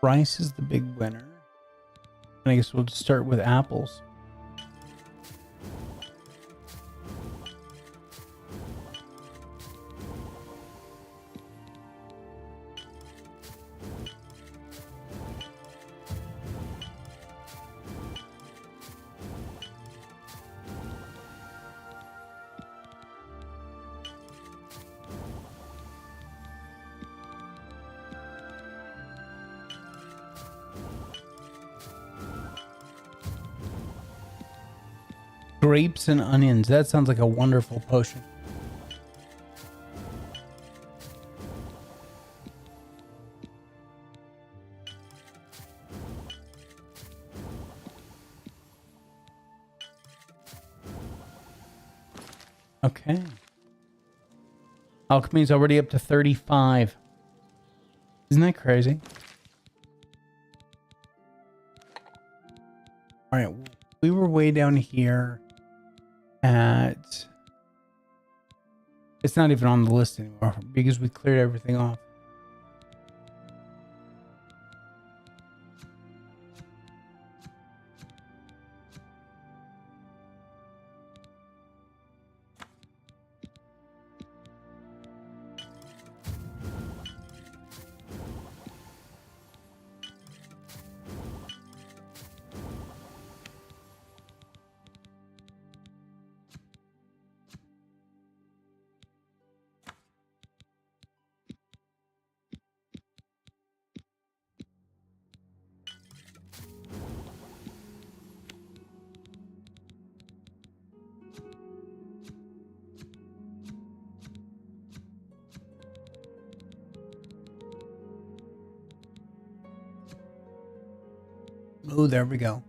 Rice is the big winner. And I guess we'll just start with apples. Grapes and onions. That sounds like a wonderful potion. Okay. Alchemy's already up to 35. Isn't that crazy? All right. We were way down here at... It's not even on the list anymore because we cleared everything off. Oh, there we go.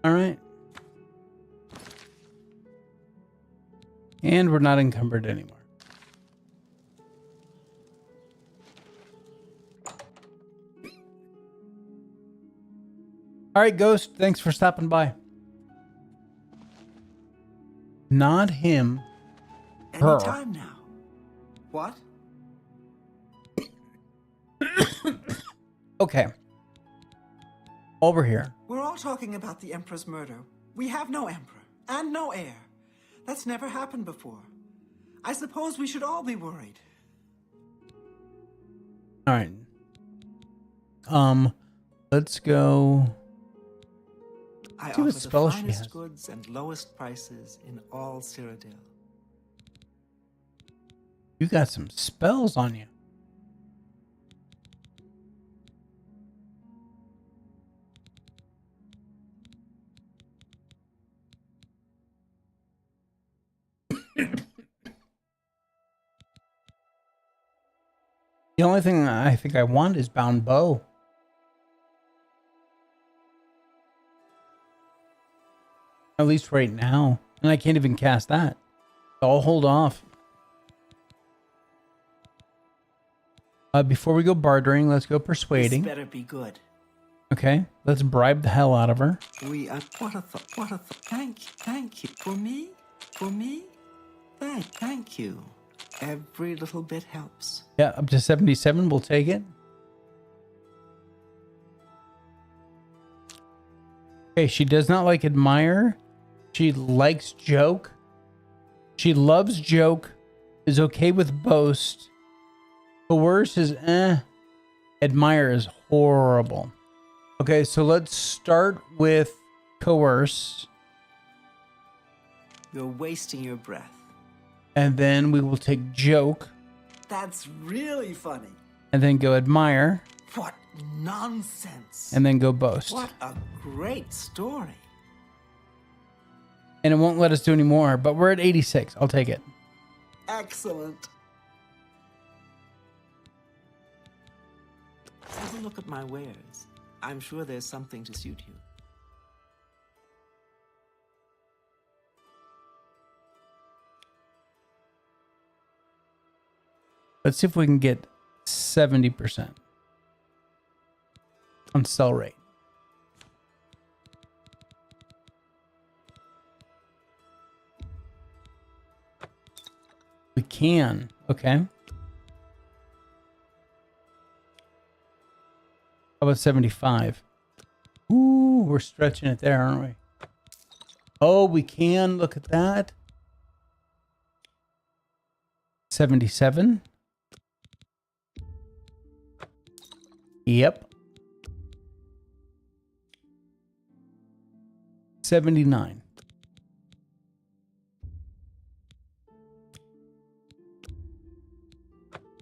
All right. And we're not encumbered anymore. All right, Ghost, thanks for stopping by. Not him. Her. Anytime now. What? Okay. Over here. We're all talking about the Emperor's murder. We have no Emperor and no heir. That's never happened before. I suppose we should all be worried. All right. Let's go. I see what offer the spell she finest has. goods and lowest prices in all Cyrodiil. You got some spells on you. The only thing I think I want is Bound Bow. At least right now. And I can't even cast that. So I'll hold off. Before we go bartering, let's go persuading. This better be good. Okay, let's bribe the hell out of her. We are what a thank you. For me? Thank you. Every little bit helps. Yeah, up to 77, we'll take it. Okay, she does not like admire. She likes joke. She loves joke. Is okay with boast. Coerce is Admire is horrible. Okay, so let's start with coerce. You're wasting your breath. And then we will take joke. That's really funny. And then go admire. What nonsense. And then go boast. What a great story. And it won't let us do any more, but we're at 86. I'll take it. Excellent. Have a look at my wares. I'm sure there's something to suit you. Let's see if we can get 70% on sell rate. We can. Okay. How about 75? Ooh, we're stretching it there, aren't we? Oh, we can. Look at that. 77. Yep. 79.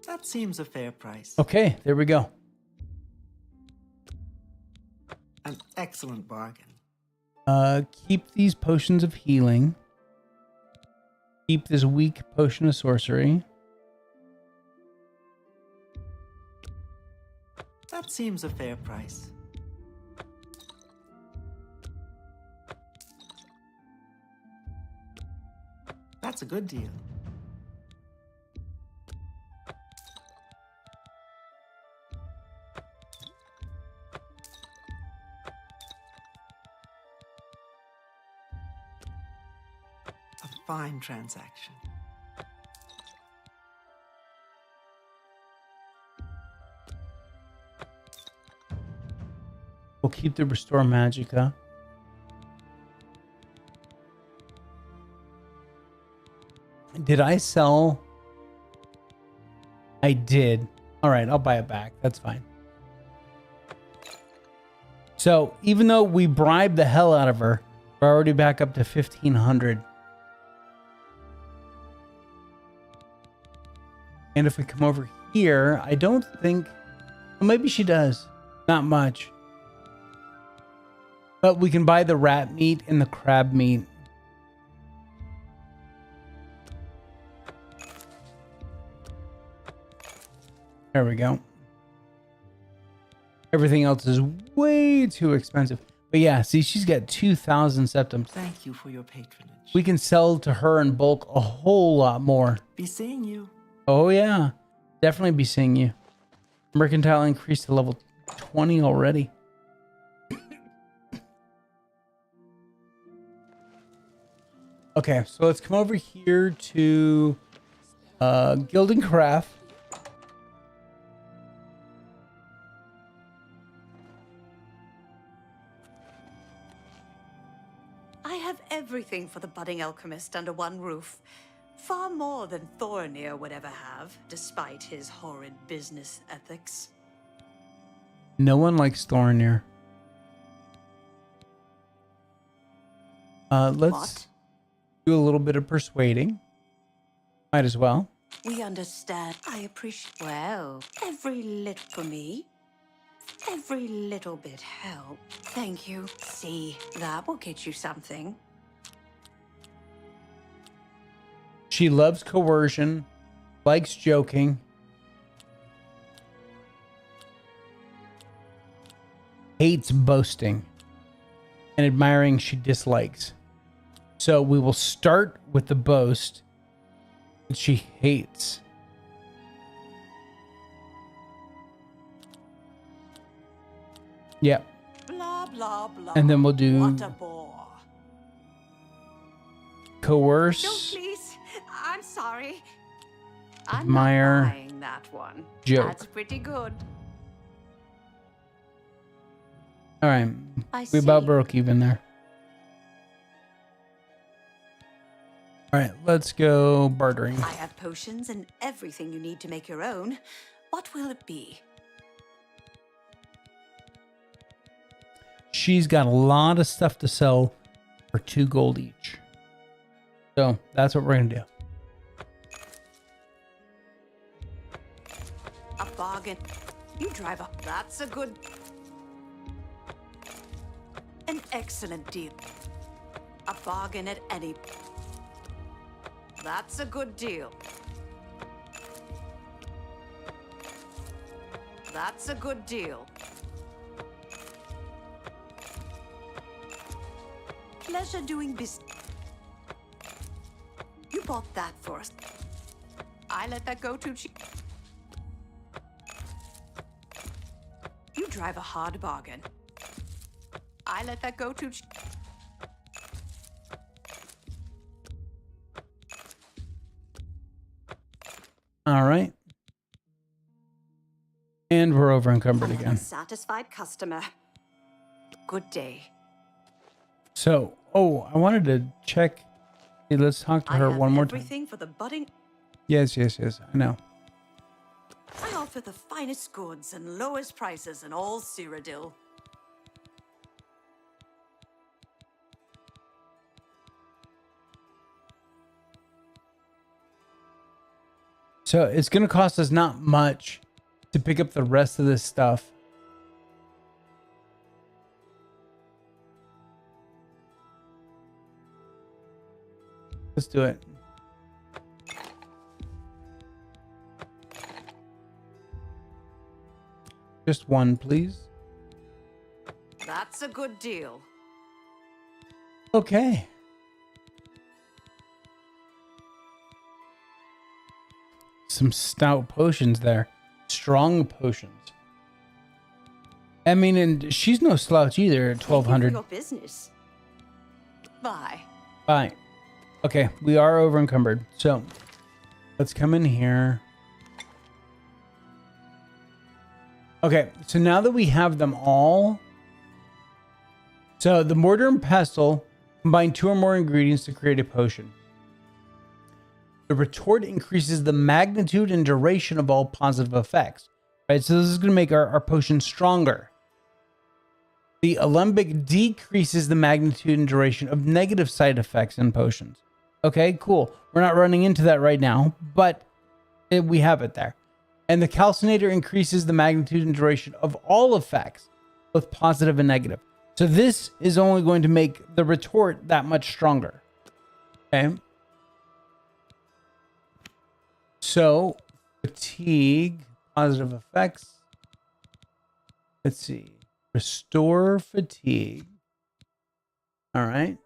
That seems a fair price. Okay, there we go. An excellent bargain. Keep these potions of healing. Keep this weak potion of sorcery. That seems a fair price. That's a good deal. fine transaction. We'll keep the Restore Magicka. Did I sell? I did. All right, I'll buy it back. That's fine. So even though we bribed the hell out of her, we're already back up to 1,500. And if we come over here, I don't think... Well, maybe she does. Not much. But we can buy the rat meat and the crab meat. There we go. Everything else is way too expensive. But yeah, see, she's got 2,000 septums. Thank you for your patronage. We can sell to her in bulk a whole lot more. Be seeing you. Oh yeah, definitely be seeing you. Mercantile increased to level 20 already. Okay, so let's come over here to Guild and Craft. I have everything for the budding alchemist under one roof. Far more than Thorinir would ever have, despite his horrid business ethics. No one likes Thorinir. Let's do a little bit of persuading. Might as well. We understand. I appreciate... Well, every little for me. Every little bit help. Thank you. See, that will get you something. She loves coercion, likes joking, hates boasting, and admiring she dislikes. So we will start with the boast that she hates. Yep. Blah, blah, blah. And then we'll do What a bore. coerce. Don't please. I'm sorry. Admire. I'm not buying that one. Joke. That's pretty good. All right. We about broke even there. All right, let's go bartering. I have potions and everything you need to make your own. What will it be? She's got a lot of stuff to sell for 2 gold each. So that's what we're going to do. A bargain. You drive up. That's a good... An excellent deal. A bargain at any... That's a good deal. That's a good deal. Pleasure doing business. You bought that for us. I let that go too cheap. You drive a hard bargain. I let that go too cheap. All right. And we're over encumbered again. Satisfied customer. Good day. So, oh, I wanted to check. Hey, let's talk to her one more time. Everything for the budding. Yes, yes, yes. I know. I offer the finest goods and lowest prices in all Cyrodiil. So it's going to cost us not much to pick up the rest of this stuff. Let's do it. Just one, please. That's a good deal. Okay. Some stout potions there. Strong potions. I mean, and she's no slouch either at 1,200. Your business. Bye. Bye. Okay, we are over encumbered. So let's come in here. Okay, so now that we have them all, so the mortar and pestle combine 2 or more ingredients to create a potion. The retort increases the magnitude and duration of all positive effects. Right, so this is going to make our potion stronger. The alembic decreases the magnitude and duration of negative side effects in potions. Okay, cool. We're not running into that right now, but we have it there. And the calcinator increases the magnitude and duration of all effects, both positive and negative. So this is only going to make the retort that much stronger. Okay. So fatigue, positive effects. Let's see. Restore fatigue. All right.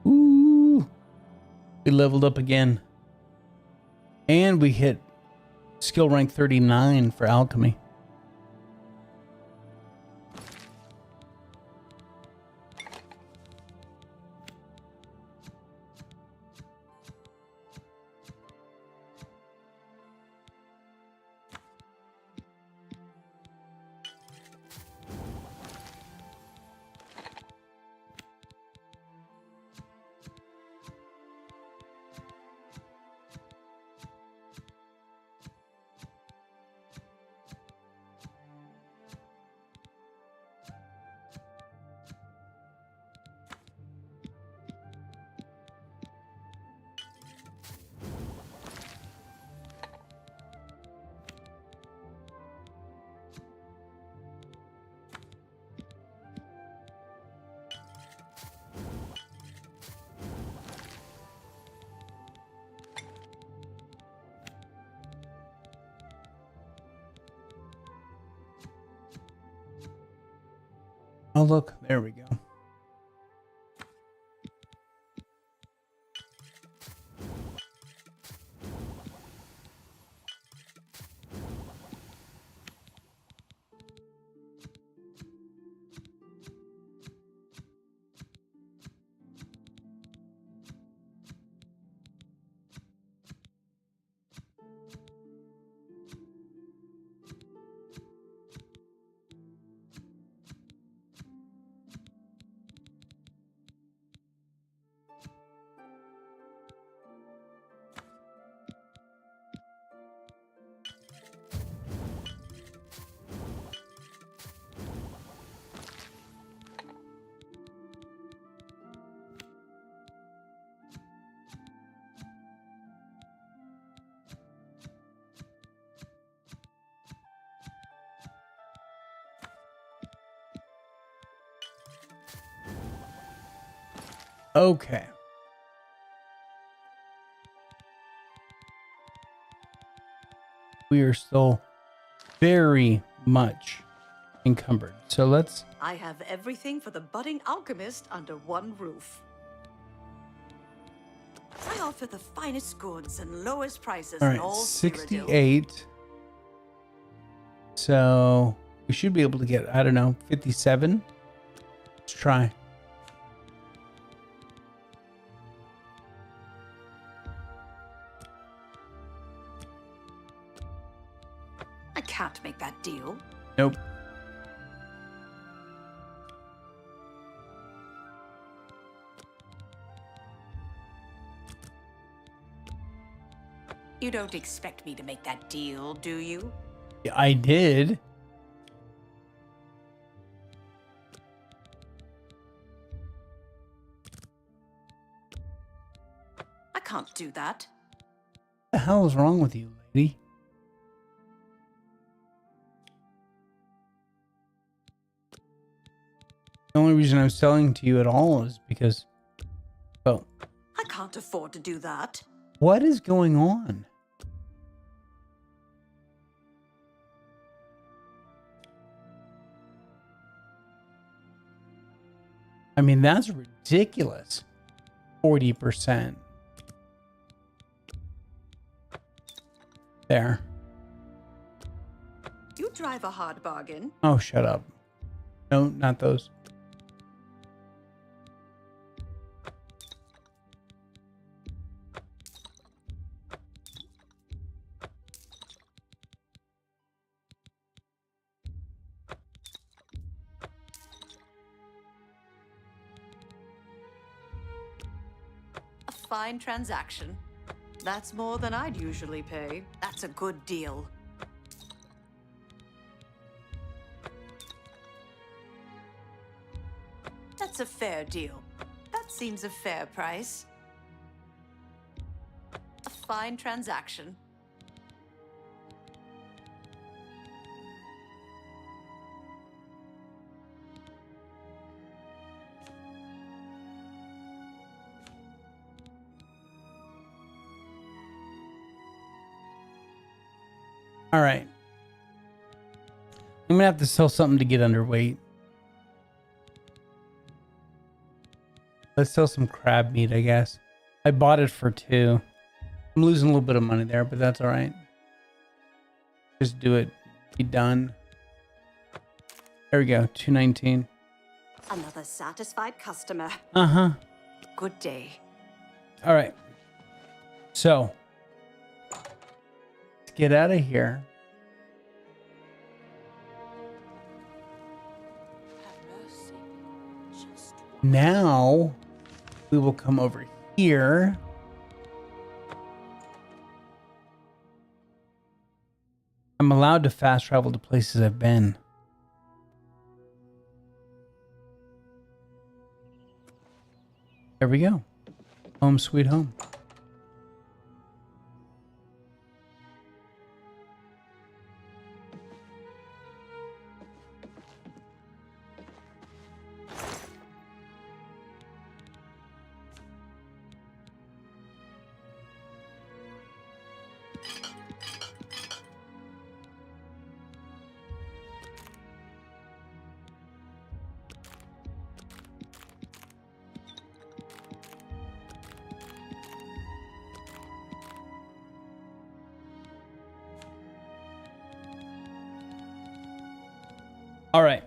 Ooh, we leveled up again. And we hit skill rank 39 for alchemy. Oh, look, there we go. Okay. We are still very much encumbered. So let's... I have everything for the budding alchemist under one roof. I offer the finest goods and lowest prices All in right, all 68. So we should be able to get, I don't know, 57. Let's try. I can't make that deal. Nope. You don't expect me to make that deal, do you? I did. I can't do that. What the hell is wrong with you, lady? The only reason I'm selling to you at all is because, well, I can't afford to do that. what is going on? I mean, that's ridiculous. 40%. There. You drive a hard bargain. Oh, shut up. No, not those. A fine transaction. That's more than I'd usually pay. That's a good deal. That's a fair deal. That seems a fair price. A fine transaction. All right. I'm going to have to sell something to get underweight. Let's sell some crab meat, I guess. I bought it for 2. I'm losing a little bit of money there, but that's all right. Just do it. Be done. There we go. 219. Another satisfied customer. Uh-huh. Good day. All right. So, let's get out of here. Now, we will come over here. I'm allowed to fast travel to places I've been. There we go. Home sweet home. All right.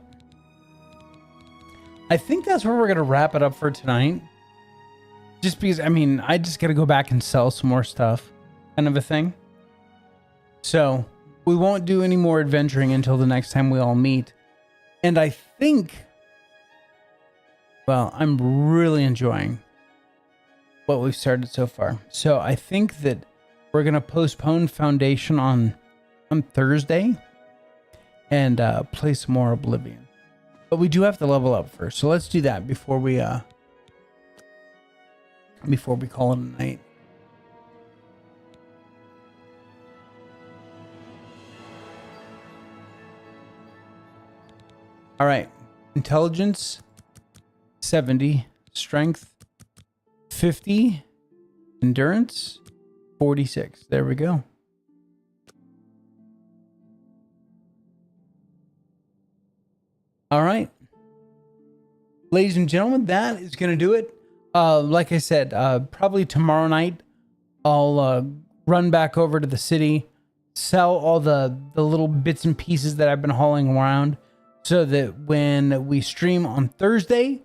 I think that's where we're going to wrap it up for tonight. Just because, I mean, I just got to go back and sell some more stuff, kind of a thing. So we won't do any more adventuring until the next time we all meet. And I think, well, I'm really enjoying what we've started so far. So I think that we're going to postpone Foundation on Thursday and play some more Oblivion. But we do have to level up first. So let's do that before we call it a night. All right. Intelligence 70, strength 50, endurance 46. There we go. All right. Ladies and gentlemen, that is going to do it. like I said, probably tomorrow night, I'll run back over to the city, sell all the little bits and pieces that I've been hauling around, so that when we stream on Thursday,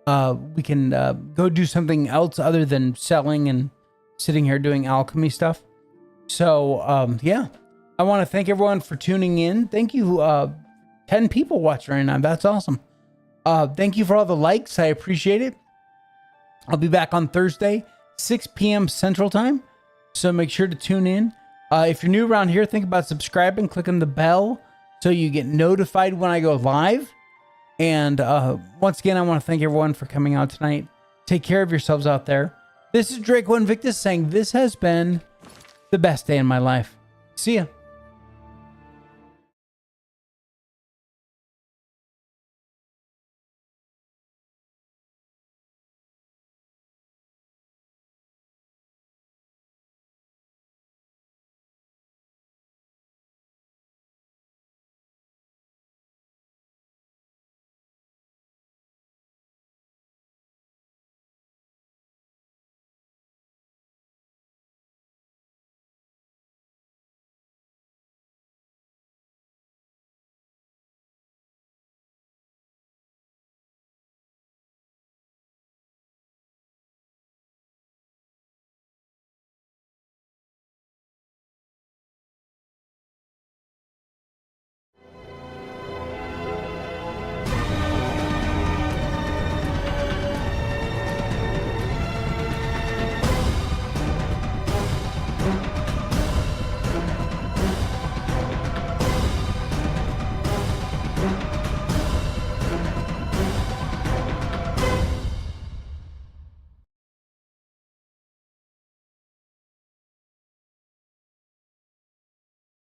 we can go do something else other than selling and sitting here doing alchemy stuff. So, yeah, I want to thank everyone for tuning in. Thank you. 10 people watching right now. That's awesome. Thank you for all the likes. I appreciate it. I'll be back on Thursday, 6 p.m. Central Time. So make sure to tune in. If you're new around here, think about subscribing, clicking the bell so you get notified when I go live. And once again, I want to thank everyone for coming out tonight. Take care of yourselves out there. This is Draco Invictus saying this has been the best day in my life. See ya.